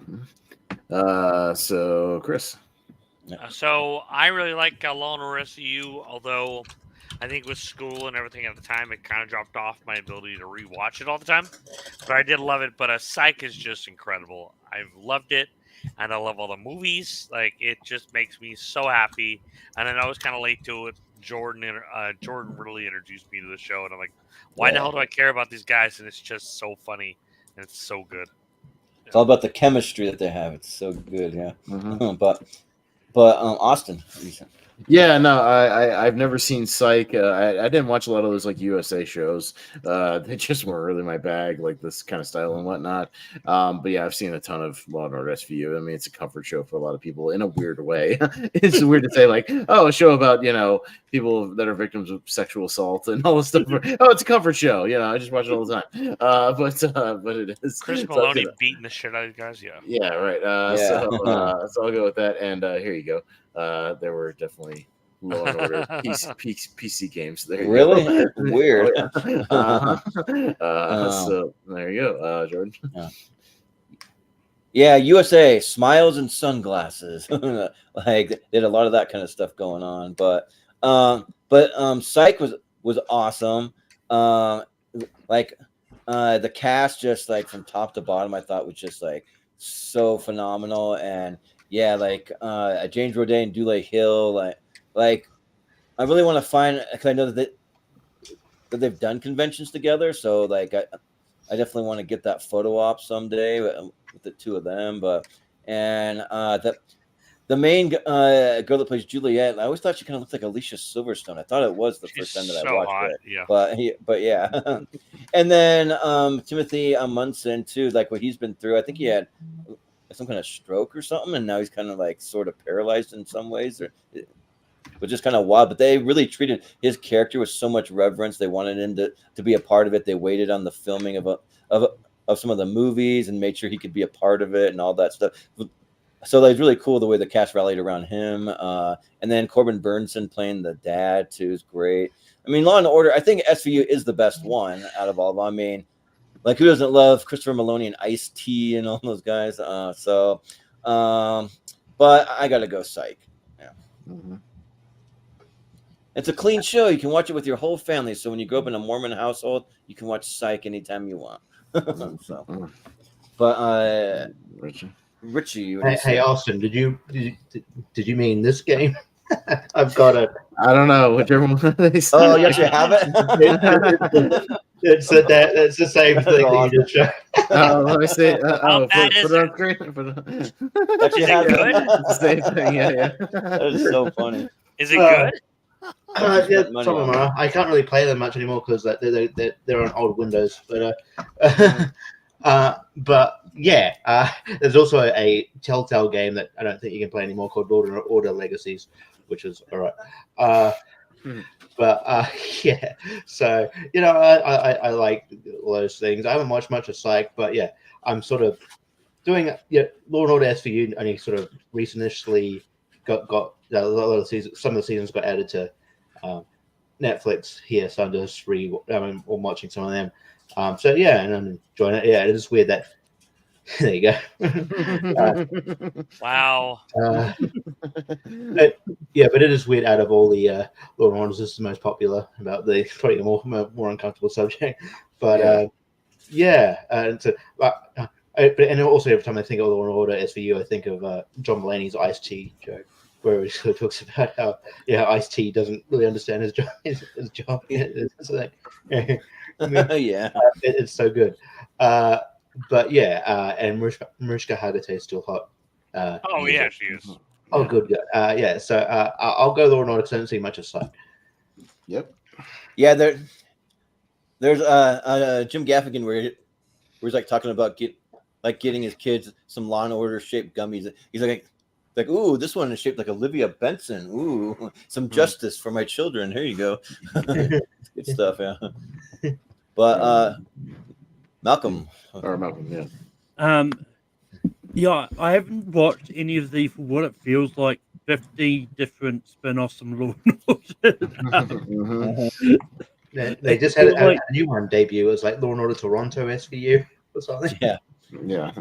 So Chris. So I really like Law and Order SVU, although I think with school and everything at the time, it kind of dropped off my ability to rewatch it all the time. But I did love it. But Psych is just incredible. I've loved it. And I love all the movies. Like, it just makes me so happy. And then I was kind of late to it. Jordan really introduced me to the show. And I'm like, why the hell do I care about these guys? And it's just so funny. And it's so good. It's all about the chemistry that they have. It's so good, yeah. But Austin, what do you think? Yeah, no, I've never seen Psych. I didn't watch a lot of those like USA shows. They just weren't really my bag, like this kind of style and whatnot. But yeah, I've seen a ton of Law and Order SVU. I mean, it's a comfort show for a lot of people in a weird way. It's weird to say like, oh, a show about people that are victims of sexual assault and all this stuff. Oh, it's a comfort show. I just watch it all the time. But it is. Chris Maloney beating the shit out of you guys. Yeah. Yeah. Right. So I'll go with that. And here you go. There were definitely Law and Order PC games. There you go. Weird. So there you go, Jordan. Yeah, USA smiles and sunglasses. Like they did a lot of that kind of stuff going on. But Psych was awesome. The cast just like from top to bottom, I thought was just like so phenomenal. And yeah, like James Roday and Dule Hill, like I really want to find, because I know that they've done conventions together, so like I definitely want to get that photo op someday with the two of them. The main girl that plays Juliet, I always thought she kind of looked like Alicia Silverstone. I thought it was the first time that I watched it. Yeah. But yeah. And then Timothy Munson too, like what he's been through. I think he had some kind of stroke or something, and now he's kind of like sort of paralyzed in some ways. was just kind of wild. But they really treated his character with so much reverence. They wanted him to be a part of it. They waited on the filming of some of the movies and made sure he could be a part of it and all that stuff. So that was really cool the way the cast rallied around him. And then Corbin Burnson playing the dad too is great. I mean, Law and Order, I think SVU is the best one out of all of them. I mean, like, who doesn't love Christopher Maloney and Ice-T and all those guys? But I got to go Psych. Yeah. Mm-hmm. It's a clean show. You can watch it with your whole family. So when you grow up in a Mormon household, you can watch Psych anytime you want. Richie. Hey, Austin, did you mean this game? I've got it. I don't know whichever one they say. Oh, you actually have it. It's the same thing that you just showed. Let me see. Put it on screen. Actually, Is it good? It's the same thing. Yeah. That is so funny. Is it good? Yeah, some of them are. I can't really play them much anymore because they're on old Windows. But yeah, there's also a Telltale game that I don't think you can play anymore called Order Legacies, which is all right. But yeah, so I like all those things. I haven't watched much of Psych, but yeah, I'm sort of doing Law and Order SVU only sort of recently got a lot of seasons. Some of the seasons got added to Netflix here, so I'm just I'm watching some of them. So yeah, and I'm enjoying it. Yeah, it is weird that there you go. Wow. But it is weird. Out of all the Law and Orders, this is the most popular. About the probably a more uncomfortable subject, but and also every time I think of Law and Order SVU, I think of John Mulaney's Ice-T joke, where he sort of talks about how Ice-T doesn't really understand his job. It's like, it's so good. But yeah, and Mariska Hargitay is still hot. Yeah, she is. Oh, good. Yeah, so I'll go Law and Order because I don't see much of Psych. Yep. Yeah, there's Jim Gaffigan where he's like talking about getting his kids some Law and Order shaped gummies. He's like, ooh, this one is shaped like Olivia Benson. Ooh, some justice for my children. Here you go. Good stuff, yeah. But Malcolm, yeah. Yeah, I haven't watched any of the, for what it feels like, 50 different spin-offs from Law and Order. They just had a new one debut. It was like Law and Order Toronto SVU or something. Yeah.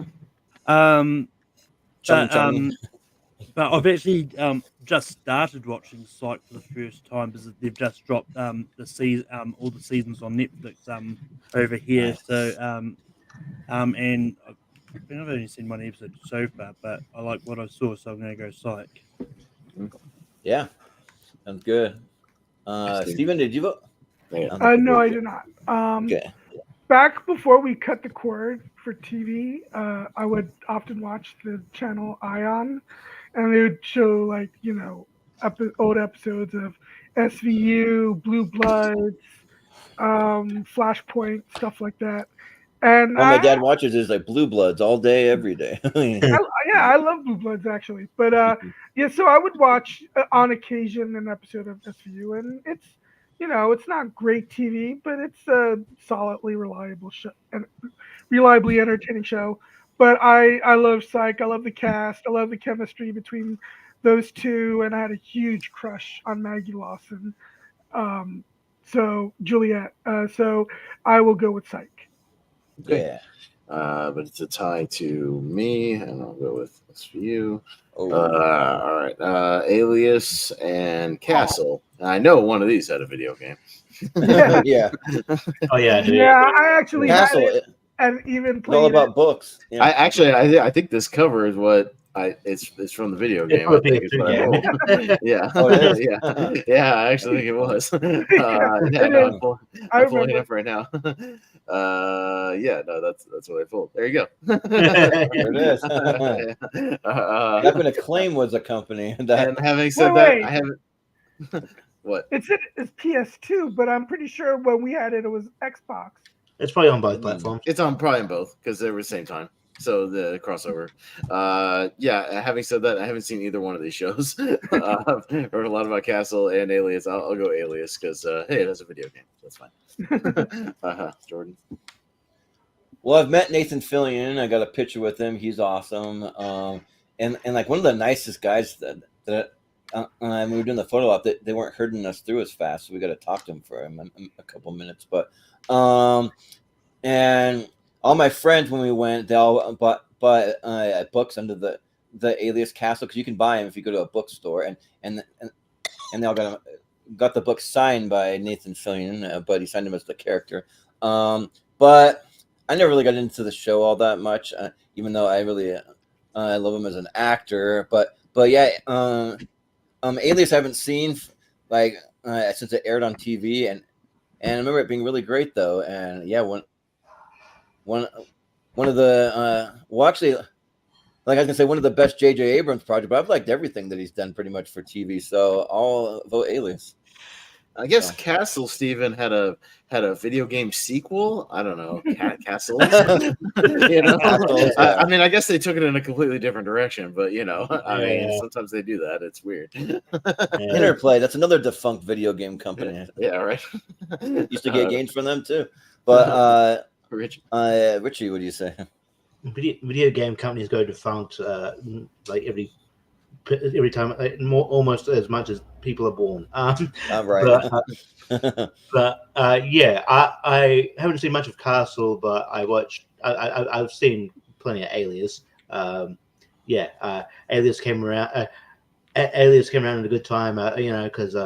But I've actually just started watching Psych for the first time because they've just dropped the season, all the seasons on Netflix over here. Nice. So and I've only seen one episode so far, but I like what I saw, so I'm going to go Psych. Yeah, sounds good. Stephen, did you vote? No, I did not. Okay. Back before we cut the cord for TV, I would often watch the channel Ion, and they would show old episodes of SVU, Blue Bloods, Flashpoint, stuff like that. And my dad watches is like Blue Bloods all day, every day. I love Blue Bloods actually, but so I would watch on occasion an episode of SVU, and it's it's not great TV, but it's a solidly reliable show and reliably entertaining show. But I love Psych. I love the cast. I love the chemistry between those two, and I had a huge crush on Maggie Lawson. So Juliet. So I will go with Psych. Yeah. But it's a tie to me, and I'll go with SVU. All right. Alias and Castle. I know one of these had a video game. Yeah. Oh yeah. Yeah, I actually Castle. had it and even It's all about books. Yeah. I think this cover is what it's from the video game. I think it's what I rolled. Yeah. Oh, it is? Yeah, I actually think it was. I'm pulling it up right now. That's what I pulled. There you go. There it is. Back when Acclaim was a company. And having said that, I haven't. What? It's PS2, but I'm pretty sure when we had it, it was Xbox. It's probably on both platforms. It's on probably on both because they were the same time. So the crossover. Yeah. Having said that, I haven't seen either one of these shows. I've heard a lot about Castle and Alias. I'll go Alias because hey, that's a video game. That's fine. Jordan. Well, I've met Nathan Fillion. I got a picture with him. He's awesome. And like one of the nicest guys that when we were doing the photo op, they weren't herding us through as fast, so we got to talk to him for a couple minutes. But and all my friends when we went, they all bought books under the Alias Castle, because you can buy them if you go to a bookstore, and they all got the book signed by Nathan Fillion, but he signed him as the character. But I never really got into the show all that much, even though I really I love him as an actor. But yeah, Alias I haven't seen like since it aired on TV, and I remember it being really great though. And yeah, one of the well, actually, like I was gonna say, one of the best J.J. Abrams projects, but I've liked everything that he's done pretty much for TV, so I'll vote Alias. I guess Castle, Stephen, had a video game sequel. I don't know, Castle. You know, I mean, I guess they took it in a completely different direction, but you know, I mean, sometimes they do that. It's weird. Interplay, that's another defunct video game company. Yeah, right. Used to get games from them too. But Richie, what do you say? Video game companies go defunct like every time, almost as much as people are born. Right. But yeah, I haven't seen much of Castle, but I've seen plenty of Alias. Alias came around. Alias came around at a good time, you know, because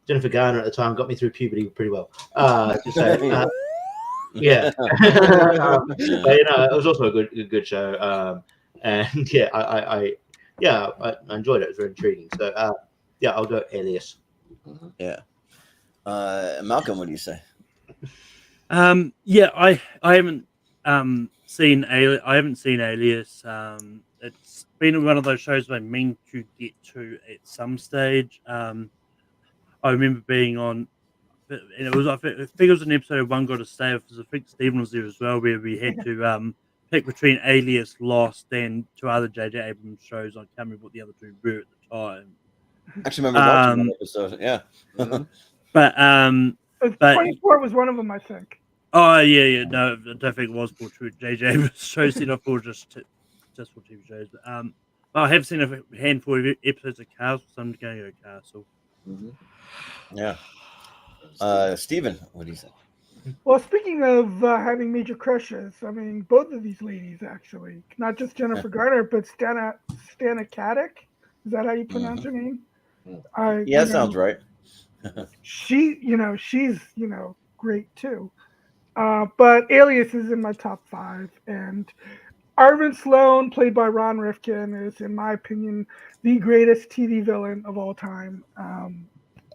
Jennifer Garner at the time got me through puberty pretty well. Yeah, but you know, it was also a good show, and yeah, I enjoyed it. It was very intriguing. So yeah, I'll go Alias. Yeah, Malcolm, what do you say? Yeah, I haven't seen Alias. It's been one of those shows I mean to get to at some stage. I remember being on. And it was, I think it was an episode of One Got to Stay, because I think Stephen was there as well, where we had to pick between Alias, Lost, and two other J.J. Abrams shows. I can't remember what the other two were at the time. I actually remember watching that episode. Yeah, but 24 was one of them, I think. Oh yeah, no, I don't think it was for true J.J. Abrams shows. It off for just for TV shows. But I have seen a handful of episodes of Castle, so I'm going to go Castle. Yeah. Stephen, what do you say? Well, speaking of having major crushes, I mean, both of these ladies actually, not just Jennifer Garner, but Stana Katic. Is that how you pronounce her name? Yeah, that sounds right. She's great too. But Alias is in my top 5, and Arvin Sloane, played by Ron Rifkin, is, in my opinion, the greatest TV villain of all time.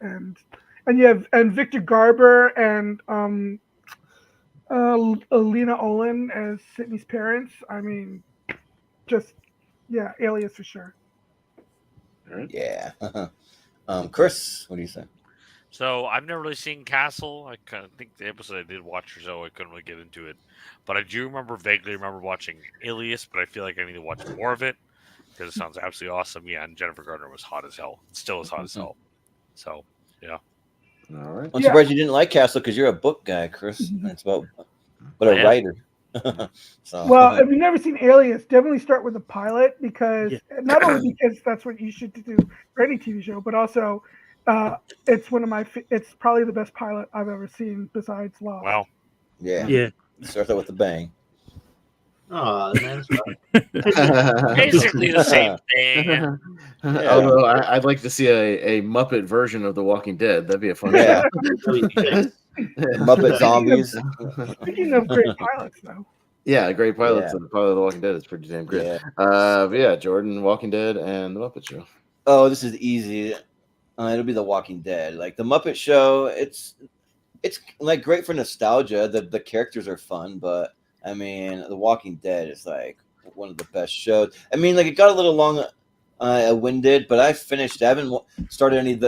And you have Victor Garber and Alina Olin as Sydney's parents. I mean, Alias for sure. Yeah. Chris, what do you say? So I've never really seen Castle. I kind of think the episode I did watch or so, I couldn't really get into it. But I do vaguely remember watching Alias, but I feel like I need to watch more of it because it sounds absolutely awesome. Yeah, and Jennifer Garner was hot as hell. Still is hot as hell. So, yeah. All right. I'm surprised you didn't like Castle because you're a book guy, Chris. That's about what a writer. So. Well, if you've never seen Alias, definitely start with the pilot, because not only because that's what you should do for any TV show, but also it's it's probably the best pilot I've ever seen besides Lost. Wow. Yeah. Start that with a bang. Oh, that's basically the same thing. Although I'd like to see a Muppet version of The Walking Dead. That'd be a fun show. Muppet zombies. Speaking of great pilots, though. Yeah, great pilots. The pilot of The Walking Dead is pretty damn good. Yeah, Jordan, Walking Dead, and The Muppet Show. Oh, this is easy. It'll be The Walking Dead. Like The Muppet Show, it's like great for nostalgia. The characters are fun, but I mean, The Walking Dead is like one of the best shows. I mean, like it got a little long, winded, but I finished. I haven't started any of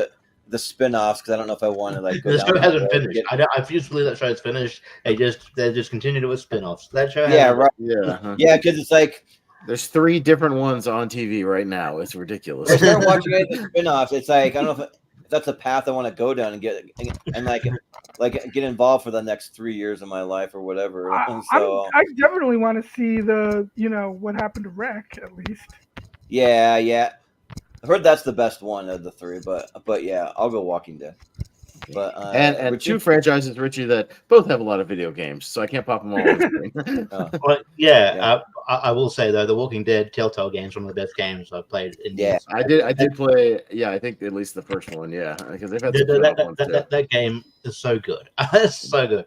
the spin-offs because I don't know if I want to like go The down. show that hasn't road. finished. I refuse to believe that show's finished. They just continued it with spin-offs. That show Yeah, hasn't- right. Yeah. Yeah, because it's like There's 3 different ones on TV right now. It's ridiculous. I start watching any of the spin-offs. It's like I don't know if that's a path I want to go down and get get involved for the next 3 years of my life or whatever. I definitely want to see what happened to Rick at least. Yeah. I heard that's the best one of the 3, but yeah, I'll go Walking Dead. But and Richie? 2 franchises, Richie, that both have a lot of video games, so I can't pop them all on the screen. But yeah. I will say though, the Walking Dead Telltale games one of the best games I've played in years. I did play. Yeah, I think at least the first one. Yeah, because they've had some good ones too. That game is so good. It's so good.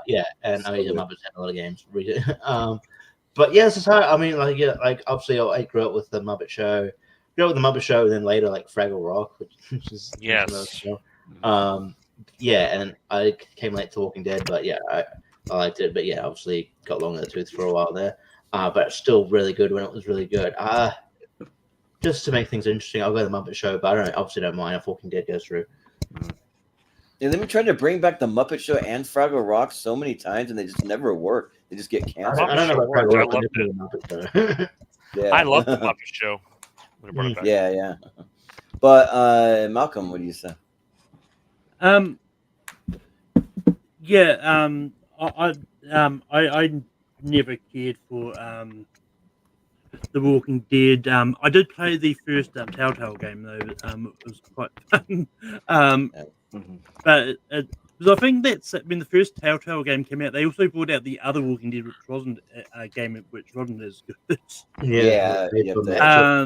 Yeah, and I mean, Muppets had a lot of games. But yeah, this is how I mean, like obviously I grew up with the Muppet Show. Grew up with the Muppet Show, and then later like Fraggle Rock, which is another show. Yeah, and I came late to Walking Dead, but yeah, I liked it. But yeah, obviously got long in the tooth for a while there. But still really good when it was really good. Just to make things interesting, I'll go to the Muppet Show, but I obviously don't mind if Walking Dead goes through. Yeah, they've been trying to bring back the Muppet Show and Fraggle Rock so many times, and they just never work. They just get canceled. I don't know about Fraggle Rock. I love the Muppet Show. Yeah. But Malcolm, what do you say? I never cared for The Walking Dead. I did play the first Telltale game though. It was quite fun. But because I think that's when the first Telltale game came out, they also brought out the other Walking Dead, which wasn't a game which wasn't as good. Yeah. But I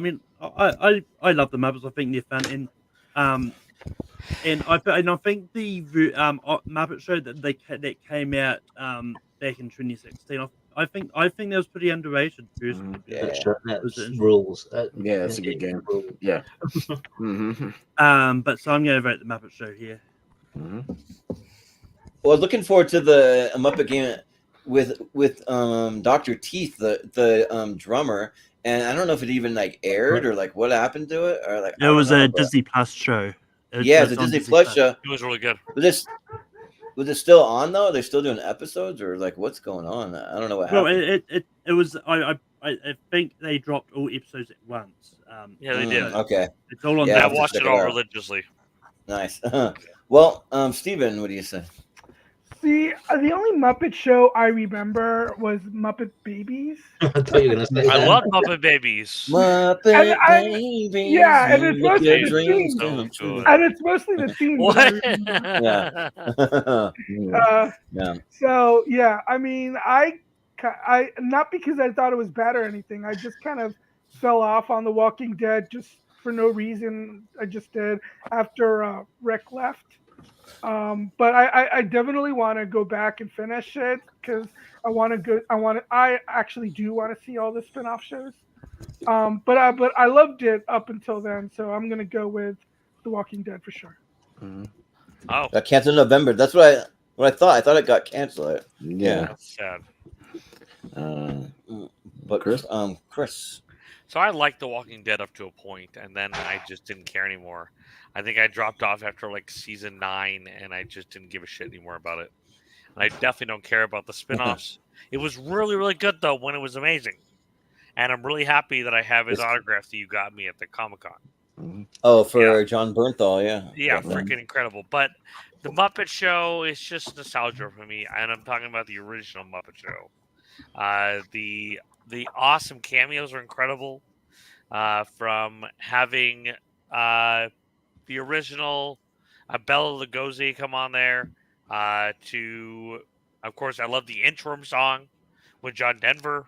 mean, I love the Muppets. I think they're fun, and I think the Muppet Show that came out back in 2016. I think that was pretty underrated. Personally. Rules. Yeah, it's a good game. Yeah. But so I'm going to vote the Muppet Show here. Well, I was looking forward to the Muppet game with Dr. Teeth, the drummer, and I don't know if it even like aired or like what happened to it or like it was a Disney Plus show. It's a Disney Plus show. It was really good. Was it still on though? Are they still doing episodes or like what's going on? I don't know what happened. Well, it was. I think they dropped all episodes at once. Yeah, they did. Okay, it's all on. I watched it all religiously. Nice. Well, Stephen, what do you say? See, the only Muppet Show I remember was Muppet Babies. I thought you were gonna say I love Muppet Babies. Muppet Babies. Yeah, and it's mostly the theme. And it's mostly the theme. Yeah. So yeah, I mean, I not because I thought it was bad or anything. I just kind of fell off on The Walking Dead just for no reason. I just did after Rick left. But I definitely want to go back and finish it because I actually do want to see all the spin-off shows. But I loved it up until then, so I'm gonna go with The Walking Dead for sure. Oh, got canceled in November. That's what I thought. I thought it got canceled. Yeah. That's sad. But Chris. So I liked The Walking Dead up to a point, and then I just didn't care anymore. I think I dropped off after like season 9, and I just didn't give a shit anymore about it. And I definitely don't care about the spinoffs. It was really, really good though when it was amazing, and I'm really happy that I have his autograph that you got me at the Comic-Con. Oh, for John Bernthal, yeah. Yeah, freaking incredible. But the Muppet Show is just nostalgia for me, and I'm talking about the original Muppet Show. The awesome cameos are incredible. From having the original Bela Lugosi come on there to, of course, I love the interim song with John Denver.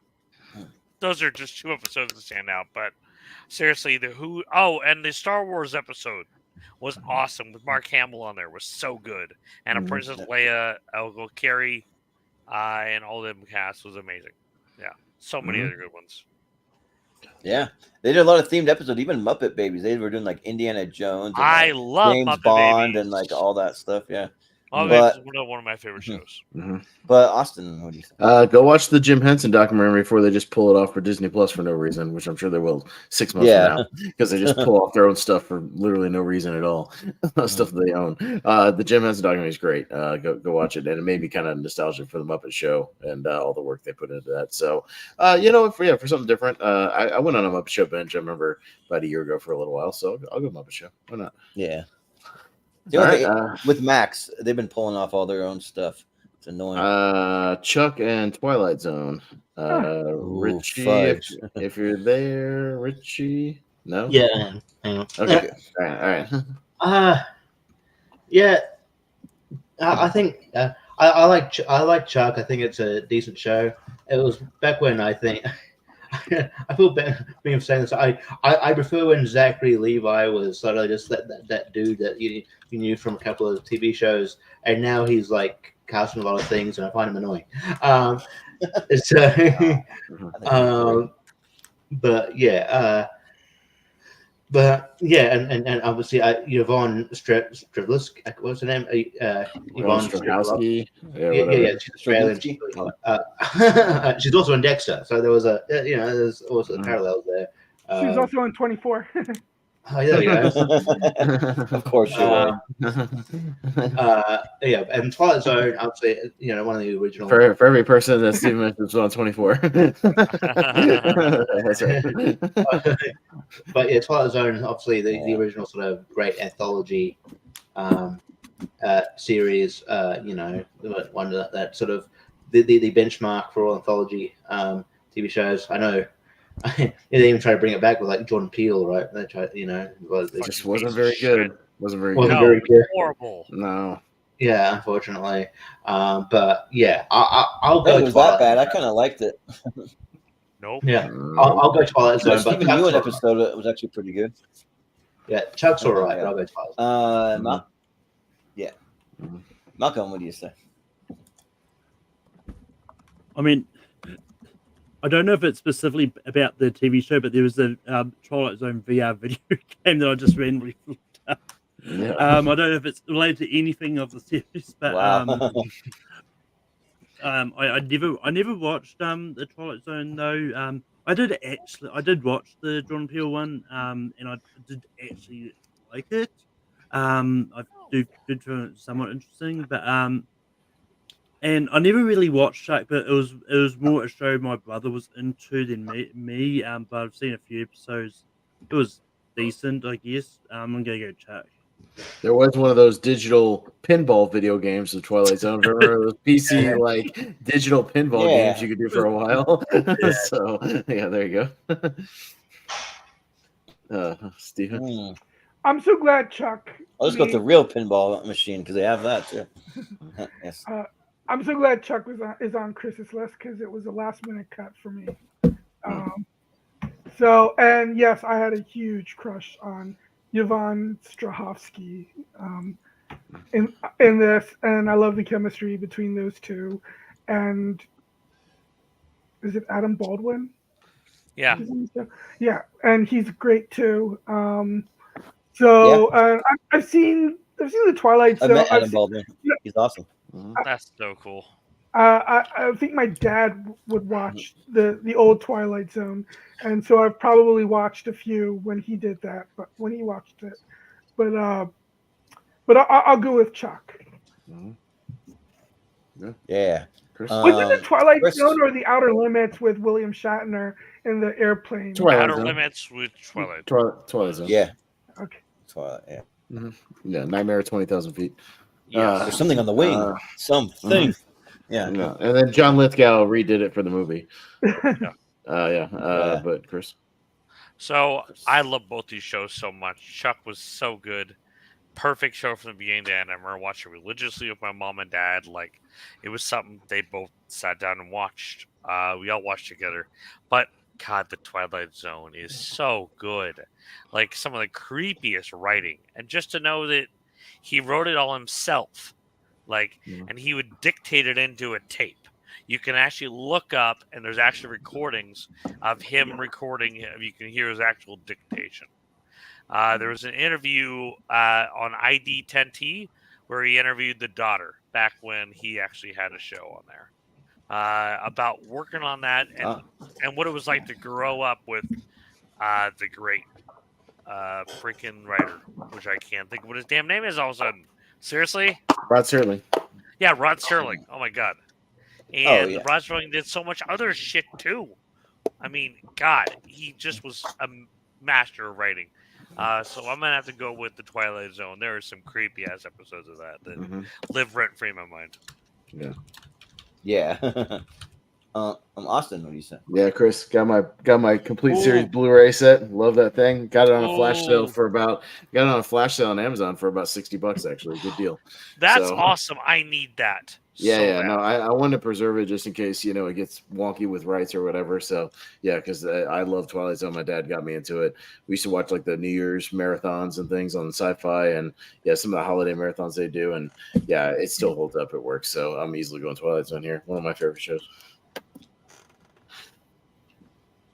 Those are just 2 episodes that stand out. But seriously, and the Star Wars episode was awesome with Mark Hamill on there. Was so good. And Princess Leia, Elgo Carey, and all them cast was amazing. Yeah, so many other good ones. Yeah, they did a lot of themed episodes. Even Muppet Babies, they were doing like Indiana Jones. And, I love James Muppet Bond Babies. and like all that stuff. Yeah, Oh, But- it's one of my favorite shows. But Austin, what do you think? Go watch the Jim Henson documentary before they just pull it off for Disney Plus for no reason, which I'm sure they will 6 months Yeah. from now, because they just pull off their own stuff for literally no reason at all, stuff that they own. The Jim Henson documentary is great. Go watch it, and it made me kind of nostalgic for the Muppet Show and all the work they put into that. So, for something different, I went on a Muppet Show binge. I remember about a year ago for a little while, so I'll go Muppet Show. Why not? Yeah. All right, With Max, they've been pulling off all their own stuff. It's annoying. Chuck and Twilight Zone. Richie, if you're there, Richie. No. Yeah. Hang on. Okay. Good. All right. Yeah. I think I like Chuck. I think it's a decent show. It was back when I think I feel bad being saying this. I prefer when Zachary Levi was sort of just that dude that you knew from a couple of TV shows, and now he's like casting a lot of things, and I find him annoying. And obviously Yvonne Stravlisk, what's her name? Yvonne Strahovski. Yeah, she's Australian. She's also in Dexter, so there was there's also parallels there. She was also in 24. Oh, yeah, there you go. Of course she was. And Twilight Zone, obviously, one of the original. For every person that Stephen mentioned was on 24. That's right. But yeah, Twilight Zone, obviously, the original sort of great anthology series. One that sort of the benchmark for all anthology TV shows. I know. They even try to bring it back with like Jordan Peele, right? They try, it just wasn't very good. Wasn't very good. Horrible. No. Yeah, unfortunately. But yeah, I'll go. It was that bad. I kind of liked it. Nope. Yeah, I'll go Twilight Zone. The Stephen Ewan episode was actually pretty good. Yeah, Chuck's all right. But I'll go Twilight Zone. Yeah. Malcolm, what do you say? I mean, I don't know if it's specifically about the TV show, but there was a Twilight Zone VR video game that I just randomly looked up. Yeah. I don't know if it's related to anything of the series, but I never watched the Twilight Zone though. I did watch the Jordan Peele one, and I did actually like it. I did find it somewhat interesting, but and I never really watched Chuck, but it was more a show my brother was into than me. But I've seen a few episodes. It was decent, I guess. I'm gonna go Chuck. There was one of those digital pinball video games, the Twilight Zone. Remember those PC like digital pinball games you could do for a while? So there you go. Stephen. I'm so glad Chuck. I'll just go with the real pinball machine because they have that too. Yes. I'm so glad Chuck is on Chris's list because it was a last minute cut for me. And yes, I had a huge crush on Yvonne Strahovski in this, and I love the chemistry between those two. And is it Adam Baldwin? Yeah. Yeah, and he's great too. I've seen the Twilight Zone. I met Adam Baldwin. He's awesome. That's so cool. I think my dad would watch the old Twilight Zone, and so I've probably watched a few when he did that. But when he watched it, but I'll go with Chuck. Yeah. Was it the Twilight Zone or the Outer Limits with William Shatner in the airplane? Outer Limits with Twilight. Twilight Zone. Yeah. Okay. Twilight. Yeah. Yeah. Nightmare at 20,000 feet. There's something on the wing. Something. Yeah. No. And then John Lithgow redid it for the movie. But Chris. So I love both these shows so much. Chuck was so good. Perfect show from the beginning to end. I remember watching it religiously with my mom and dad. Like, it was something they both sat down and watched. We all watched together. But God, the Twilight Zone is so good. Like, some of the creepiest writing. And just to know that he wrote it all himself. Like, and he would dictate it into a tape. You can actually look up, and there's actually recordings of him recording. You can hear his actual dictation. There was an interview on ID10T where he interviewed the daughter back when he actually had a show on there about working on that and what it was like to grow up with the great freaking writer, which I can't think of what his damn name is all of a sudden. Seriously? Rod Serling. Yeah, Rod Serling. Oh my god. And Rod Serling did so much other shit too. I mean, God, he just was a master of writing. So I'm gonna have to go with the Twilight Zone. There are some creepy ass episodes of that live rent free in my mind. Yeah. Austin, what do you say? Yeah, Chris, got my complete series Blu-ray set. Love that thing. Got it on a flash sale on Amazon for about $60 actually. Good deal. That's awesome. I need that. No, I wanted to preserve it just in case, it gets wonky with rights or whatever. So yeah, because I love Twilight Zone. My dad got me into it. We used to watch like the New Year's marathons and things on Sci-Fi, and some of the holiday marathons they do, and it still holds up. It works. So I'm easily going Twilight Zone here. One of my favorite shows.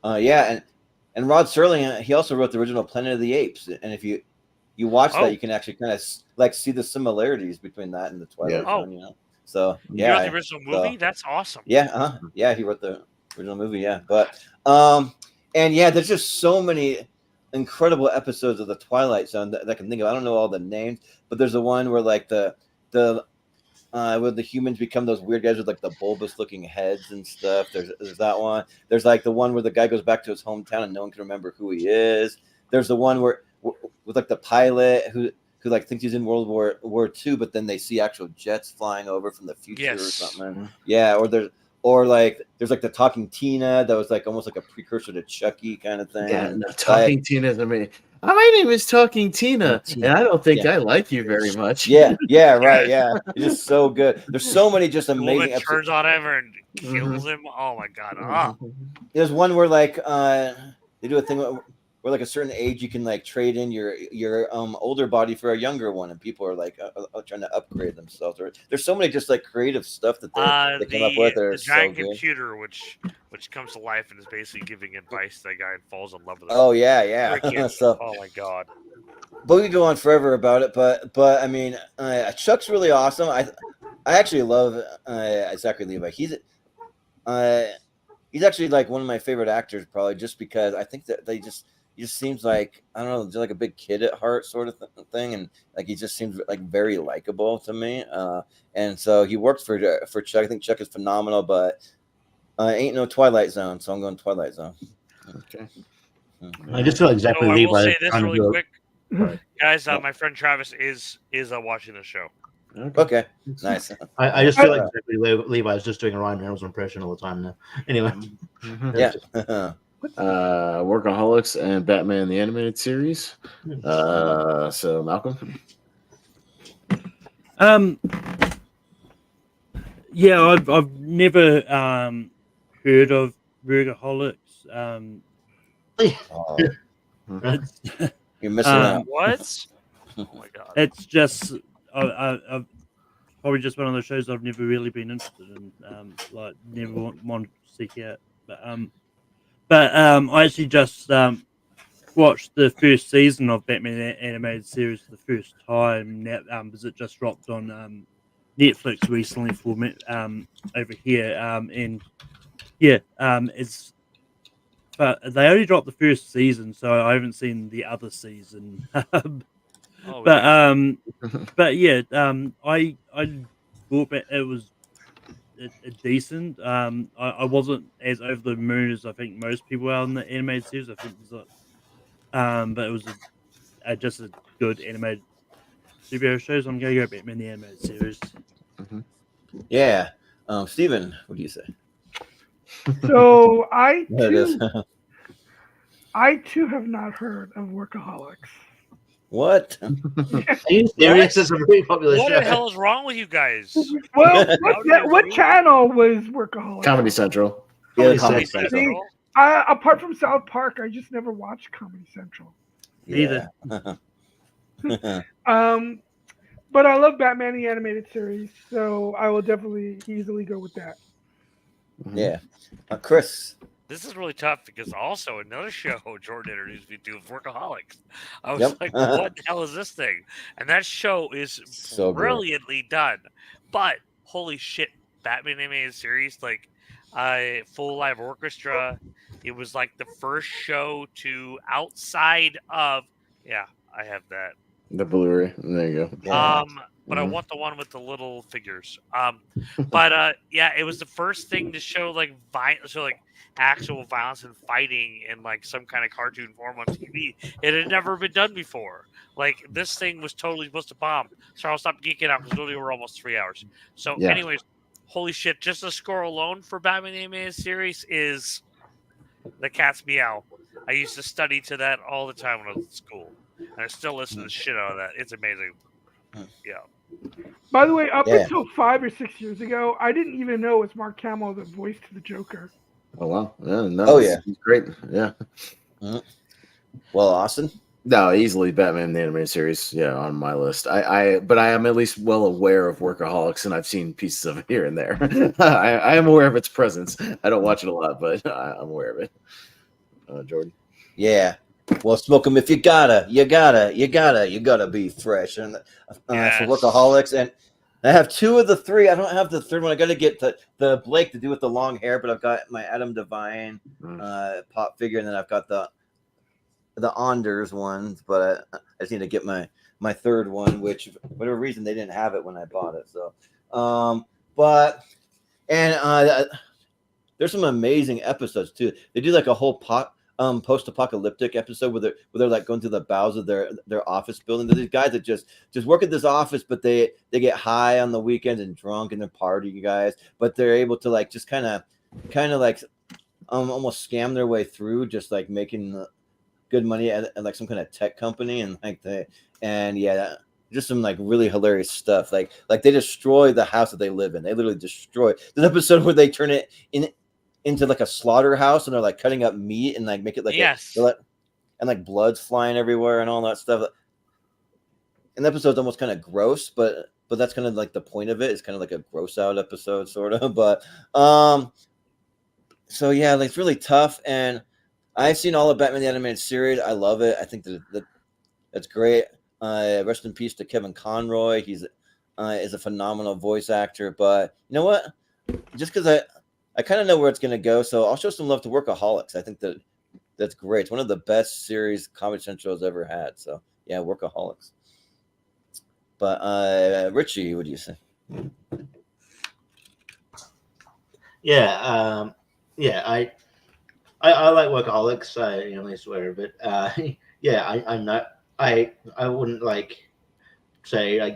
And Rod Serling, he also wrote the original Planet of the Apes, and if you watch that, you can actually kind of like see the similarities between that and the Twilight Zone. So you wrote the original movie. That's awesome. He wrote the original movie. But there's just so many incredible episodes of the Twilight Zone that I can think of. I don't know all the names, but there's the one where like the where the humans become those weird guys with like the bulbous looking heads and stuff. There's that one. There's like the one where the guy goes back to his hometown and no one can remember who he is. There's the one where with like the pilot who like thinks he's in World War II, but then they see actual jets flying over from the future or something. Yeah, or there's like the Talking Tina that was like almost like a precursor to Chucky kind of thing. Yeah, no, Talking Tina's amazing. My name is Talking Tina, and I don't think I like you very much. Right. It's just so good. There's so many just amazing episodes. Turns on him and kills him. Oh my god. There's one where like they do a thing where like a certain age you can like trade in your older body for a younger one, and people are like trying to upgrade themselves. Or there's so many just like creative stuff that they come up with. The giant computer, which comes to life and is basically giving advice to that guy and falls in love with him. Oh yeah. So, oh my god. But we could go on forever about it. But I mean, Chuck's really awesome. I actually love Zachary Levi. He's actually like one of my favorite actors, probably just because I think that he just seems like, I don't know, just like a big kid at heart sort of thing. And like, he just seems like very likable to me. And so he works for Chuck. I think Chuck is phenomenal, but ain't no Twilight Zone. So I'm going Twilight Zone. Okay. I just feel exactly Levi. I will say this really quick. Guys, my friend Travis is watching the show. Okay. Nice. I just feel like exactly Levi is just doing a Ryan Reynolds impression all the time now. Anyway. Yeah. Workaholics and Batman the Animated Series. So Malcolm. I've never heard of Workaholics. You're missing out. What? Oh my god! It's just I've probably just one of those shows I've never really been interested in. Like never want to seek out, but I actually just watched the first season of Batman animated series for the first time. Because it just dropped on Netflix recently for me over here, and it's. But they only dropped the first season, so I haven't seen the other season. I thought it was a decent. I wasn't as over the moon as I think most people are in the animated series. I think it was but it was just a good animated superhero show. So I'm going to go Batman the animated series. Yeah, Stephen, what do you say? So I too have not heard of Workaholics. What? Are you serious? It's a very popular what show. the hell is wrong with you guys? Well, what channel was Workaholics? Comedy Central. Yeah, Comedy Central. See, apart from South Park, I just never watched Comedy Central. Either. But I love Batman the Animated Series, so I will definitely easily go with that. Yeah, Chris. this is really tough because also another show Jordan introduced me to, Workaholics. I was Yep. like, what the hell is this thing? And that show is So great. brilliantly done. But holy shit, Batman animated series, like full live orchestra. It was like the first show to outside of I have that. The Blu-ray. There you go. Yeah. But I want the one with the little figures. But it was the first thing to show like actual violence and fighting in like some kind of cartoon form on TV. It had never been done before. Like this thing was totally supposed to bomb. So I'll stop geeking out because literally we're almost 3 hours. So, Yeah. anyways, holy shit! Just the score alone for Batman the Animated Series is the cat's meow. I used to study to that all the time when I was in school, and I still listen to the shit out of that. It's amazing. Yeah. By the way, up Yeah. until 5 or 6 years ago, I didn't even know it was Mark Hamill that voiced the Joker. Oh wow. Yeah. No, Oh, yeah. he's great. Yeah. Well, Austin. No, easily Batman the Animated Series. Yeah, on my list. But I am at least well aware of Workaholics, and I've seen pieces of it here and there. I am aware of its presence. I don't watch it a lot, but I'm aware of it. Jordan. Yeah. Well, smoke 'em if you gotta be fresh. And for Workaholics, and I have 2 of the 3. I don't have the third one. I got to get the Blake to do with the long hair, but I've got my Adam Devine pop figure, and then I've got the Anders ones, but I just need to get my third one, which for whatever reason they didn't have it when I bought it. So, there's some amazing episodes too. They do like a whole post-apocalyptic episode where they're like going through the bowels of their office building. There's these guys that just work at this office, but they get high on the weekends and drunk and they're party guys, but they're able to like just kind of like almost scam their way through, just like making good money at like some kind of tech company, and just some like really hilarious stuff. Like they destroy the house that they live in. They literally destroy. There's an episode where they turn it into like a slaughterhouse, and they're like cutting up meat and like make it like and like blood's flying everywhere and all that stuff. And the episode's almost kind of gross, but that's kind of like the point of it. It's kind of like a gross out episode, sort of. But so yeah, like it's really tough. And I've seen all of Batman the Animated Series. I love it. I think that's great. Rest in peace to Kevin Conroy. He's is a phenomenal voice actor. But you know what? Just because I kind of know where it's going to go, so I'll show some love to Workaholics. I think that's great. It's one of the best series Comedy Central has ever had. So yeah, Workaholics. But Richie, what do you say? Yeah, I like Workaholics. At least aware of it. I'm not. I wouldn't like say I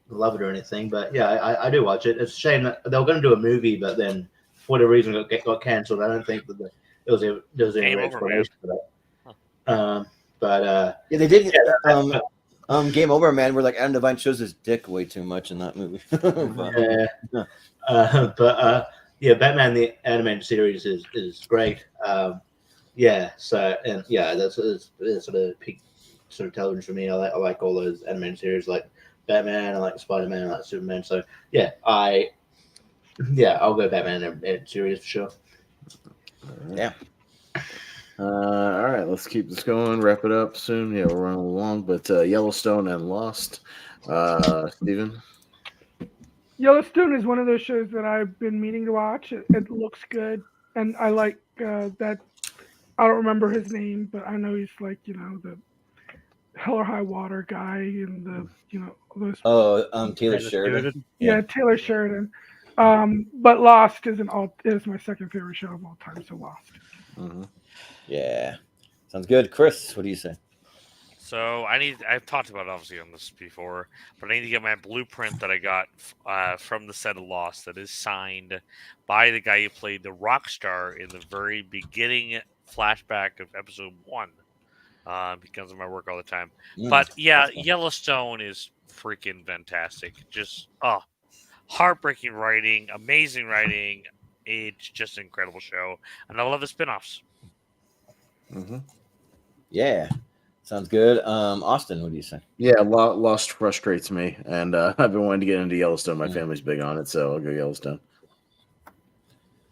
love it or anything, but yeah, I do watch it. It's a shame that they were going to do a movie, but then for whatever reason it got cancelled. I don't think that there was any explanation for that. Yeah, they did. Game Over, man. Where like Adam Devine shows his dick way too much in that movie. Batman the Animated Series is great. That's sort of peak sort of television for me. I like all those animated series, like Batman, I like Spider-Man, I like Superman. So I'll go Batman animated series for sure. Yeah. All right, let's keep this going. Wrap it up soon. Yeah, we're running along, but Yellowstone and Lost. Stephen. Yellowstone is one of those shows that I've been meaning to watch. It looks good, and I like that. I don't remember his name, but I know he's like the Hell or High Water guy and those. Taylor Sheridan. Yeah, Taylor Sheridan. But Lost is my second favorite show of all time. So Lost. Mm-hmm. Yeah, sounds good. Chris, what do you say? So I've talked about it obviously on this before, but I need to get my blueprint that I got from the set of Lost that is signed by the guy who played the rock star in the very beginning flashback of episode 1 because of my work all the time. But yeah, Yellowstone is freaking fantastic. Just, heartbreaking writing, amazing writing. It's just an incredible show. And I love the spinoffs. Mm-hmm. Yeah. Sounds good. Austin, what do you say? Yeah, Lost frustrates me, and I've been wanting to get into Yellowstone. My family's big on it, so I'll go Yellowstone.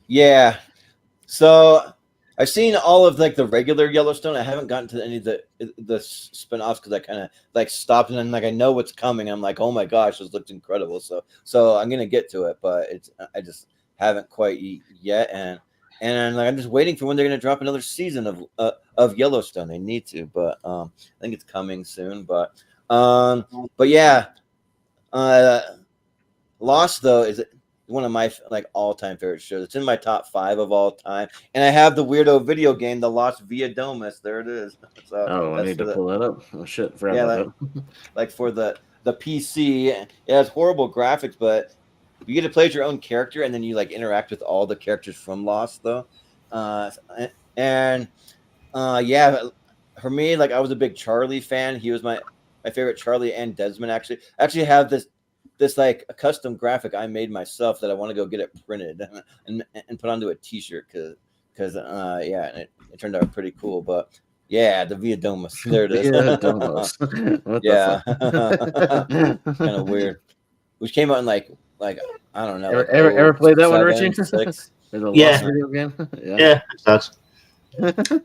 Yeah. So I've seen all of like the regular Yellowstone. I haven't gotten to any of the spin-offs because I kind of like stopped and then like I know what's coming. I'm like, oh my gosh, this looks incredible. So I'm gonna get to it, but I just haven't quite yet, and like I'm just waiting for when they're gonna drop another season of Yellowstone. They need to, but I think it's coming soon. But yeah, Lost though is one of my like all-time favorite shows. It's in my top 5 of all time, and I have the weirdo video game, The Lost Via Domus. There it is. So I need to pull that up. Oh shit, forgot about that. Like for the PC, it has horrible graphics, but you get to play as your own character, and then you like interact with all the characters from Lost, though. Yeah, for me, like I was a big Charlie fan. He was my favorite. Charlie and Desmond actually have this like a custom graphic I made myself that I want to go get it printed and put onto a T-shirt because yeah, and it turned out pretty cool. But yeah, the Via Domus, there it is. Via Domus. Yeah, kind of weird. Which came out in like I don't know. Ever played that one, Richie? 6. Yeah, video game. Yeah, it sucks.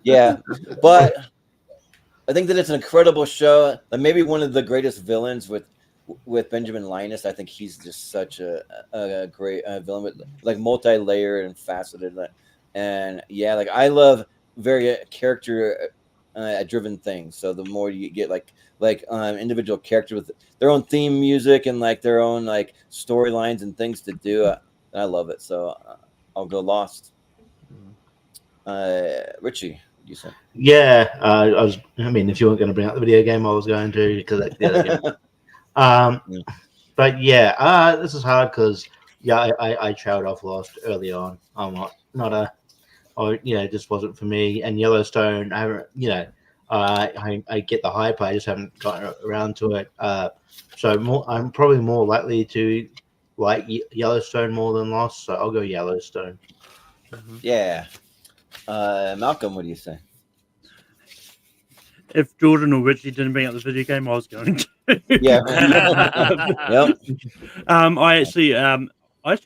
Yeah, but I think that it's an incredible show. Like maybe one of the greatest villains with Benjamin Linus. I think he's just such a great villain, with like multi-layered and faceted. And yeah, like I love very character driven things. So the more you get like individual characters with their own theme music and like their own like storylines and things to do, I love it. So I'll go Lost. Richie, you say? Yeah, I mean, if you weren't going to bring up the video game, I was going to because that's the other game. But yeah, this is hard because I trailed off Lost early on. I'm it just wasn't for me. And Yellowstone, I haven't, I get the hype, I just haven't gotten around to it. So I'm probably more likely to like Yellowstone more than Lost. So I'll go Yellowstone. Yeah. Malcolm, what do you say? If Jordan or Richie didn't bring up the video game, I was going to. Yeah. Yep. I actually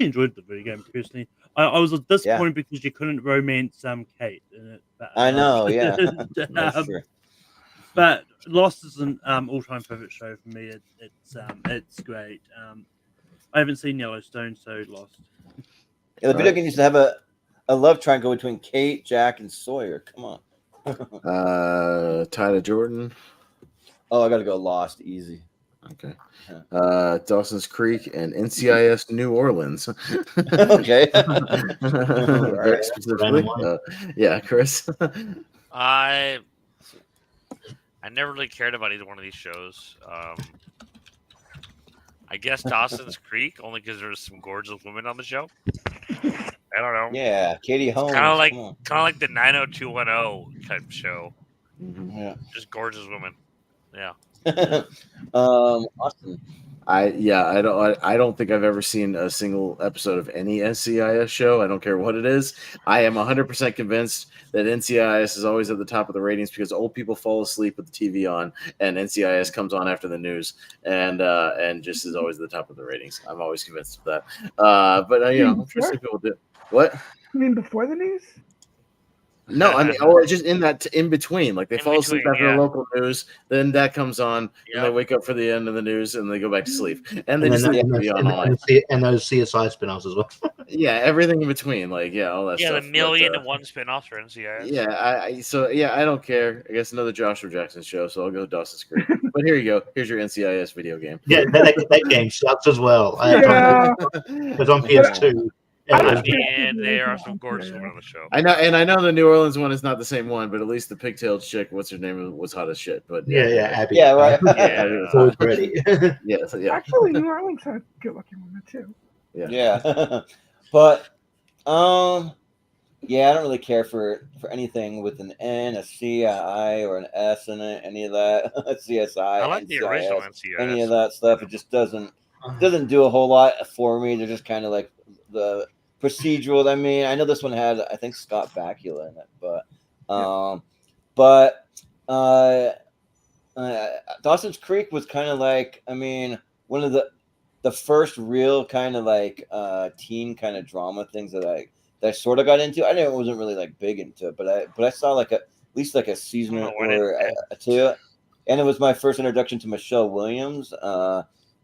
enjoyed the video game personally. I was disappointed because you couldn't romance Kate in it. But, I know, yeah. But Lost is an all-time favorite show for me. It's great. I haven't seen Yellowstone, so Lost. Yeah, the video game used to have a love triangle between Kate, Jack, and Sawyer. Come on. Tyler Jordan. Oh, I gotta go Lost. Easy. Okay. Dawson's Creek and NCIS New Orleans. Okay. Very specifically. Yeah, Chris. I never really cared about either one of these shows. I guess Dawson's Creek, only because there's some gorgeous women on the show. I don't know. Yeah, Katie Holmes. Kind of like the 90210 type show. Mm-hmm. Yeah, just gorgeous women. Yeah. Austin. I don't think I've ever seen a single episode of any NCIS show. I don't care what it is. I am 100% convinced that NCIS is always at the top of the ratings because old people fall asleep with the TV on, and NCIS comes on after the news, and just is always at the top of the ratings. I'm always convinced of that. But I'm sure some people do. What? You mean before the news? No, I mean, or just in between. Like they fall asleep after the local news, then that comes on, and they wake up for the end of the news, and they go back to sleep, and they just leave TV on all night. And those CSI spinoffs as well. Yeah, everything in between, like all that stuff. Yeah, the million and one spinoffs for NCIS. Yeah, I don't care. I guess another Joshua Jackson show, so I'll go Dawson's Creek. But here you go. Here's your NCIS video game. Yeah, that game sucks as well. It's on PS2. And there are some gorgeous women on the show. I know the New Orleans one is not the same one, but at least the pigtailed chick, what's her name, was hot as shit. But Abby. Yeah, right. So pretty. Yeah. Actually, New Orleans had good-looking women too. Yeah. But I don't really care for anything with an N, a C, a I, or an S in it. Any of that. CSI. I like NCIS, the original NCIS. Any of that stuff. It just doesn't do a whole lot for me. They're just kind of like the procedural. I mean, I know this one had, I think, Scott Bakula in it, but Dawson's Creek was kind of like, I mean, one of the first real kind of like teen kind of drama things that I that I sort of got into. I wasn't really like big into it, but I saw like at least like a season or two, and it was my first introduction to Michelle Williams.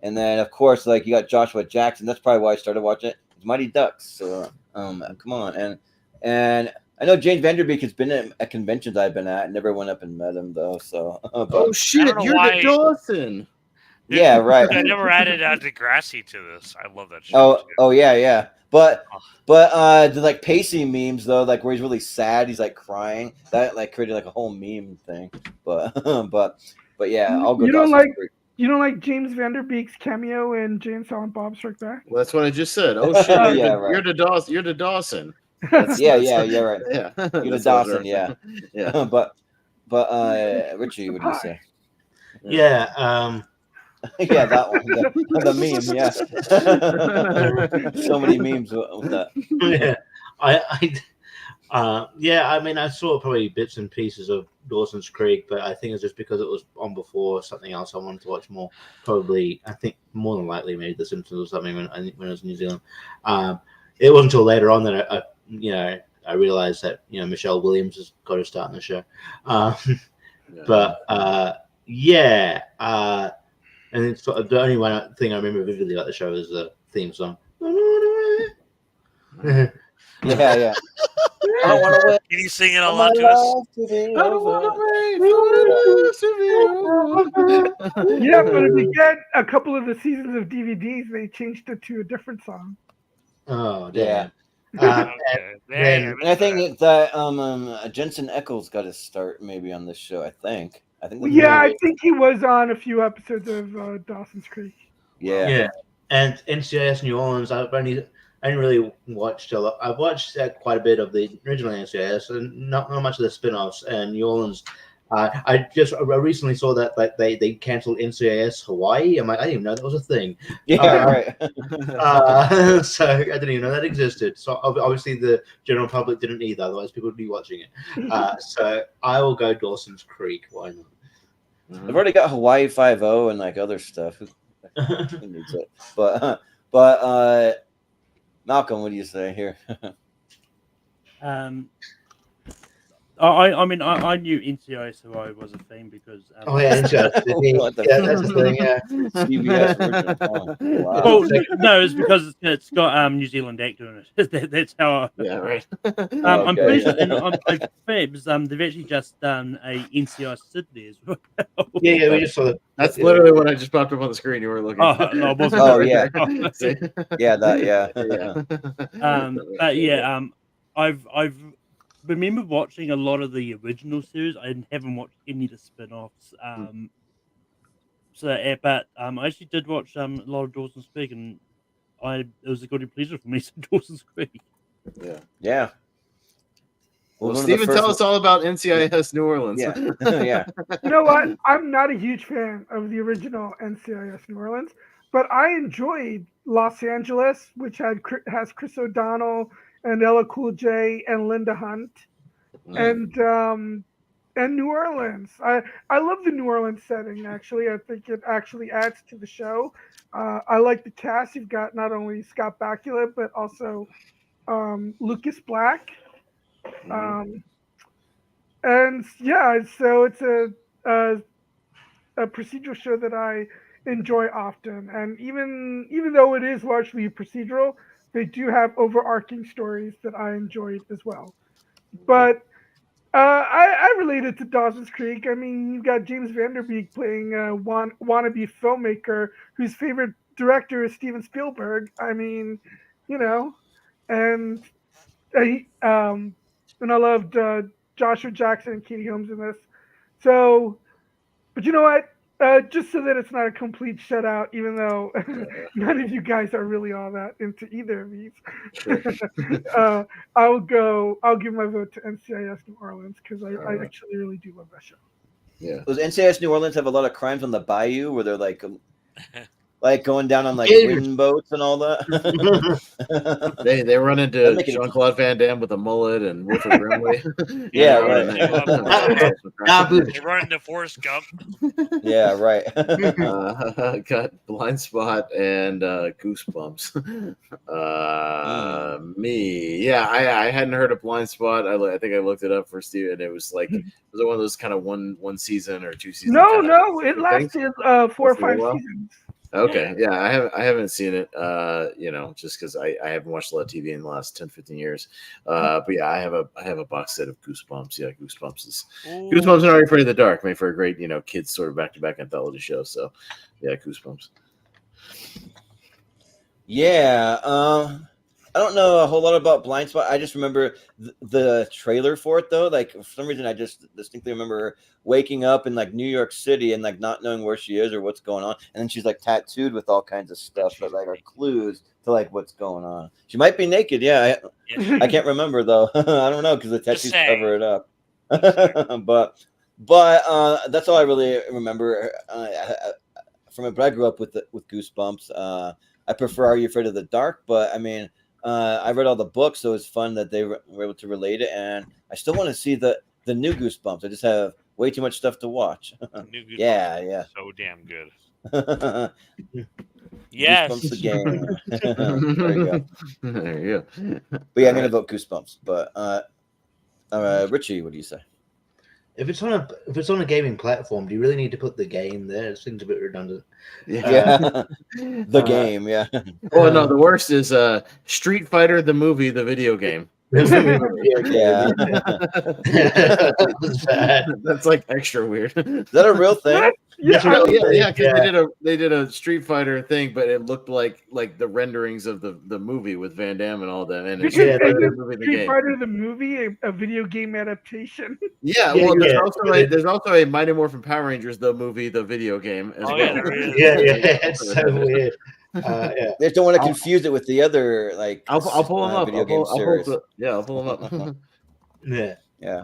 And then of course like you got Joshua Jackson. That's probably why I started watching it. It's Mighty Ducks. So come on, and I know James Vanderbeek has been at conventions I've been at. Never went up and met him though. So oh shit, you're the Dawson. Yeah, right. I never added Degrassi to this. I love that show. Oh yeah. But the like Pacey memes though, like where he's really sad, he's like crying. That like created like a whole meme thing. But yeah, I'll go. You don't like James Vanderbeek's cameo in Jay and Silent Bob Strike Back? Well, that's what I just said. Oh shit, Yeah, right. You're the Dawson. You're the Dawson. Yeah, right. Yeah, you're the Dawson. Yeah. But Richie, what do you say? Yeah. Yeah, that one. The meme. Yeah. So many memes with that. Yeah. I mean, I saw probably bits and pieces of Dawson's Creek, but I think it's just because it was on before something else I wanted to watch more. Probably, I think more than likely, maybe The Simpsons or something when I was in New Zealand. It wasn't until later on that I realized that Michelle Williams has got to start in the show. And it's sort of the only one thing I remember vividly about the show is the theme song. Yeah. I don't want to wait. Can you sing it along to us? Yeah, but if you get a couple of the seasons of DVDs, they changed it to a different song. Oh, damn. And I think that Jensen Ackles got to start maybe on this show. I think. I think he was on a few episodes of Dawson's Creek. Yeah. And NCIS New Orleans, I didn't really watch a lot. I've watched quite a bit of the original NCIS and not much of the spin-offs. And New Orleans, I recently saw that they canceled NCIS Hawaii. I'm like, I didn't even know that was a thing. Yeah, right. So I didn't even know that existed. So obviously the general public didn't either. Otherwise, people would be watching it. So I will go Dawson's Creek. Why not? I've already got Hawaii 5-0 and like other stuff. Who needs it? But Malcolm, what do you say here? I mean, I knew NCIS Hawaii was a thing because. NCIS. That's the thing. Yeah. CBS original. Wow. Well, no, it's because it's got New Zealand actor in it. That's how. Yeah, right. I'm pretty sure, and on Fabs, they've actually just done a NCIS Sydney as well. Yeah, we just saw that. That's literally what I just popped up on the screen. You were looking. Yeah. But yeah, I've remember watching a lot of the original series. I haven't watched any of the spin-offs. But I actually did watch a lot of Dawson's Creek, and it was a good pleasure for me to Dawson's Creek. Yeah. Well, Stephen, tell us all about NCIS New Orleans. Yeah. You know what? I'm not a huge fan of the original NCIS New Orleans, but I enjoyed Los Angeles, which has Chris O'Donnell and Ella Cool J and Linda Hunt, and New Orleans. I love the New Orleans setting. Actually, I think it actually adds to the show. I like the cast. You've got not only Scott Bakula but also Lucas Black. And yeah, so it's a procedural show that I enjoy often. And even though it is largely procedural, they do have overarching stories that I enjoyed as well. But I related to Dawson's Creek. I mean, you've got James Vanderbeek playing a wannabe filmmaker whose favorite director is Steven Spielberg. I mean, and I loved Joshua Jackson and Katie Holmes in this. So, but you know what? Just so that it's not a complete shutout, even though none of you guys are really all that into either of these, I'll give my vote to NCIS New Orleans because I actually really do love that show. Yeah. Does NCIS New Orleans have a lot of crimes on the bayou where they're like like going down on like Gators. wind boats and all that. They run into That'd make it Jean-Claude Van Damme with a mullet and Wilford Brimley. Yeah, they run right. into, they run into Forrest Gump. Yeah, right. Got Blind Spot and Goosebumps. Me, yeah, I hadn't heard of Blind Spot. I think I looked it up for Steve, and it was like it was one of those kind of one season or 2 seasons. No, it lasted 4 or 5 while? seasons. Okay, yeah, I haven't seen it, just because I haven't watched a lot of TV in the last 10-15 years. But yeah, I have a box set of Goosebumps. Yeah, Goosebumps and Are You Afraid of the Dark made for a great kids sort of back-to-back anthology show. So yeah, Goosebumps. Yeah, I don't know a whole lot about Blind Spot. I just remember the trailer for it, though. Like, for some reason, I just distinctly remember her waking up in, like, New York City and, like, not knowing where she is or what's going on. And then she's, like, tattooed with all kinds of stuff that, like, are clues to, like, what's going on. She might be naked, yeah. I can't remember, though. I don't know, because the tattoos cover it up. but that's all I really remember from it. But I grew up with Goosebumps. I prefer Are You Afraid of the Dark? But, I mean... I read all the books, so it's fun that they were able to relate it, and I still want to see the new Goosebumps. I just have way too much stuff to watch. New Goosebumps yeah, so damn good. Yes, Goosebumps the game. There you go. There you go. But yeah, I'm gonna vote Goosebumps. But Richie, what do you say? If it's on a gaming platform, do you really need to put the game there? It seems a bit redundant. Yeah. The game, yeah. Oh no, the worst is Street Fighter the movie, the video game. Yeah. That's like extra weird. Is that a real thing? Yeah, because they did a Street Fighter thing, but it looked like the renderings of the movie with Van Damme and all that. And it's Street Fighter the movie, a video game adaptation. Yeah, well, there's also a Mighty Morphin Power Rangers the movie, the video game as well. Yeah, it's so weird. They just don't want to confuse it with the other I'll pull them up. Video game series. I'll pull them up. Yeah.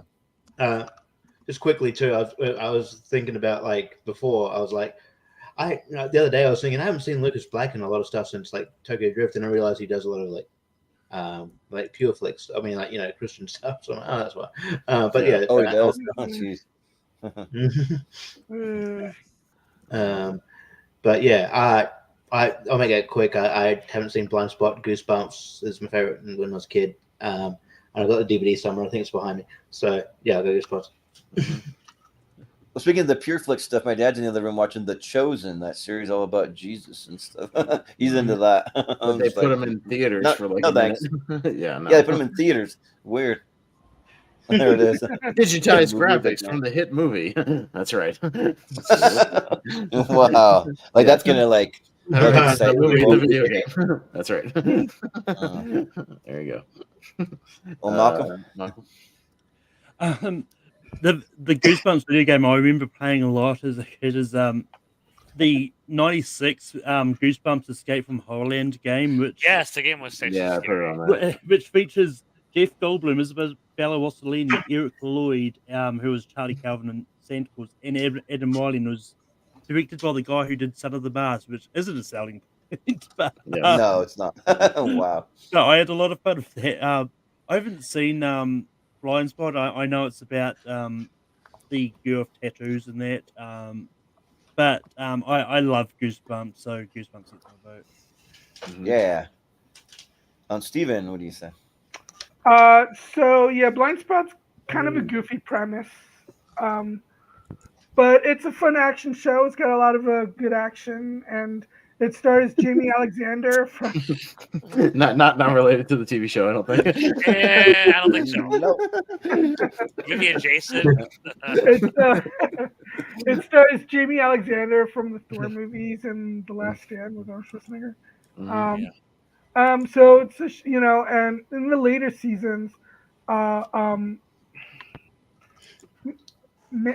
Just quickly too, I was thinking about before. I was like, the other day I was thinking I haven't seen Lucas Black in a lot of stuff since Tokyo Drift, and I realized he does a lot of pure flicks. I mean, Christian stuff. So oh, that's why. But yeah. Oh, he does. Oh, jeez. But yeah, I'll make it quick. I haven't seen Blind Spot. Goosebumps is my favorite when I was a kid. And I got the DVD somewhere. I think it's behind me. So yeah, I'll go Goosebumps. Well, speaking of the pure flick stuff, my dad's in the other room watching The Chosen, that series all about Jesus and stuff. He's into that. They put them in theaters for no thanks. Yeah, they put them in theaters. Weird. There it is. Digitized graphics from the hit movie. That's right. Wow. That's gonna the movie, the video game. That's right. There you go. Well, Malcolm. The Goosebumps video game I remember playing a lot as a kid is the 96 Goosebumps Escape from Horrorland game, which the game was scary. I've heard on that. Which features Jeff Goldblum, Isabella Rossellini, Eric Lloyd, who was Charlie Calvin and Santa Claus, and Adam Riley, was directed by the guy who did Son of the Mars, which isn't a selling point. But, no, it's not. Wow. No, I had a lot of fun with that. I haven't seen Blind Spot. I know it's about the girl with tattoos and that. But I love Goosebumps, so Goosebumps gets my vote. Mm-hmm. Yeah. Steven, what do you say? So yeah, Blind Spot's kind of a goofy premise. But it's a fun action show. It's got a lot of good action, and it stars Jamie Alexander from. not related to the TV show, I don't think. I don't think so. Maybe adjacent. It stars Jamie Alexander from the Thor movies and The Last Stand with Arnold Schwarzenegger. So it's and in the later seasons,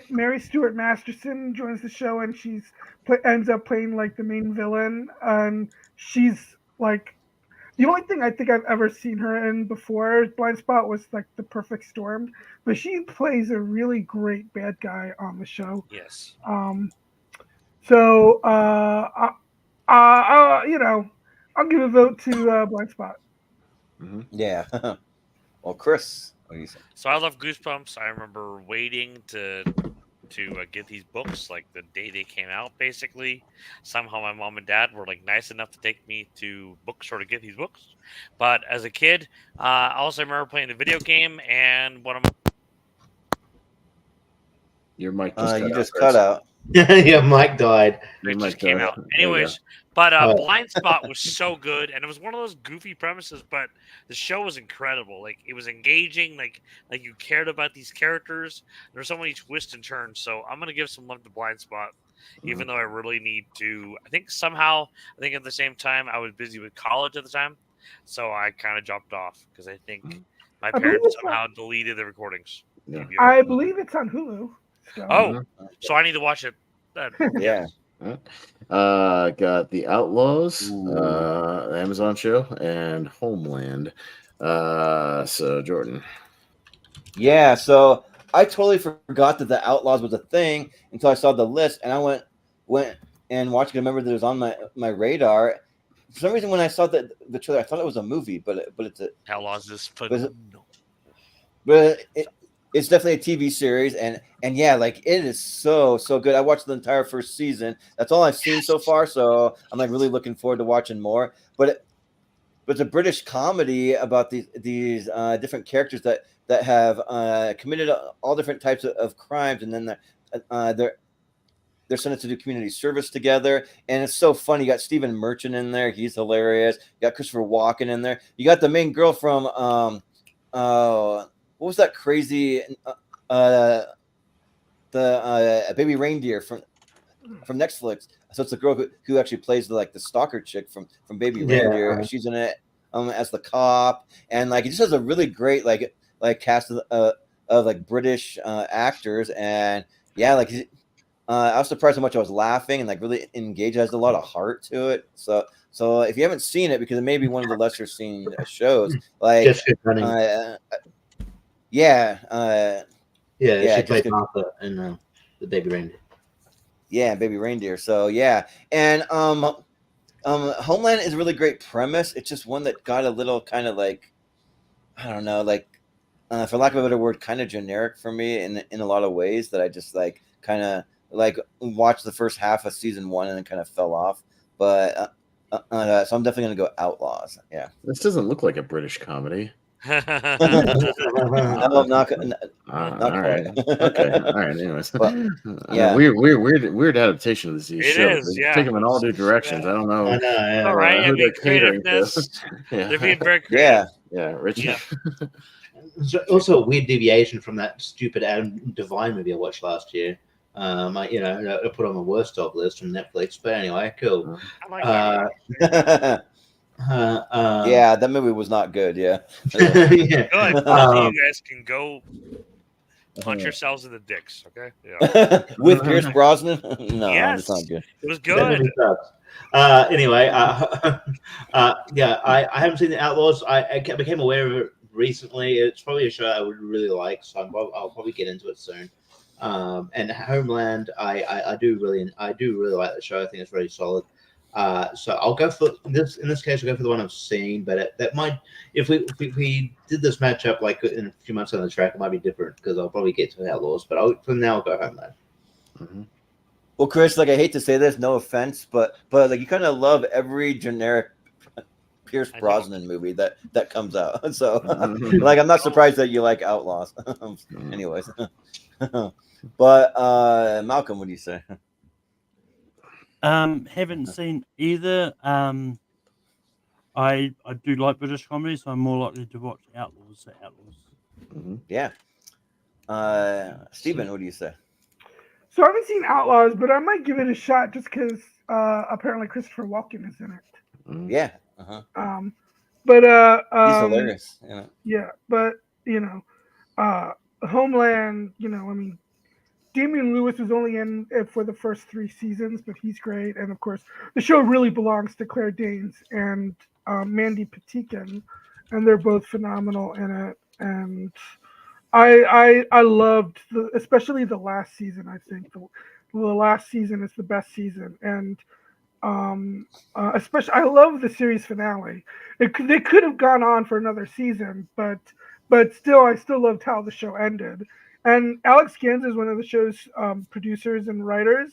Mary Stuart Masterson joins the show, and she's ends up playing the main villain, and she's the only thing I think I've ever seen her in before Blind Spot was The Perfect Storm, but she plays a really great bad guy on the show. Yes. I'll give a vote to Blind Spot. Yeah. Well, Chris, what do you say? So I love Goosebumps. I remember waiting to get these books like the day they came out. Basically, somehow my mom and dad were like nice enough to take me to bookstore to get these books. But as a kid, I also remember playing the video game and one of my Your mic You just Chris. cut out. Yeah, Mike died. It Your just mic came died. out. There you Anyways, go. but Oh. Blind Spot was so good, and it was one of those goofy premises, but the show was incredible. Like it was engaging, like you cared about these characters. There were so many twists and turns. So I'm gonna give some love to Blind Spot, even though I really need to. I think at the same time I was busy with college at the time, so I kind of dropped off because I think my I believe parents it's somehow deleted the recordings. Yeah. I believe it's on Hulu. So. Oh, so I need to watch it. Yeah. Got The Outlaws, the Amazon show, and Homeland. So Jordan. Yeah, so I totally forgot that The Outlaws was a thing until I saw the list, and I went and watched it. I remember that it was on my radar. For some reason, when I saw the trailer, I thought it was a movie, but it's a Outlaws is it's definitely a TV series, and yeah, like it is so good. I watched the entire first season. That's all I've seen so far, so I'm like really looking forward to watching more. But it's a British comedy about these different characters that have committed all different types of crimes, and then they're sent to do community service together, and it's so funny. You got Stephen Merchant in there; he's hilarious. You got Christopher Walken in there. You got the main girl from what was that crazy the Baby Reindeer from Netflix? So it's the girl who actually plays the stalker chick from Baby Reindeer. She's in it as the cop, and like it just has a really great like cast of like British actors, and yeah, like I was surprised how much I was laughing and like really engaged. It has a lot of heart to it. So if you haven't seen it, because it may be one of the lesser seen shows, like she played Martha in the Baby Reindeer. Yeah, Baby Reindeer. So yeah, and Homeland is a really great premise. It's just one that got a little kind of like, I don't know, like for lack of a better word, kind of generic for me in a lot of ways, that I just like kind of like watched the first half of season 1 and then kind of fell off. But so I'm definitely gonna go Outlaws. Yeah, this doesn't look like a British comedy. No, not all right. Okay. All right. Anyways, yeah, weird adaptation of the show. It is. Yeah, take them in all new directions. I don't know. I know. Yeah. All right. I who mean, they're catering to. creativeness. Yeah. They're being very creative. Yeah, Richie. Yeah. So also a weird deviation from that stupid Adam Devine movie I watched last year. I put on the worst dog list from Netflix. But anyway, cool. I like that. Yeah, that movie was not good. Yeah, yeah. Good. You guys can go punch yourselves in the dicks. Okay. Yeah. With Pierce Brosnan. No, Yes. it's not good. It was That good. movie sucks. Anyway, I haven't seen The Outlaws. I became aware of it recently. It's probably a show I would really like, so I'll probably get into it soon. And Homeland, I do really like the show. I think it's really solid. So I'll go for this. In this case, I'll go for the one I've seen. But that might, if we did this matchup like in a few months on the track, it might be different because I'll probably get to the Outlaws. But for now, I'll go Homeland. Mm-hmm. Well, Chris, like I hate to say this, no offense, but like you kind of love every generic Pierce Brosnan movie that comes out. So like I'm not surprised that you like Outlaws. Anyways, but Malcolm, what do you say? Haven't seen either. I do like British comedy, so I'm more likely to watch Outlaws. Yeah. Stephen, what do you say? So I haven't seen Outlaws, but I might give it a shot just because apparently Christopher Walken is in it. Yeah. But he's hilarious. Yeah, but Homeland. I mean, Damian Lewis was only in it for the first 3 seasons, but he's great. And of course, the show really belongs to Claire Danes and Mandy Patinkin, and they're both phenomenal in it. And I loved especially the last season. I think the last season is the best season, and Especially, I love the series finale. They could have gone on for another season, but still, I still loved how the show ended. And Alex Gans is one of the show's producers and writers,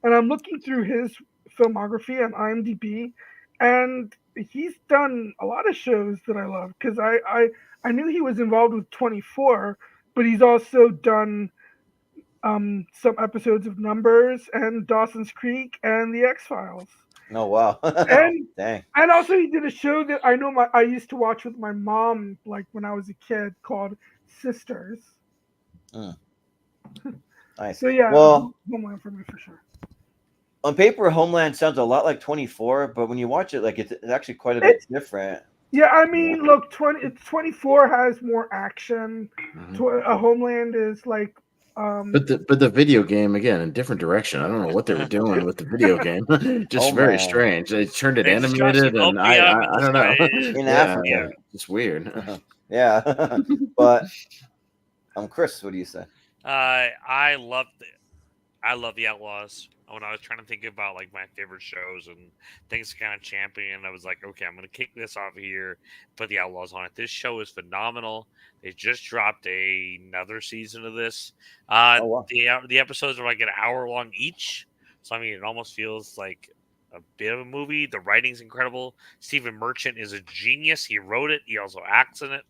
and I'm looking through his filmography on IMDb, and he's done a lot of shows that I love because I knew he was involved with 24, but he's also done some episodes of Numbers and Dawson's Creek and The X-Files. Oh wow! And Dang. and also he did a show that I used to watch with my mom like when I was a kid called Sisters. Nice. So yeah, well, Homeland for me for sure. On paper, Homeland sounds a lot like 24, but when you watch it, like it's actually quite a bit different. Yeah, I mean, look, 24 has more action. Homeland is like. But the video game again in different direction. I don't know what they were doing with the video game. Just very strange. They turned it animated, and I don't know. In Africa, it's weird. Yeah, but Chris, what do you say? I love the Outlaws. When I was trying to think about like my favorite shows and things to kind of champion, I was like, okay, I'm gonna kick this off here, put the Outlaws on it. This show is phenomenal. They just dropped another season of this. Wow. The episodes are like an hour long each, so I mean it almost feels like a bit of a movie. The writing's incredible. Stephen Merchant is a genius. He wrote it. He also acts in it.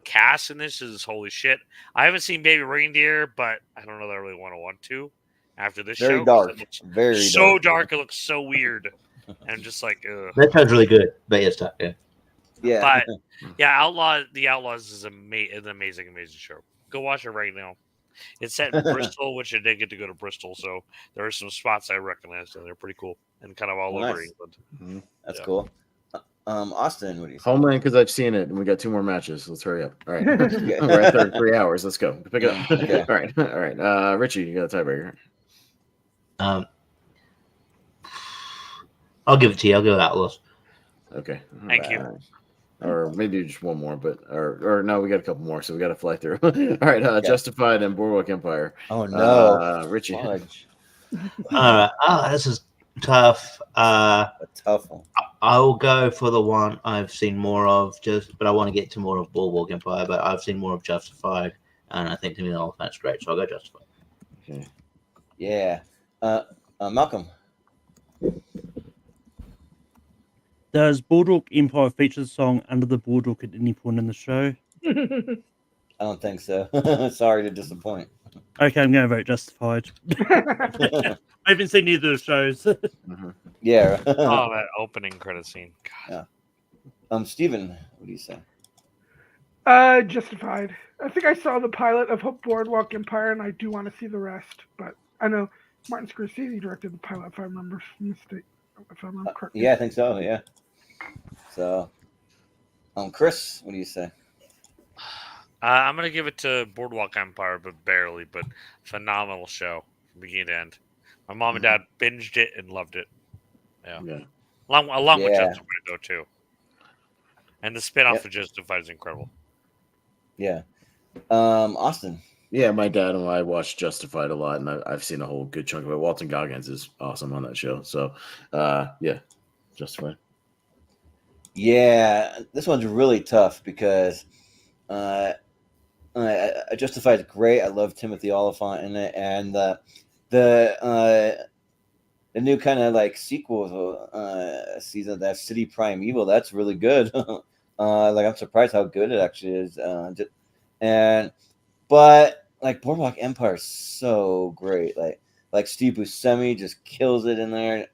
Cast in this is holy shit. I haven't seen Baby Reindeer, but I don't know that I really want to. After this very show, dark, very so dark. It looks so weird, and I'm just like, ugh. That sounds really good, but it's tough. Yeah, but yeah, The Outlaws is an amazing show. Go watch it right now. It's set in Bristol, which I did get to go to Bristol, so there are some spots I recognize, and they're pretty cool and kind of all over England. Mm-hmm. That's cool. Austin, what do you say? Homeland, because I've seen it, and we got 2 more matches. Let's hurry up. All right, we're at 3 hours. Let's go. Pick it up. Okay. All right. Richie, you got a tiebreaker. I'll give it to you. I'll go Outlaws. Okay. Thank you. Or maybe just one more, but or no, we got a couple more, so we got to fly through. All right, Justified and Boardwalk Empire. Oh no, Richie. This is tough. A tough one. I'll go for the one I've seen more of, but I want to get to more of Boardwalk Empire, but I've seen more of Justified, and I think to me the Elephant's great, so I'll go Justified. Okay. Yeah. Malcolm. Does Boardwalk Empire feature the song Under the Boardwalk at any point in the show? I don't think so. Sorry to disappoint. Okay, I'm going to vote Justified. I haven't seen either of the shows. Yeah. Oh, that opening credit scene. God. Yeah. Stephen, what do you say? Justified. I think I saw the pilot of Boardwalk Empire, and I do want to see the rest. But I know Martin Scorsese directed the pilot, if I remember correctly. Yeah, I think so. Yeah. So, Chris, what do you say? I'm gonna give it to Boardwalk Empire, but barely. But phenomenal show from beginning to end. My mom and dad binged it and loved it. Yeah. Along with Justified though too. And the spinoff of Justified is incredible. Yeah. Austin. Yeah, my dad and I watched Justified a lot, and I've seen a whole good chunk of it. Walton Goggins is awesome on that show. So, yeah, Justified. Yeah, this one's really tough because Justified is great. I love Timothy Olyphant in it, and the new kind of like sequel season, that City Primeval, that's really good. I'm surprised how good it actually is. But like Boardwalk Empire is so great. Like Steve Buscemi just kills it in there,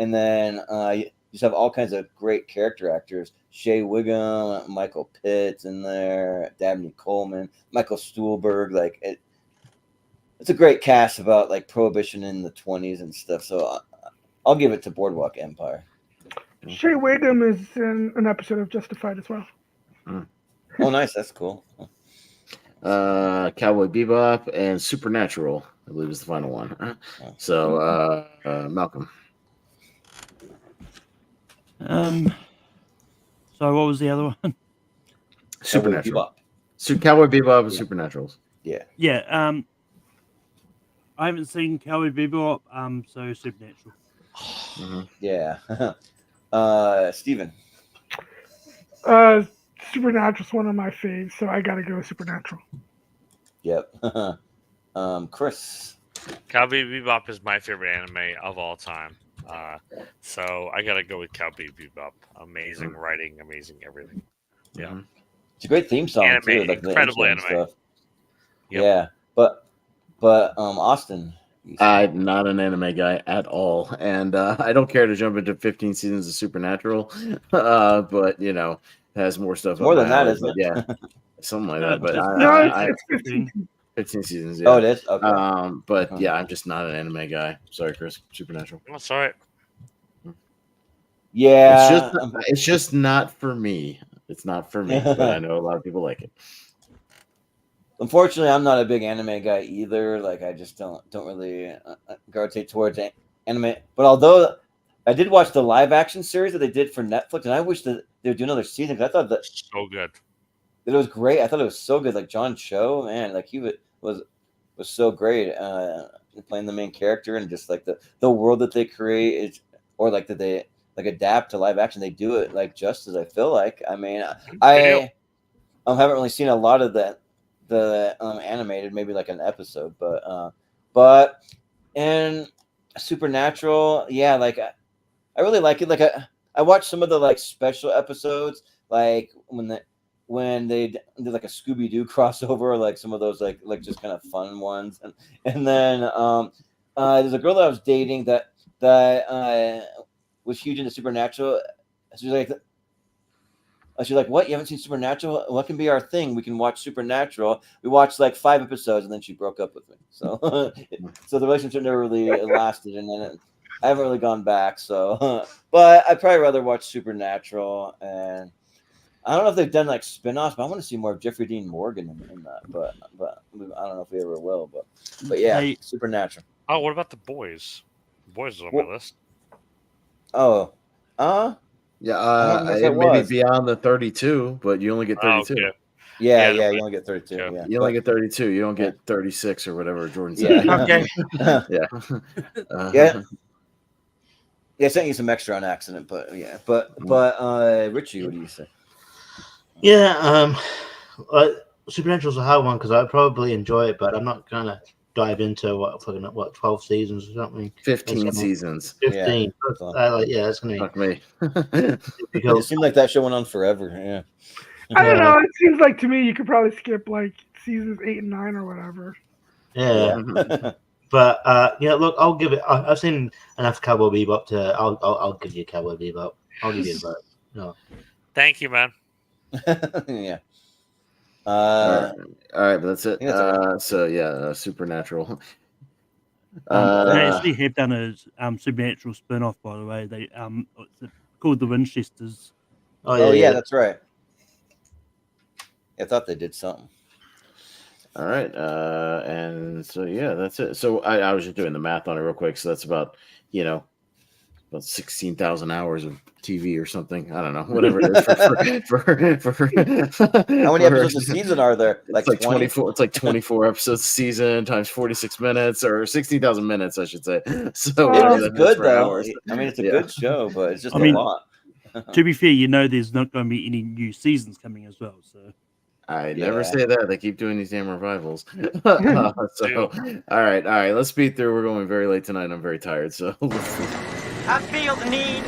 and then you just have all kinds of great character actors: Shea Whigham, Michael Pitts in there, Dabney Coleman, Michael Stuhlbarg. It's a great cast about like Prohibition in the 1920s and stuff. So I'll give it to Boardwalk Empire. Shea Whigham is in an episode of Justified as well. Oh, nice. That's cool. Cowboy Bebop and Supernatural, I believe, is the final one. So, Malcolm. So what was the other one? Supernatural. Cowboy Bebop and Supernaturals. Yeah. I haven't seen Cowboy Bebop, so Supernatural. Yeah. Steven. Supernatural's one of my faves, so I gotta go Supernatural. Yep. Chris. Cowboy Bebop is my favorite anime of all time. So I gotta go with Cowboy Bebop. Amazing writing, amazing everything. Yeah. It's a great theme song Anime, too, like the incredible intro and anime. stuff. Yep. Yeah, but Austin. I'm not an anime guy at all, and I don't care to jump into 15 seasons of Supernatural, but you know, it has more stuff. More up than my that, alley, isn't but it? yeah, something like that. But It's 15. 15 seasons. Yeah. Oh, it is. Okay. But yeah, I'm just not an anime guy. Sorry, Chris. Supernatural. That's all right. Yeah, it's just not for me. It's not for me, but I know a lot of people like it. Unfortunately, I'm not a big anime guy either. Like, I just don't really gravitate towards anime. But although I did watch the live action series that they did for Netflix, and I wish that they would do another season because I thought that so good. It was great. I thought it was so good. Like John Cho, man, like he was so great playing the main character, and just like the world that they create, or like that they like adapt to live action. They do it like just as I feel like. I mean, I haven't really seen a lot of the animated, maybe like an episode, but in Supernatural, yeah, like I really like it. Like I watched some of the like special episodes, like when they did like a Scooby-Doo crossover, like some of those like just kind of fun ones, and then there's a girl that I was dating that was huge into Supernatural. She's like, what? You haven't seen Supernatural? What can be our thing? We can watch Supernatural. We watched like 5 episodes, and then she broke up with me. So, so the relationship never really lasted, and then I haven't really gone back. So, but I'd probably rather watch Supernatural. And I don't know if they've done like spin-offs, but I want to see more of Jeffrey Dean Morgan in that. But I don't know if we ever will. But yeah, Supernatural. Oh, what about The Boys? The Boys is on my list. Oh, yeah, it may be beyond the 32, but you only get 32. Okay. Yeah, you only get 32. Yeah, you only get 32. You don't get 36 or whatever Jordan Yeah. said. Okay. Yeah. Yeah, I sent you some extra on accident, but Richie, what do you say? Yeah, Supernatural's a hard one because I probably enjoy it, but I'm not gonna dive into what 12 seasons or something. 15 seasons. 15. Yeah, that's gonna be. Fuck me. It seemed like that show went on forever. Yeah. I don't know. It seems like to me you could probably skip like seasons 8 and 9 or whatever. Yeah. But yeah, look, I'll give it. I've seen enough Cowboy Bebop to. I'll give you Cowboy Bebop. I'll give you a vote. No. Thank you, man. Yeah. All right, but that's it. So yeah, Supernatural. They actually have done a Supernatural spin-off, by the way. They it's called The Winchesters. Oh yeah, that's right. I thought they did something. All right, and so yeah, that's it. So I was just doing the math on it real quick. So that's about about 16,000 hours of TV or something. I don't know, whatever it is. For How many episodes a season are there? Like 24. It's like 24 episodes a season times 46 minutes, or 16,000 minutes, I should say. So it's good though. Hours. I mean, it's a good show, but it's just a lot. To be fair, there's not going to be any new seasons coming as well. So I never say that. They keep doing these damn revivals. So all right. Let's speed through. We're going very late tonight. I'm very tired. So I feel the need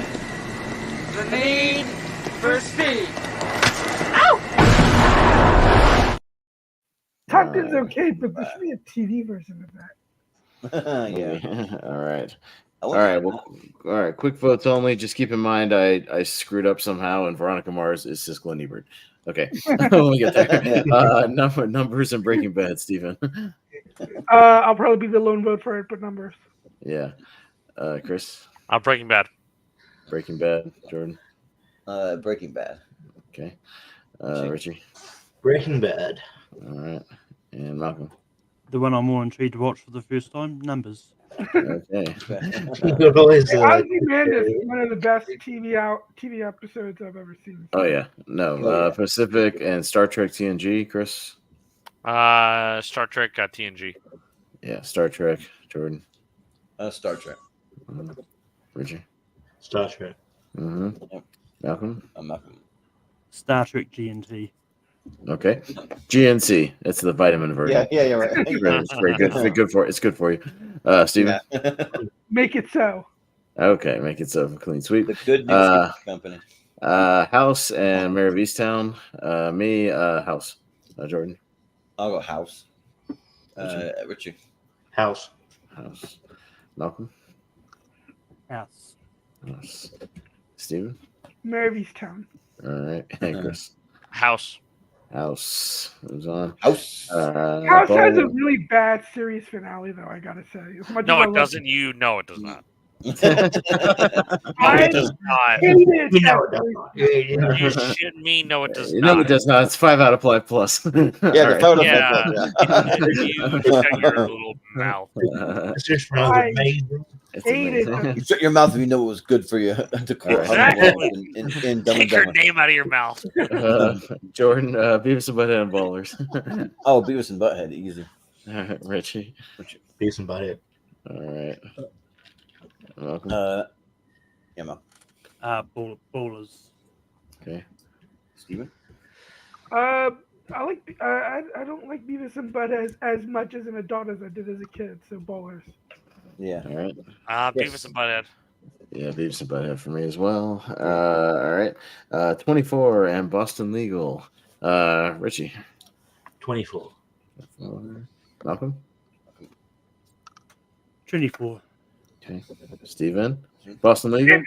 for speed. Top Gun's okay, but there should be a TV version of that. Yeah. All right. All right. Quick votes only. Just keep in mind, I screwed up somehow, and Veronica Mars is Siskel and Ebert. Okay, when we get there. Numbers and Breaking Bad, Stephen. I'll probably be the lone vote for it, but numbers. Yeah. Chris. Breaking Bad. Breaking Bad. Jordan. Breaking Bad. Okay. Richie. Breaking Bad. All right. And Malcolm. The one I'm more intrigued to watch for the first time, Numbers. Okay. Ozzy Man is one of the best TV episodes I've ever seen. Oh yeah, no, Pacific and Star Trek TNG, Chris. Star Trek TNG. Yeah, Star Trek, Jordan. Star Trek. Richie. Star Trek. Mm-hmm. Yep. Malcolm. Malcolm. Star Trek GNT. Okay. GNC. It's the vitamin version. Yeah, you're right. It's very good. It's good for you. Steven? Make it so. Okay, make it so. Clean sweep. The good news company. House and Mayor of Easttown. Me, House. Jordan. I'll go House. Richie. House. Malcolm. House. Steven. Mayor of Easttown. All right. Hey, Chris. House. Who's on? House. House has a really bad series finale, though. I gotta say. As much No, as it doesn't. No, it does not. I it does not. hate it. You shit me? No, it does not. No, it does not. It's 5 out of 5 plus. Yeah, the 5 out of 5 plus. You shut your little mouth. It's just amazing. Hate it. You shut your mouth if you know it was good for you. To quote Exactly. in Dumb and Take her Dumber. name out of your mouth. Jordan, Beavis and Butthead and Ballers. Oh, Beavis and Butthead, easy. Richie. Beavis and Butthead. All right. Welcome. Yeah, Mal. Ballers. Okay. Steven? I don't like Beavis and Butthead as much as an adult as I did as a kid. So Ballers. Yeah. All right. Beavis and Butthead. Yeah, Beavis and Butthead for me as well. All right. 24 and Boston Legal. Richie. 24. Malcolm. 24. Okay. Steven. Boston Legal.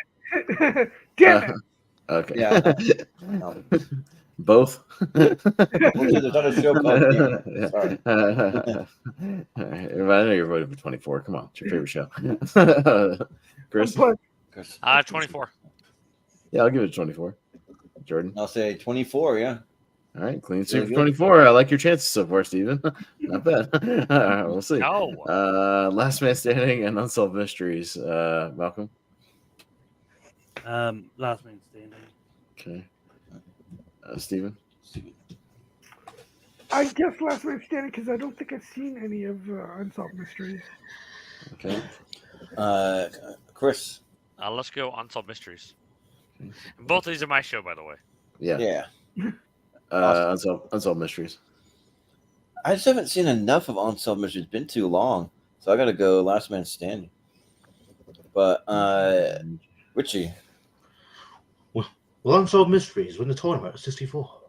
Damn it. Okay. Yeah. Both. There's not a show called Damn It. Sorry. All right. I know you're voting for 24. Come on, it's your favorite show. Chris. 24. Yeah, I'll give it 24. Jordan. I'll say 24. Yeah. All right, clean sweep Really for 24. I like your chances so far, Steven. Not bad. All right, we'll see. No. Last Man Standing and Unsolved Mysteries. Malcolm. Last Man Standing. Okay. Steven. I guess Last Man Standing because I don't think I've seen any of Unsolved Mysteries. Okay. Chris. Let's go Unsolved Mysteries. Both of these are my show, by the way. Yeah. Yeah. Unsolved Mysteries. I just haven't seen enough of Unsolved Mysteries. It's been too long. So I got to go Last Man Standing. But, Richie. Well, Unsolved Mysteries win the tournament at 64.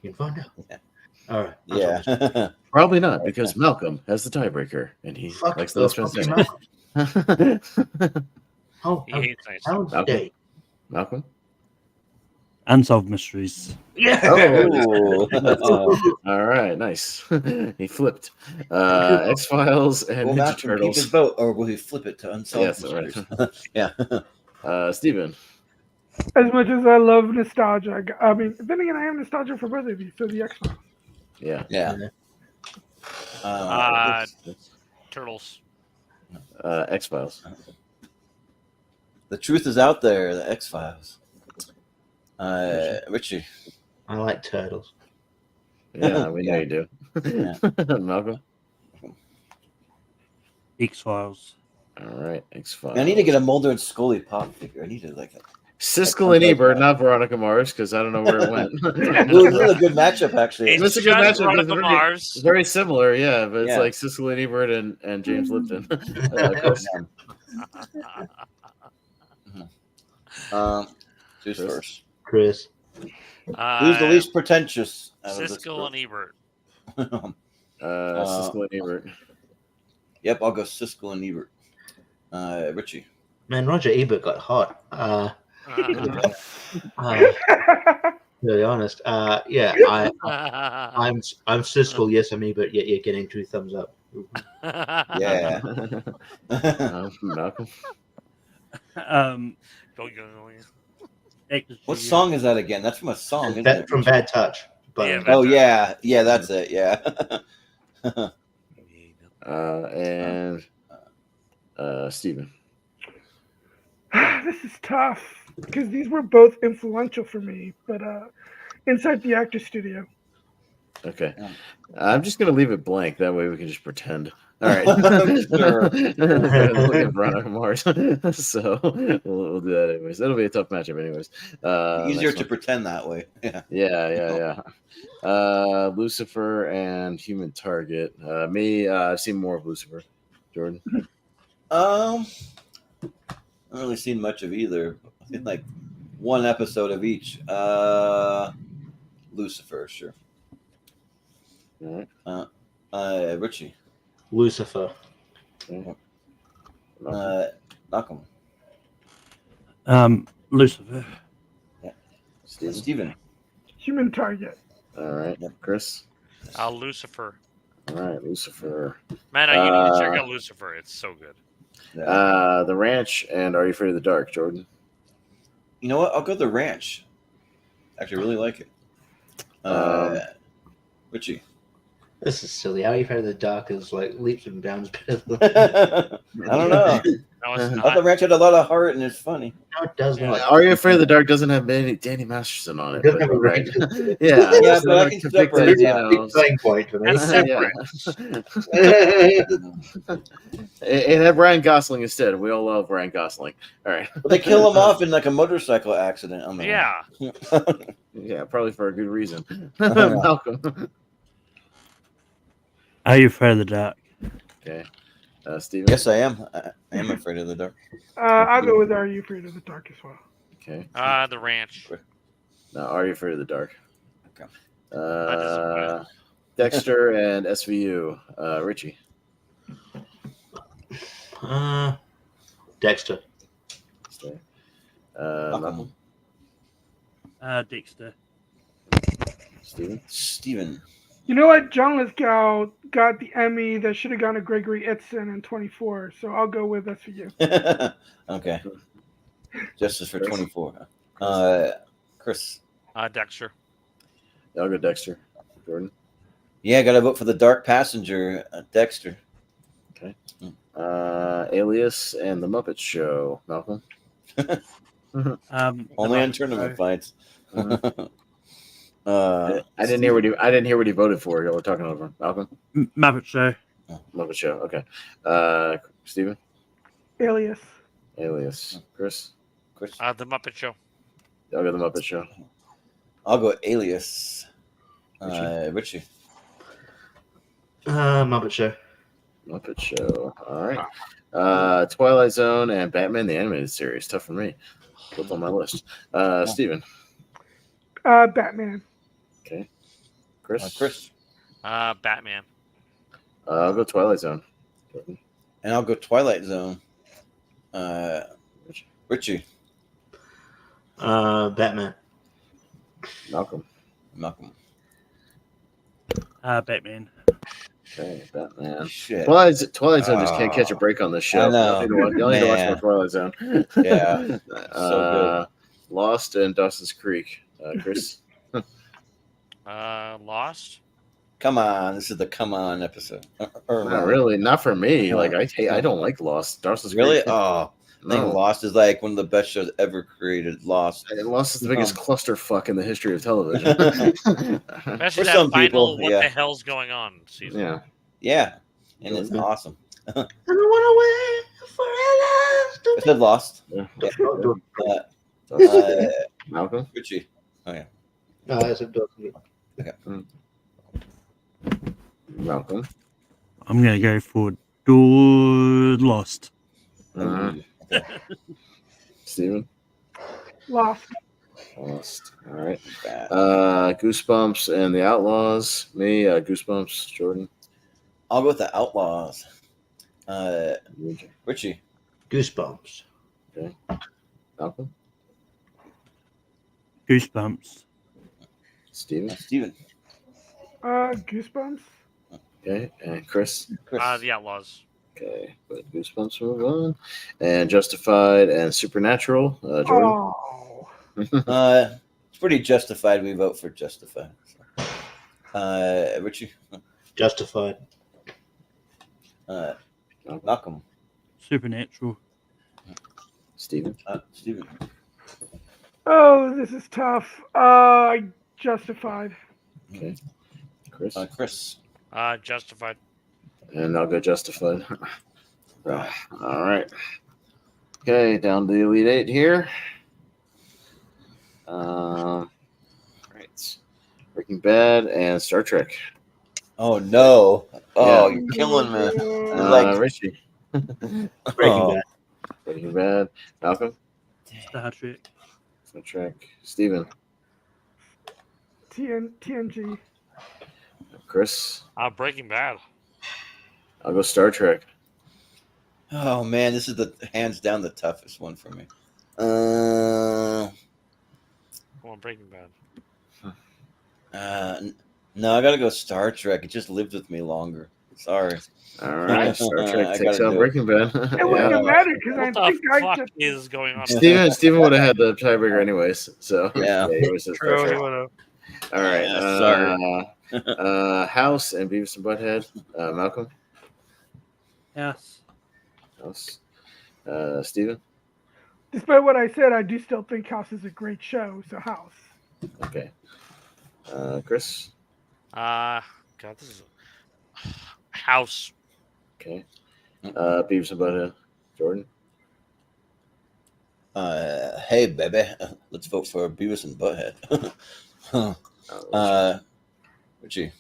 You can find out. Yeah. All right. Yeah. Probably not, because Malcolm has the tiebreaker, and he likes the Last Man Standing. He hates nice. Malcolm. Unsolved Mysteries. Yeah. Oh. All right, nice. He flipped. X-Files and Will Ninja Malcolm keep Turtles. his vote, or will he flip it to Unsolved Yes, Mysteries? right. Yeah. Steven. As much as I love nostalgia, I mean, then again, I have nostalgia for both of these. So the X-Files. Yeah. Yeah. Turtles. X-Files. The truth is out there. The X-Files. Richie. I like turtles. Yeah, we know you do. Yeah. Malcolm. X-Files. All right, X-Files. I need to get a Mulder and Scully pop figure. I need to like. Siskel and Ebert, not Veronica Mars, because I don't know where it went. It was a good matchup, actually. It's a good matchup. Veronica It's Mars. very similar, yeah, but it's Yeah. like Siskel and Ebert and James Lipton. Who's first? Chris. Who's the least pretentious? Siskel and Ebert. Siskel and Ebert. Yep, I'll go Siskel and Ebert. Richie. Man, Roger Ebert got hot. To be honest, yeah, I'm Siskel, yes, I'm Ebert. Yet you're getting 2 thumbs up. Yeah. Malcolm. What song is that again? That's from a song, isn't That it? from Bad Touch. But Yeah, Oh yeah, yeah, that's it. Yeah. And Steven. This is tough because these were both influential for me, but Inside the Actor Studio. Okay. Yeah. I'm just gonna leave it blank. That way we can just pretend. All right. Sure. Look at Veronica Mars. So we'll do that anyways. That'll be a tough matchup anyways. Easier next to one. pretend that way. Yeah. Yeah. Lucifer and Human Target. Me, I've seen more of Lucifer. Jordan. I haven't really seen much of either. I think like one episode of each. Lucifer, sure. All right. Richie. Lucifer. Malcolm. Lucifer. Steven. Human Target. All right. Chris. Lucifer. All right, Lucifer. Man, you need to check out Lucifer. It's so good. The Ranch and Are You Afraid of the Dark, Jordan? You know what? I'll go The Ranch. Actually, really like it. Richie. This is silly. How you Afraid of the Dark is like leaps and bounds better than I don't know. No, it's I not. thought The Ranch had a lot of heart and it's funny. No, it does not. Are You Afraid of the Dark doesn't have Danny Masterson on it. It doesn't have a right? range. Yeah, Yeah, so but I they're can conflicted, separate you that. know. Big playing point for me. That's separate. It had Ryan Gosling instead. We all love Ryan Gosling. All right. But they kill him off in like a motorcycle accident. On the Yeah. Yeah, probably for a good reason. Malcolm. Are You Afraid of the Dark? Okay. Steven. Yes, I am. I am afraid of the dark. I'll go with Are You Afraid of the Dark as well. Okay. The Ranch. Now, Are You Afraid of the Dark? Okay. Dexter and SVU. Richie. Dexter. Malcolm. Dexter. Steven. You know what? John Lithgow got the Emmy that should have gone to Gregory Itzin in 24, so I'll go with SVU. Okay. Justice for 24. Chris. Dexter. I'll go Dexter. Jordan. Yeah, got to vote for the Dark Passenger, Dexter. Okay. Alias and the Muppet Show. Malcolm. Only on tournament fights. I didn't hear what he voted for. Y'all were talking over Malcolm. Muppet Show. Muppet Show. Okay. Steven. Alias. Chris. The Muppet Show. I'll go the Muppet Show. I'll go Alias. Richie. Muppet Show. Muppet Show. All right. Twilight Zone and Batman the Animated Series. Tough for me. Both on my list. Steven. Batman. Okay. Chris. Batman. I'll go Twilight Zone. And I'll go Twilight Zone. Richie. Batman. Malcolm. Batman. Okay, Batman. Shit. Twilight Zone just can't catch a break on this show. I know. Y'all need to watch more Twilight Zone. Yeah. So Lost and Dawson's Creek. Chris. Lost. Come on, this is the come on episode. Not really. Not for me. Like I don't like Lost. Dawson's Really? Creek. Oh, I think No. Lost is like one of the best shows ever created. Lost. And Lost is the biggest clusterfuck in the history of television. Especially For that some final, people, what yeah. the hell's going on season. Yeah. Yeah, and it's awesome. I don't want to wait forever. I said Lost. Yeah. Malcolm. Richie. Oh yeah. No, I said Dawson. Okay. Malcolm. I'm gonna go for Lost. Steven. Lost. All right. Goosebumps and the Outlaws. Me, Goosebumps. Jordan. I'll go with the Outlaws. Richie. Goosebumps. Okay. Malcolm. Goosebumps. Steven. Goosebumps. Okay. And Chris. The Outlaws. Okay. But Goosebumps move on. And Justified and Supernatural. Jordan. Oh. It's pretty Justified. We vote for Justified. Richie. Justified. Malcolm. Supernatural. Steven. Steven. Oh, this is tough. Justified. Okay. Chris. Chris. Justified. And I'll go Justified. All right. Okay, down to the Elite Eight here. Right. Breaking Bad and Star Trek. Oh no! Oh, Yeah. you're killing me. Richie. Breaking Bad. Breaking Bad. Malcolm. Star Trek. Star Trek. Steven. TNG. Chris. Breaking Bad. I'll go Star Trek. Oh man, this is the hands down the toughest one for me. Come on, Breaking Bad. No, I gotta go Star Trek. It just lived with me longer. Sorry. All right, Star Trek I takes gotta out do Breaking Bad. It wouldn't have mattered because I What think the I fuck just. is going on? Steven would have had the tiebreaker anyways. So Yeah. he was his Star Trek. True. All right. Yeah, sorry. House and Beavis and Butthead. Malcolm. House. House. Steven. Despite what I said, I do still think House is a great show. So House. Okay. Chris. God, this is House. Okay. Beavis and Butthead. Jordan. Hey baby, let's vote for Beavis and Butthead. Richie.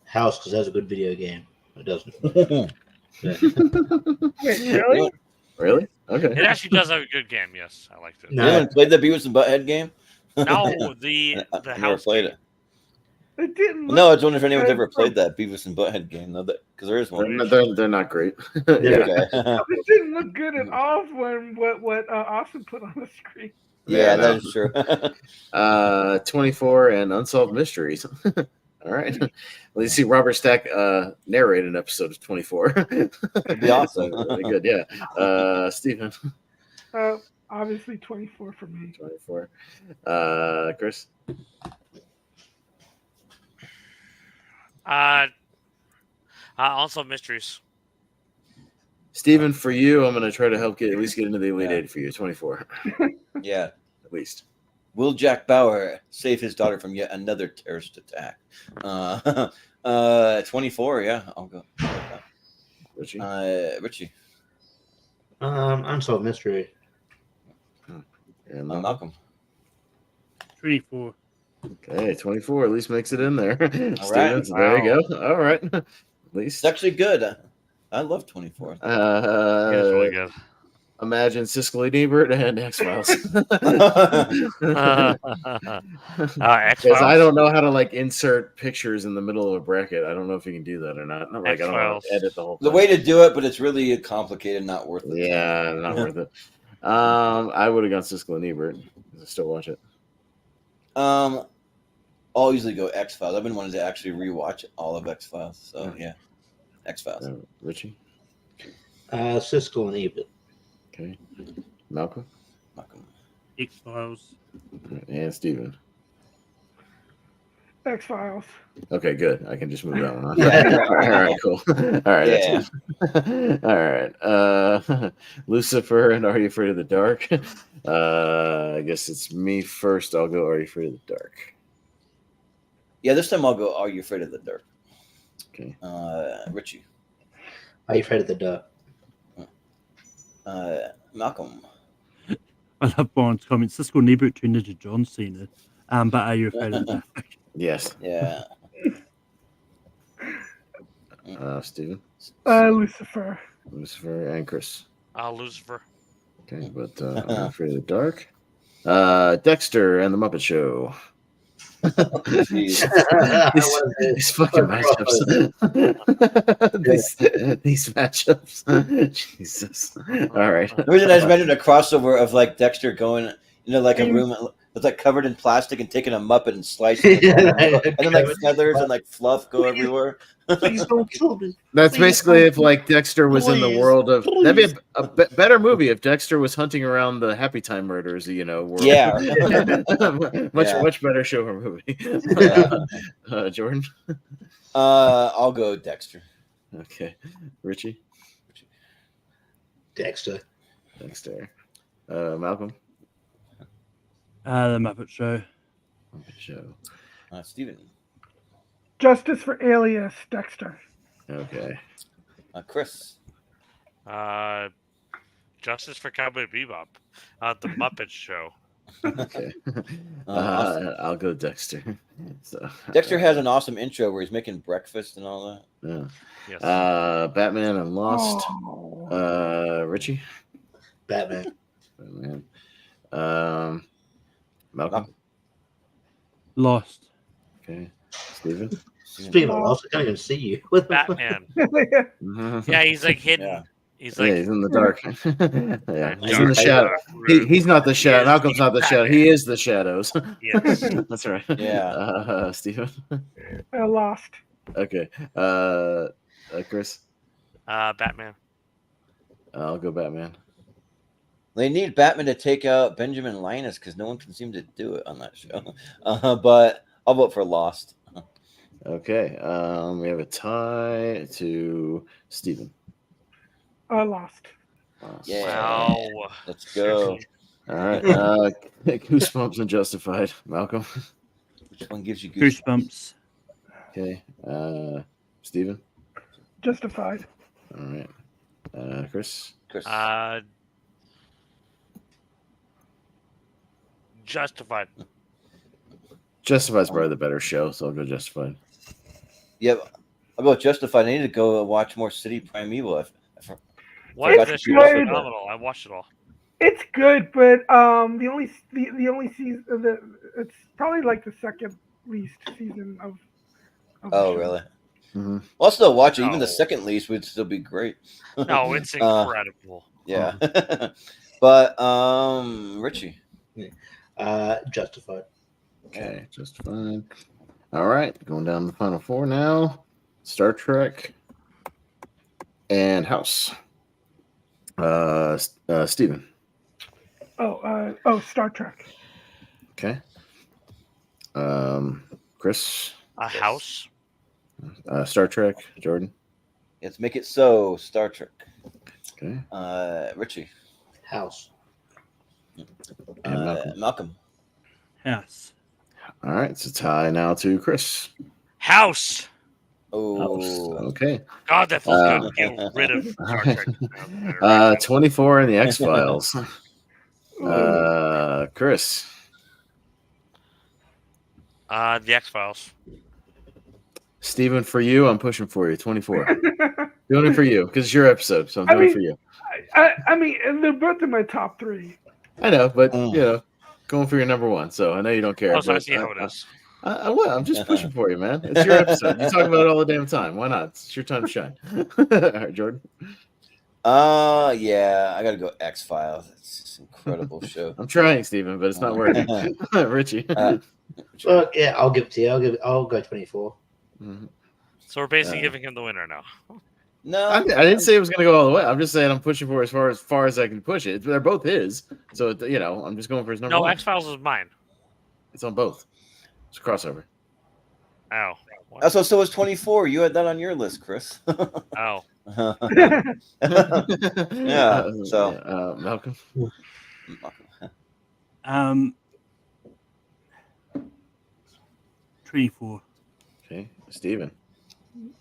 House, because that's a good video game. It doesn't. Wait, really? Really? Okay. It actually does have a good game. Yes, I liked it. You haven't played the Beavis and Butthead game? No, the I never House played game. it. It didn't. No, I was wondering if anyone's ever played that Beavis and Butthead game, though, because there is one. They're not great. Yeah. It didn't look good at all when what Austin put on the screen. Yeah, that is true. 24 and Unsolved Mysteries. All right. Well, you see Robert Stack narrate an episode of 24. That'd be awesome. Really good, yeah. Stephen. Obviously 24 for me. 24. Chris. Also mysteries. Stephen, for you, I'm going to try to help at least get into the Elite Eight for you. 24. Yeah. At least. Will Jack Bauer save his daughter from yet another terrorist attack? 24, yeah, I'll go. Richie? Richie. Unsolved Mystery. And Malcolm. 24. Okay, 24 at least makes it in there. All right. There you go. All right. At least. It's actually good. I love 24. It's really good. Imagine Siskel and Ebert and X-Files. Because I don't know how to insert pictures in the middle of a bracket. I don't know if you can do that or not. I don't know how to edit the whole thing. The way to do it, but it's really complicated, not worth it. Yeah, not worth it. I would have gone Siskel and Ebert. I still watch it. I'll usually go X-Files. I've been wanting to actually rewatch all of X-Files. So yeah, X-Files. Richie? Siskel and Ebert. Okay. Malcolm? X-Files. And Steven? X-Files. Okay, good. I can just move that one on. Yeah. All right, cool. All right. Yeah. All right. Lucifer and Are You Afraid of the Dark? I guess it's me first. I'll go Are You Afraid of the Dark? Yeah, this time I'll go Are You Afraid of the Dark? Okay. Richie. Are You Afraid of the Dark? Malcolm. I love Barnes' comments. Cisco and Ebert turned into John Cena. But Are You Afraid of the Dark? Yes. Yeah. Steven? Lucifer. Lucifer and Chris. Lucifer. Okay, but Are You Afraid of the Dark? Dexter and the Muppet Show. these fucking matchups. these matchups. Jesus. All right. The reason I just mentioned a crossover of Dexter going into a room that's covered in plastic and taking a Muppet and slicing it, and then feathers and fluff go everywhere. Please don't kill me. That's basically if Dexter was in the world of. That'd be a better movie if Dexter was hunting around the Happy Time Murders. World. Yeah. much better show or movie. Jordan. I'll go Dexter. Okay, Richie. Dexter. Malcolm. The Muppet Show. Muppet Show. Steven. Justice for Alias, Dexter. Okay. Chris. Justice for Cowboy Bebop. The Muppet Show. Okay. Awesome. I'll go Dexter. So Dexter has an awesome intro where he's making breakfast and all that. Yeah. Yes. Batman and Lost. Oh. Richie. Batman. Batman. Malcolm. Lost. Okay. Steven. Speaking of Lost, I can't even see you. What the fuck? Batman. Mhm. Yeah, he's like hidden. Yeah. He's like He's in the dark. Yeah, he's in the dark, shadow. dark He's not the He shadow. is Malcolm's not the shadow. Batman. He is the shadows. Yes. That's right. Yeah. Steven. Lost. Okay. Chris. Batman. I'll go Batman. They need Batman to take out Benjamin Linus because no one can seem to do it on that show. But I'll vote for Lost. Okay. We have a tie to Steven. Lost. Yeah. Wow. Let's go. All right. Goosebumps and Justified. Malcolm. Which one gives you goosebumps? Okay. Steven. Justified. All right. Chris. Justified. Justified's probably the better show, so I'll go Justified. Yeah, I'll go Justified. I need to go watch more City Primeval. What? This show was phenomenal. I watched it all. It's good, but the only season it's probably like the second least season of the Oh, show. really? Mm-hmm. I'll still watch it. Even the No. second least would still be great. No, it's incredible. Yeah. But Richie. Justified. Okay, Justified. All right, going down to the final four now. Star Trek and House. Steven. Star Trek. Okay. Chris. House. Star Trek. Jordan. Let's make it so. Star Trek. Okay. Richie. House. And Malcolm. House. All right, it's a tie now to Chris. House. Oh. Okay. God, that feels good. Get rid of Star Trek. 24 in the X-Files. Chris. The X-Files. Steven, for you, I'm pushing for you. 24. Doing it for you because it's your episode, so I'm doing it for you. I mean, and they're both in my top three. I know, but going for your number one. So I know you don't care. Oh, so I see how it is. I'm just pushing for you, man. It's your episode. You talk about it all the damn time. Why not? It's your time to shine. All right, Jordan. Yeah, I gotta go X-Files. It's an incredible show. I'm trying, Steven, but it's not working. Richie. Well, yeah, I'll give it to you. I'll go 24. Mm-hmm. So we're basically giving him the winner now. No, I didn't say it was going to go all the way. I'm just saying I'm pushing for as far as I can push it. They're both his, so I'm just going for his number one. X-Files is mine. It's on both. It's a crossover. Ow. So it's 24. You had that on your list, Chris. Ow. Yeah. So Malcolm. 24. Okay, Steven.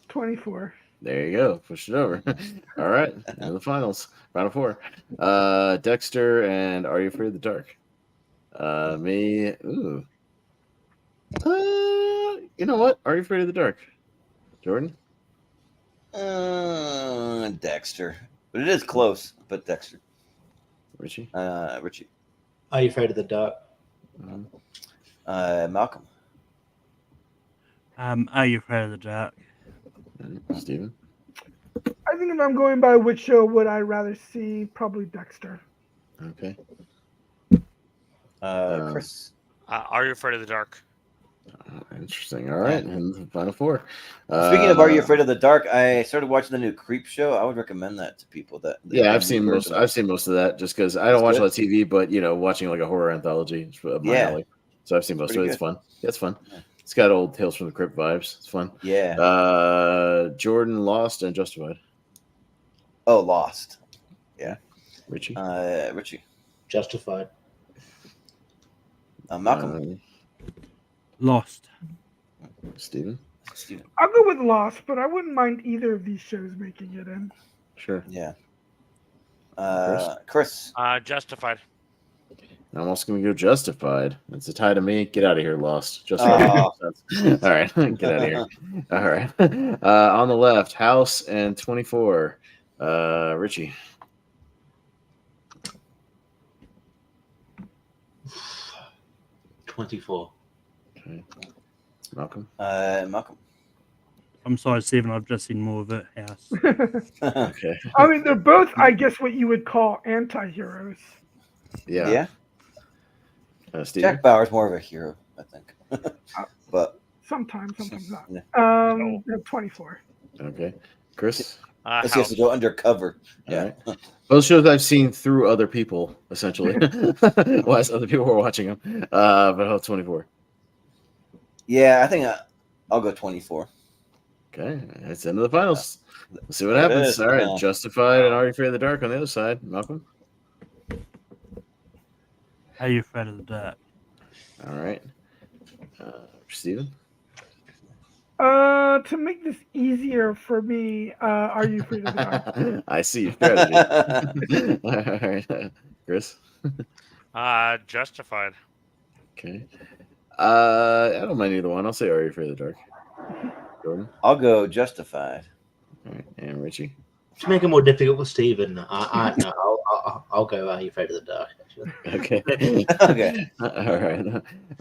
24. There you go. Push it over. All right. Into the finals. Final four. Dexter and Are You Afraid of the Dark? Me. Ooh. You know what? Are You Afraid of the Dark? Jordan? Dexter. But it is close, but Dexter. Richie? Richie. Are You Afraid of the Dark? Malcolm. Are You Afraid of the Dark? Steven? I think if I'm going by which show would I rather see, probably Dexter. Okay. Chris. Are You Afraid of the Dark? Interesting. All right. And the final four. Speaking of Are You Afraid of the Dark, I started watching the new Creep show. I would recommend that to people. I've seen most of that just because I don't watch a lot of TV, but watching like a horror anthology is my alley. So I've seen most of it. It's fun. Yeah, it's fun. Yeah. It's got old Tales from the Crypt vibes. It's fun. Yeah. Jordan, Lost, and Justified. Oh, Lost. Yeah. Richie. Richie. Justified. Malcolm. Lost. Steven. Steven. I'll go with Lost, but I wouldn't mind either of these shows making it in. Sure. Yeah. Chris. Justified. I'm also going to go Justified. It's a tie to me. Get out of here, Lost. Justified. All right. Get out of here. All right. On the left, House and 24. Richie. $24. Okay. Malcolm. Malcolm. I'm sorry, Stephen. I've just seen more of it. House. Okay. I mean, they're both, I guess, what you would call anti-heroes. Yeah. Jack Bauer's more of a hero, I think. But sometimes not. Yeah. 24. Okay. Chris? He has to go undercover. Yeah. Right. Both shows I've seen through other people, essentially. Whilst other people were watching them. But I'll 24. Yeah, I think I'll go 24. Okay. It's the end of the finals. Let's see what It happens. is. All right. Justified and Are You Afraid of the Dark on the other side. Malcolm? Are You Afraid of the Dark? All right. Stephen? To make this easier for me, Are You Afraid of the Dark? I see your strategy. All right. Chris? Justified. Okay. I don't mind either one. I'll say Are You Afraid of the Dark. Jordan? I'll go Justified. All right. And Richie? To make it more difficult for Stephen, I'll go Are You Afraid of the Dark? Okay. Okay.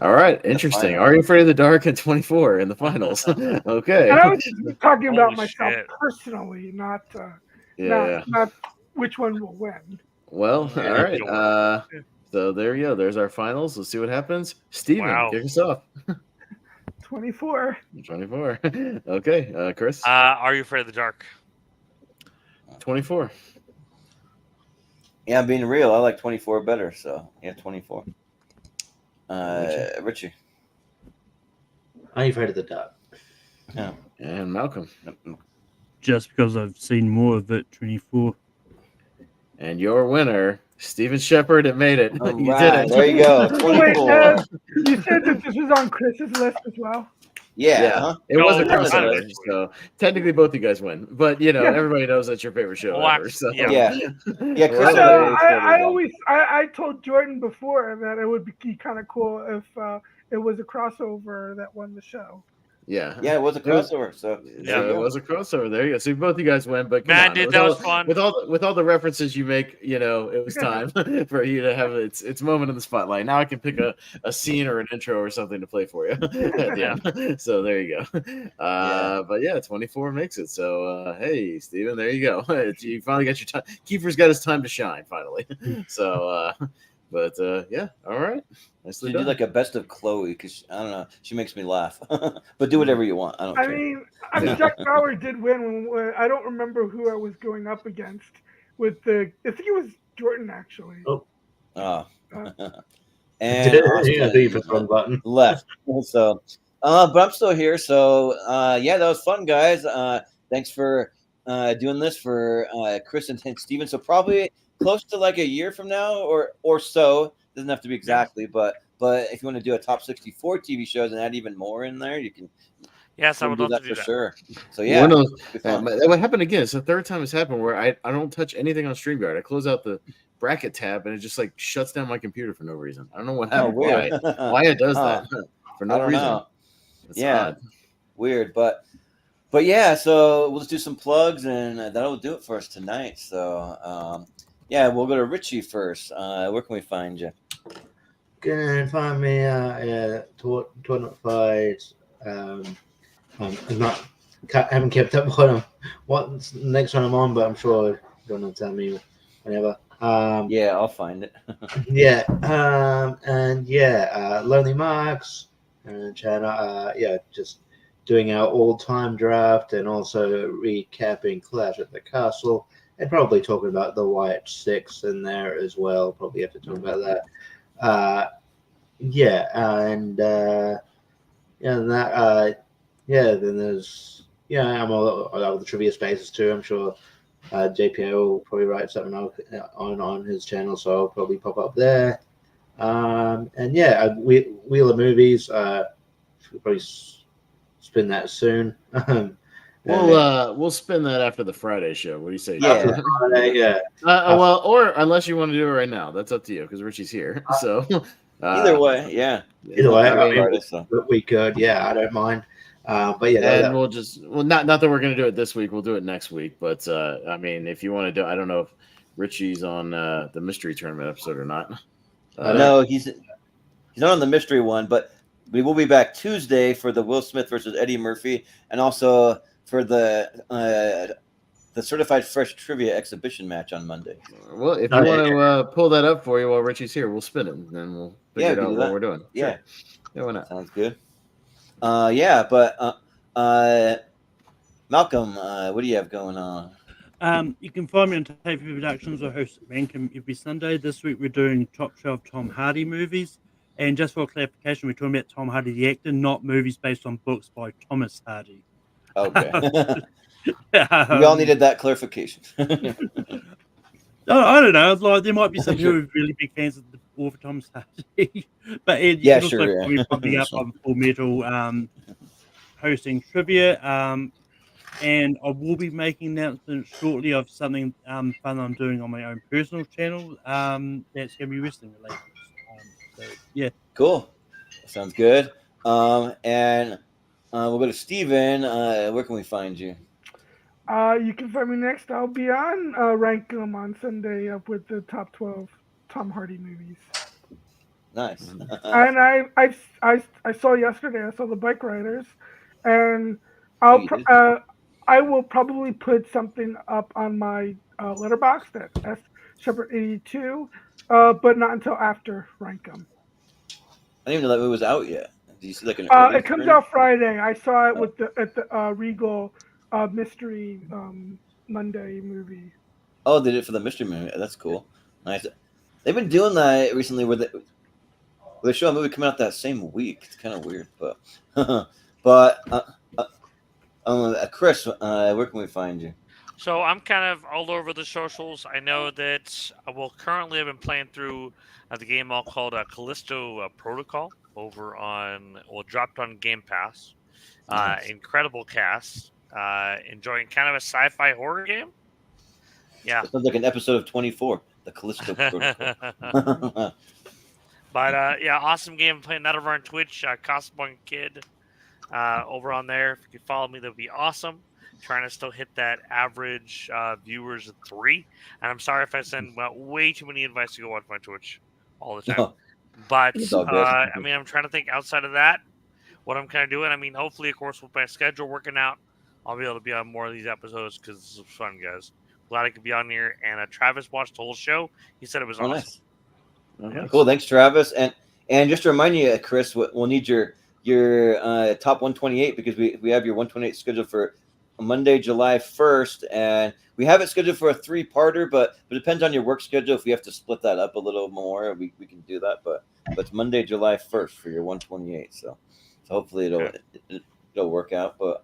All right. Interesting. Are You Afraid of the Dark at 24 in the finals? Okay. And I was talking about Holy myself shit. personally, not Yeah. not which one will win. Well, Yeah, all right. So there you go. There's our finals. Let's see what happens. Steven, Wow. kick us off. 24. 24. Okay. Chris? Are You Afraid of the Dark? 24. Yeah, I'm being real. I like 24 better, so yeah, 24. Richie. Are You Afraid of the Dark? Yeah. And Malcolm. Just because I've seen more of it, 24. And your winner, Stephen Shepard. It made it. All You right, did it. there you go. Wait, 24. you said that this was on Chris's list as well? Yeah. Uh-huh. It was a No, it's not crossover, actually. so technically both you guys win. But Yeah. everybody knows that's your favorite show Well, ever. So. yeah. Yeah. Yeah, Chris. I Well, know. I it's always I told Jordan before that it would be kind of cool if it was a crossover that won the show. Yeah. Yeah, it was a crossover. So So it was a crossover. There you go. So both you guys win. But come Man, on, dude, with that all- was fun. With all the references you make, it was time for you to have its moment in the spotlight. Now I can pick a scene or an intro or something to play for you. At the end. So there you go. But yeah, 24 makes it. So hey, Steven, there you go. You finally got your time. Kiefer's got his time to shine finally. So but yeah, all right. Nicely you do done. like a best of Chloe because I don't know, she makes me laugh. But do whatever you want. I don't I care. mean, Jack Bauer did win. When I don't remember who I was going up against with I think it was Jordan actually. Oh. And Yeah, the wrong button. left. So, but I'm still here. So, yeah, that was fun, guys. Thanks for doing this for Chris and Steven. So probably close to like a year from now or so. Doesn't have to be exactly, but if you want to do a top 64 TV shows and add even more in there, you can. Yes, I would love to do for that. sure. So yeah, One of be fun. that would happen again. It's the third time it's happened where I don't touch anything on StreamYard. I close out the bracket tab and it just like shuts down my computer for no reason. I don't know what Oh, happened. weird. Why it does Huh. that for I no don't reason. know. It's Yeah. odd. Weird, but yeah. So we'll just do some plugs and that'll do it for us tonight. So yeah, we'll go to Richie first. Where can we find you? Can find me tournament fights. I'm haven't kept up on what's the next one I'm on, but I'm sure you're gonna tell me whenever. Yeah, I'll find it. Yeah, and yeah, Lonely Marks channel. Yeah, just doing our all-time draft and also recapping Clash at the Castle and probably talking about the White Six in there as well. Probably have to talk about that. Yeah, and then there's I'm all the trivia spaces too. I'm sure JPO will probably write something on his channel, so I'll probably pop up there. And yeah, Wheel of Movies. Probably spin that soon. We'll spin that after the Friday show. What do you say? Yeah. John? Friday, yeah. Well, or unless you want to do it right now, that's up to you because Richie's here. So Either way, yeah. Either way, I mean, Friday, so. we could. Yeah, I don't mind. But yeah, and we'll just not that we're going to do it this week. We'll do it next week. But I mean, if you want to do, I don't know if Richie's on the mystery tournament episode or not. No, he's not on the mystery one, but we will be back Tuesday for the Will Smith versus Eddie Murphy, and also for the Certified Fresh Trivia exhibition match on Monday. Well, if you want to pull that up for you while Richie's here, we'll spin it, and then we'll figure out what we're doing. Yeah. Sure. Yeah, why not? Sounds good. But Malcolm, what do you have going on? You can find me on Tape Productions. I host Rankin every Sunday. This week we're doing top 12 Tom Hardy movies. And just for clarification, we're talking about Tom Hardy, the actor, not movies based on books by Thomas Hardy. Okay. We all needed that clarification. I don't know. Like, there might be some people who are really big fans of the author Thomas Hardy. But Ed, yeah, you sure. can also probably up on Full Metal hosting trivia. And I will be making announcements shortly of something fun I'm doing on my own personal channel that's going to be wrestling related. So, yeah. Cool. Sounds good. And we'll go to Stephen. Where can we find you? You can find me next. I'll be on Rank 'em on Sunday up with the top 12 Tom Hardy movies. Nice. And I saw yesterday. I saw the Bike Riders, and I will probably put something up on my letterbox at Shepard 82, but not until after Rank 'em. I didn't even know that movie was out yet. Did you see like an? It comes out Friday. I saw it at the Regal mystery Monday movie. Oh, they did it for the mystery movie. That's cool. Nice. They've been doing that recently, where they show a movie coming out that same week. It's kind of weird, but Chris, where can we find you? So I'm kind of all over the socials. I know that currently I've been playing through the game called Callisto Protocol over on, dropped on Game Pass. Nice. Incredible cast. Enjoying kind of a sci-fi horror game. Yeah. It sounds like an episode of 24, the Callisto Protocol. But yeah, awesome game. Playing that over on Twitch. Cosplay Kid over on there. If you could follow me, that would be awesome. Trying to still hit that average viewers of 3. And I'm sorry if I send way too many invites to go watch my Twitch all the time. Oh, but I mean, I'm trying to think outside of that, what I'm kind of doing. I mean, hopefully, of course, with my schedule working out, I'll be able to be on more of these episodes because this is fun, guys. Glad I could be on here. And Travis watched the whole show. He said it was awesome. Nice. Okay. Cool. Thanks, Travis. And just to remind you, Chris, we'll need your top 128 because we have your 128 scheduled for Monday, July 1st, and we have it scheduled for a 3-parter, but it depends on your work schedule. If we have to split that up a little more, we can do that. But it's Monday, July 1st for your 128. So hopefully it'll work out. But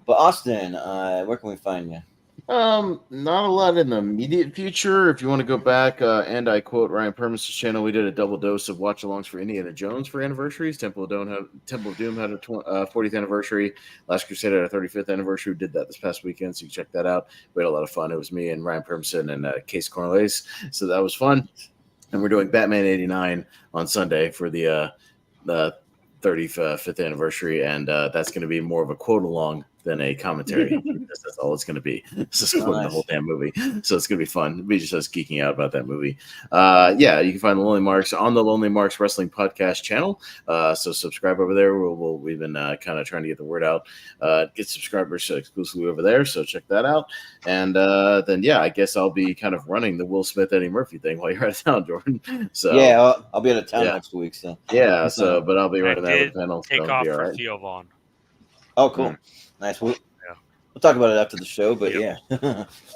Austin, where can we find you? Not a lot in the immediate future. If you want to go back, and I quote Ryan Permis's channel, we did a double dose of watch-alongs for Indiana Jones for anniversaries. Temple of Doom had a 40th anniversary. Last Crusade had a 35th anniversary. We did that this past weekend, so you can check that out. We had a lot of fun. It was me and Ryan Permison and Case Cornelace, so that was fun. And we're doing Batman 89 on Sunday for the 35th anniversary, and that's going to be more of a quote-along than a commentary. That's all it's going to be. It's just quoting the whole damn movie. So it's going to be fun. It'll be just us geeking out about that movie. Yeah, you can find the Lonely Marks on the Lonely Marks Wrestling Podcast channel. So subscribe over there. We've been kind of trying to get the word out. Get subscribers exclusively over there. So check that out. And then, yeah, I guess I'll be kind of running the Will Smith, Eddie Murphy thing while you're out of town, Jordan. So yeah, I'll be out of town next week. So yeah, but I'll be running that panel. Take off for Theo Vaughn. Oh, cool. Nice. We'll talk about it after the show, but yeah.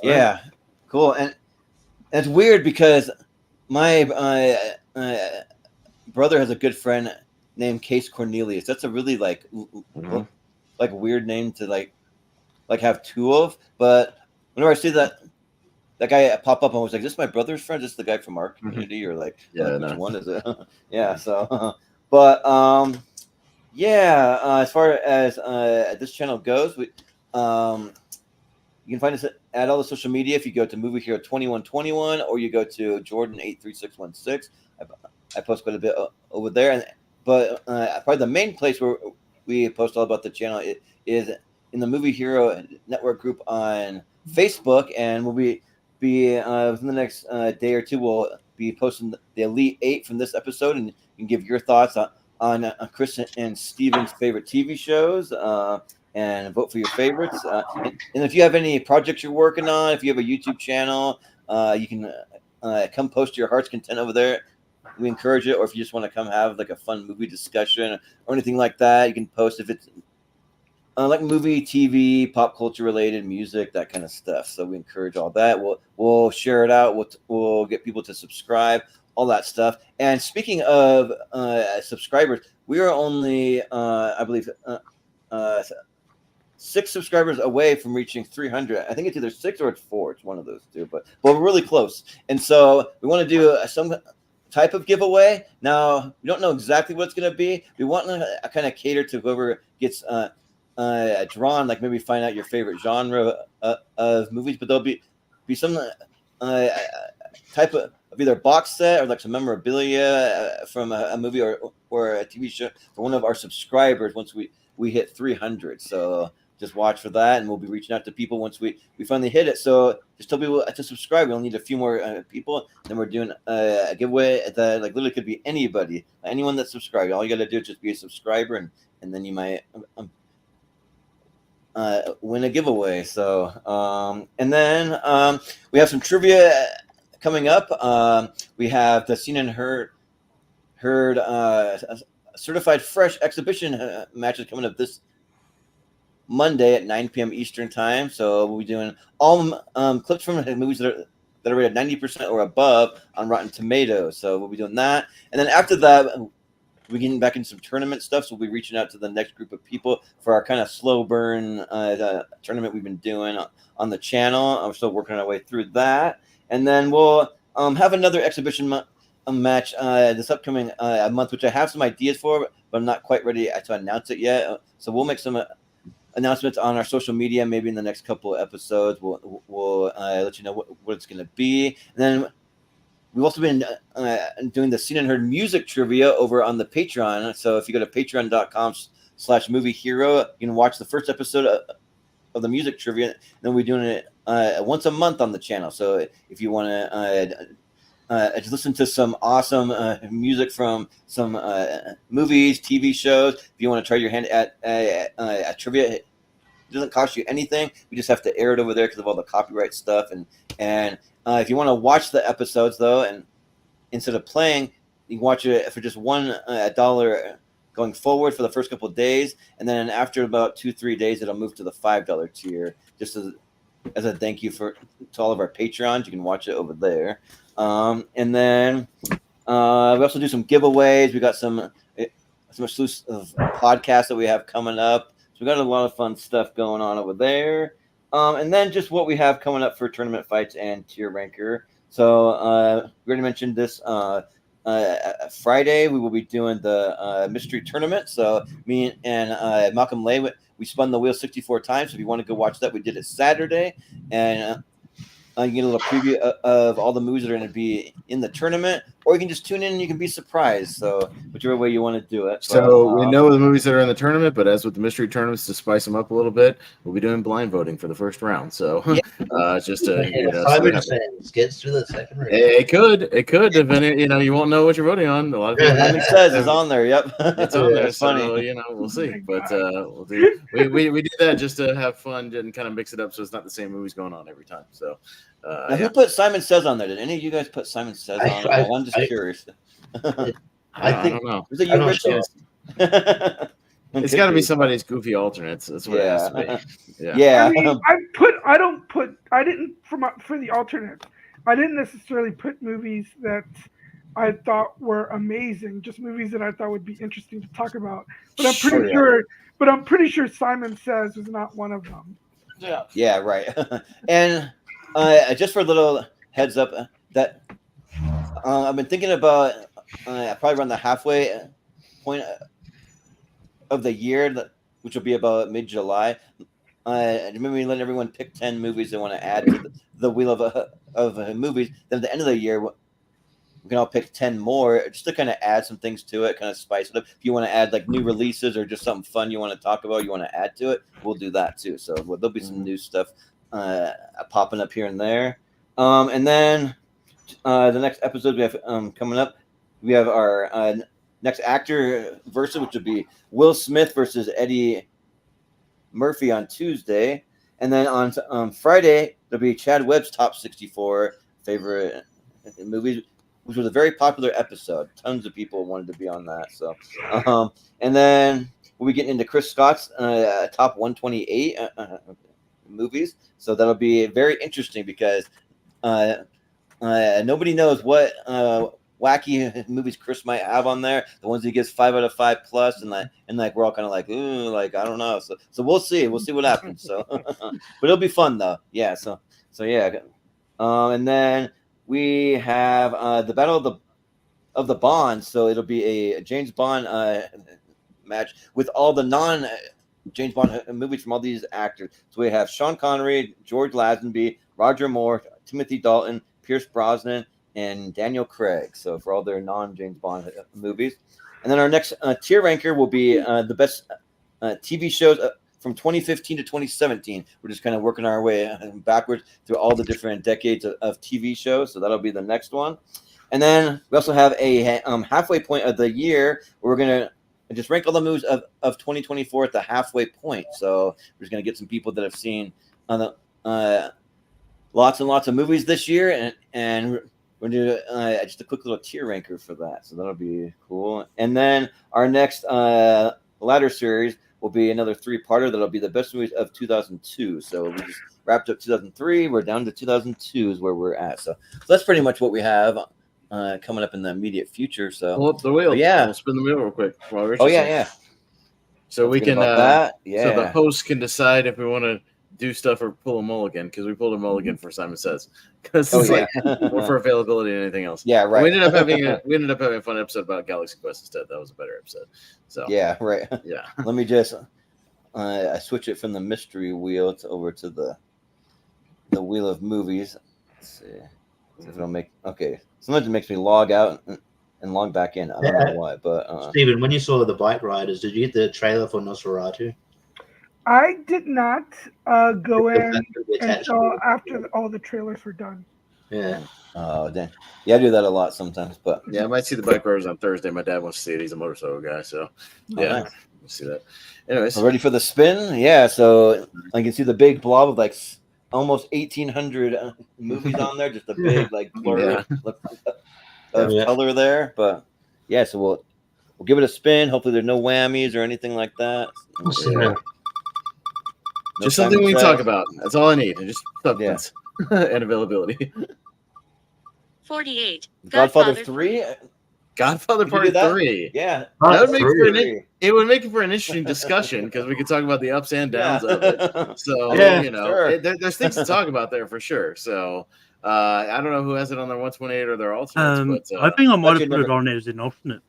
Yeah, cool. And it's weird because my brother has a good friend named Case Cornelius. That's a really like weird name to like have two of. But whenever I see that guy pop up, I was like, "Is this my brother's friend? Is this the guy from our community?" Or which one is it? Yeah. So, but Yeah, as far as this channel goes, we you can find us at all the social media if you go to Movie Hero 2121 or you go to Jordan 83616. I post quite a bit over there, but probably the main place where we post all about the channel is in the Movie Hero Network group on Facebook, and we'll be within the next day or two. We'll be posting the Elite 8 from this episode, and you can give your thoughts on Chris and Steven's favorite TV shows. And vote for your favorites. And if you have any projects you're working on, if you have a YouTube channel, you can come post your heart's content over there. We encourage it. Or if you just want to come have like a fun movie discussion or anything like that, you can post if it's like movie, TV, pop culture related, music, that kind of stuff. So we encourage all that. We'll share it out. We'll get people to subscribe, all that stuff. And speaking of subscribers, we are only, I believe, 6 subscribers away from reaching 300. I think it's either 6 or it's 4. It's one of those two, but we're really close. And so we want to do some type of giveaway. Now, we don't know exactly what it's going to be. We want to kind of cater to whoever gets drawn, like maybe find out your favorite genre of movies, but there'll be some type of either box set or like some memorabilia from a movie or a TV show for one of our subscribers once we hit 300. So just watch for that, and we'll be reaching out to people once we finally hit it. So just tell people to subscribe. We'll need a few more people. Then we're doing a giveaway that like literally could be anybody, anyone that's subscribed. All you got to do is just be a subscriber, and then you might win a giveaway. So and then we have some trivia coming up. We have the Seen and Heard certified fresh exhibition matches coming up this Monday at 9 p.m. Eastern time. So we'll be doing all clips from movies that are rated 90% or above on Rotten Tomatoes. So we'll be doing that, and then after that, we're getting back into some tournament stuff. So we'll be reaching out to the next group of people for our kind of slow burn tournament we've been doing on the channel. I'm still working our way through that, and then we'll have another exhibition match this upcoming month, which I have some ideas for, but I'm not quite ready to announce it yet. So we'll make some announcements on our social media, maybe in the next couple of episodes. We'll let you know what it's going to be. And then we've also been doing the Seen and Heard music trivia over on the Patreon. So if you go to patreon.com/moviehero, you can watch the first episode of the music trivia. And then we're doing it once a month on the channel. So if you want to just listen to some awesome music from some movies, TV shows, if you want to try your hand at trivia, it doesn't cost you anything. We just have to air it over there because of all the copyright stuff. And if you want to watch the episodes, though, and instead of playing, you can watch it for just $1 going forward for the first couple of days. And then after about 2-3 days, it'll move to the $5 tier, just as a thank you to all of our Patreons. You can watch it over there. And then we also do some giveaways. We got some exclusive podcasts that we have coming up. So we got a lot of fun stuff going on over there. And then just what we have coming up for tournament fights and tier ranker. So we already mentioned this. Friday we will be doing the mystery tournament. So me and Malcolm Lay, we spun the wheel 64 times. So if you want to go watch that, we did it Saturday, and you get a little preview of all the movies that are going to be in the tournament, or you can just tune in and you can be surprised. So whichever way you want to do it. So we know the movies that are in the tournament, but as with the mystery tournaments, to spice them up a little bit, we'll be doing blind voting for the first round. So just to Simon Says gets through the second round. It could. If any, you won't know what you're voting on. A lot of people Simon Says is on there. Yep, it's on there. It's funny. So we'll see. But we'll do. We did that just to have fun and kind of mix it up, so it's not the same movies going on every time. So. Who put Simon Says on there? Did any of you guys put Simon Says on? I'm just curious. I don't know. Was it you, Richie? It's got to be somebody's goofy alternates. That's what it has to be. Yeah. I mean, I didn't for the alternates. I didn't necessarily put movies that I thought were amazing, just movies that I thought would be interesting to talk about. But I'm pretty sure Simon Says was not one of them. Yeah. Yeah. Right. And just for a little heads up, that I've been thinking about probably around the halfway point of the year, which will be about mid-July. Remember we let everyone pick 10 movies they want to add to the wheel of movies. Then at the end of the year, we can all pick 10 more just to kind of add some things to it, kind of spice it up. If you want to add like new releases or just something fun you want to talk about, you want to add to it, we'll do that too. So there'll be some new stuff popping up here and there. And then the next episode we have coming up, we have our next actor versus, which would be Will Smith versus Eddie Murphy on Tuesday. And then on Friday, there'll be Chad Webb's top 64 favorite movies, which was a very popular episode. Tons of people wanted to be on that. So, and then we'll be getting into Chris Scott's top 128 movies. So that'll be very interesting because nobody knows what wacky movies Chris might have on there. The ones he gives 5 out of 5+, and we're all kind of like, ooh, like I don't know. So we'll see. We'll see what happens. So, but it'll be fun though. Yeah. So yeah. And then we have the Battle of the Bonds. So it'll be a James Bond match with all the non James Bond movies from all these actors. So we have Sean Connery, George Lazenby, Roger Moore, Timothy Dalton, Pierce Brosnan, and Daniel Craig. So for all their non-James Bond movies. And then our next tier ranker will be the best TV shows from 2015 to 2017. We're just kind of working our way backwards through all the different decades of TV shows. So that'll be the next one. And then we also have a halfway point of the year where we're going to just rank all the movies of 2024 at the halfway point. So we're just going to get some people that have seen lots and lots of movies this year, and we're going to do just a quick little tier ranker for that. So that'll be cool. And then our next ladder series will be another 3-parter. That'll be the best movies of 2002. So we just wrapped up 2003. We're down to 2002 is where we're at. So that's pretty much what we have coming up in the immediate future. So pull up the wheel. Yeah, we'll spin the wheel real quick. Yeah. So we can that. Yeah. So the host can decide if we want to do stuff or pull a mulligan, because we pulled a mulligan for Simon Says, because or for availability and anything else. Yeah, right. We ended up having a fun episode about Galaxy Quest instead. That was a better episode. So yeah, right. Yeah. Let me just I switch it from the mystery wheel over to the wheel of movies. Let's see if it'll make Sometimes it makes me log out and log back in. I don't know why, but Stephen, when you saw the bike riders, did you get the trailer for Nosferatu? I did not go in until after all the trailers were done. Yeah. Oh, dang. Yeah, I do that a lot sometimes. But yeah, I might see the bike riders on Thursday. My dad wants to see it. He's a motorcycle guy, so yeah, nice. We'll see that. Anyways, ready for the spin? Yeah. So I can see the big blob of like almost 1,800 movies on there. Just a big like blur of color there. But yeah, so we'll give it a spin. Hopefully, there's no whammies or anything like that. Yeah. Just something we can talk about. That's all I need. And just substance and availability. 48. Godfather 3? Godfather Part 3. Yeah. That would it would make it for an interesting discussion, because we could talk about the ups and downs of it. So, there's things to talk about there for sure. So, I don't know who has it on their 128 or their alternates. But, I think I might have put it on as an alternate.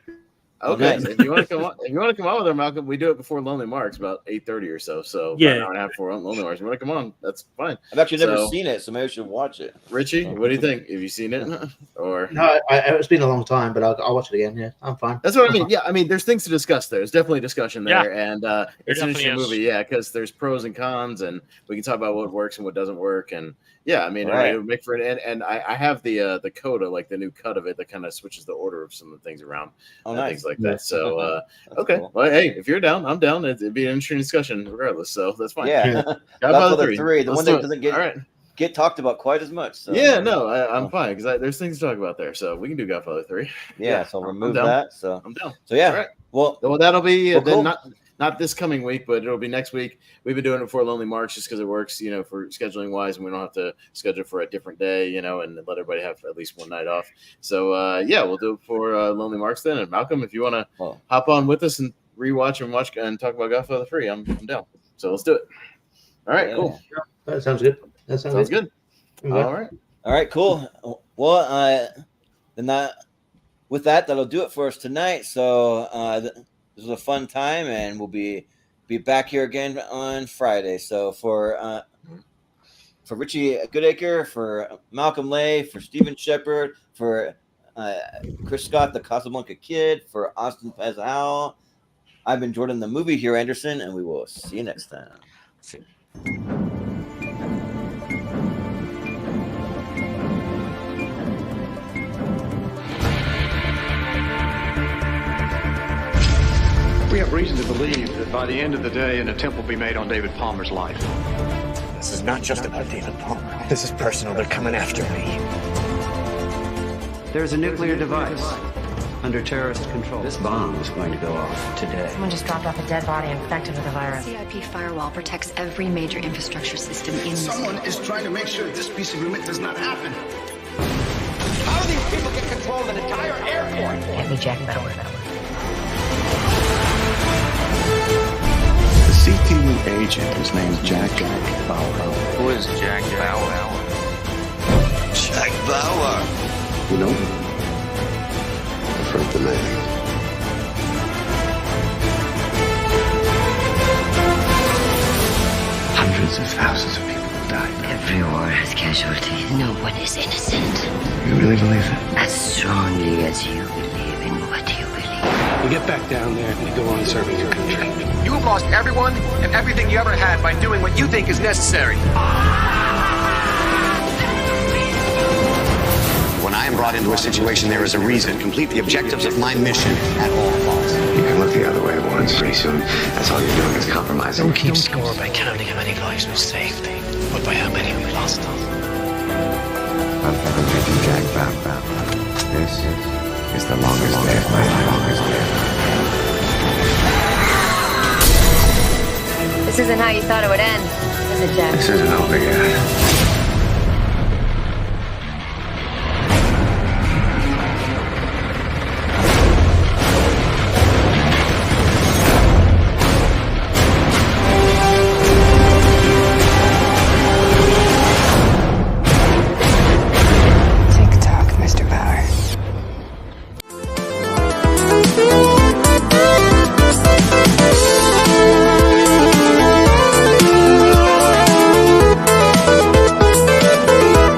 Okay, so if you want to come on with her, Malcolm, we do it before Lonely Marks, about 8:30 or so. So yeah, an hour and a half before Lonely Marks. You want to come on? That's fine. I've actually never seen it, so maybe I should watch it. Richie, what do you think? Have you seen it? Or no, it's been a long time, but I'll watch it again. Yeah, I'm fine. That's what I mean. Yeah, I mean, there's things to discuss there. There's definitely discussion there, and it's an interesting movie. Yeah, because there's pros and cons, and we can talk about what works and what doesn't work, and yeah, I mean, it would make for it. And I have the coda, like the new cut of it, that kind of switches the order of some of the things around, things like that. So okay, cool. Well, hey, if you're down, I'm down. It'd be an interesting discussion regardless. So that's fine. Yeah, Godfather 3, the one that doesn't get talked about quite as much. So. Yeah, no, I'm fine because there's things to talk about there. So we can do Godfather 3. Yeah, so I'll remove that. So I'm down. So yeah, right. well, that'll be cool. then not this coming week, but it'll be next week. We've been doing it before Lonely Marks just because it works, for scheduling wise, and we don't have to schedule for a different day, and let everybody have at least one night off. So yeah, we'll do it for Lonely Marks then. And Malcolm, if you want to hop on with us and rewatch and watch and talk about Godfather 3, I'm down. So let's do it. All right, cool. That sounds good. That sounds good. All right, cool. Well, then with that, that'll do it for us tonight. So was a fun time, and we'll be back here again on Friday. So for Richie Goodacre, for Malcolm Lay, for Stephen Shepard, for Chris Scott, the Casablanca Kid, for Austin Pez Howell, I've been Jordan, the Movie Hero Anderson, and we will see you next time. See. We have reason to believe that by the end of the day, an attempt will be made on David Palmer's life. This is not just about David Palmer. This is personal. They're coming after me. There's a nuclear device under terrorist control. This bomb is going to go off today. Someone just dropped off a dead body infected with the virus. CIP firewall protects every major infrastructure system in Someone is trying to make sure this piece of agreement does not happen. How do these people get control of an entire airport? Can't be Jack Bauer. The CTU agent, his name's Jack Bauer. Who is Jack Bauer? Jack Bauer. You know him? Afraid the man. Hundreds of thousands of people have died. Every war has casualties. No one is innocent. You really believe that? As strongly as you believe in what you believe. You get back down there and you go on serving your country. You have lost everyone and everything you ever had by doing what you think is necessary. When I am brought into a situation, there is a reason. Complete the objectives of my mission at all costs. You can look the other way once. Pretty soon, that's all you're doing is compromising. Don't keep score by counting how many lives we've saved, but by how many we've lost. I'm Jack Bauer. This is the longest day of my life. This isn't how you thought it would end, is it, Jack? This isn't over yet.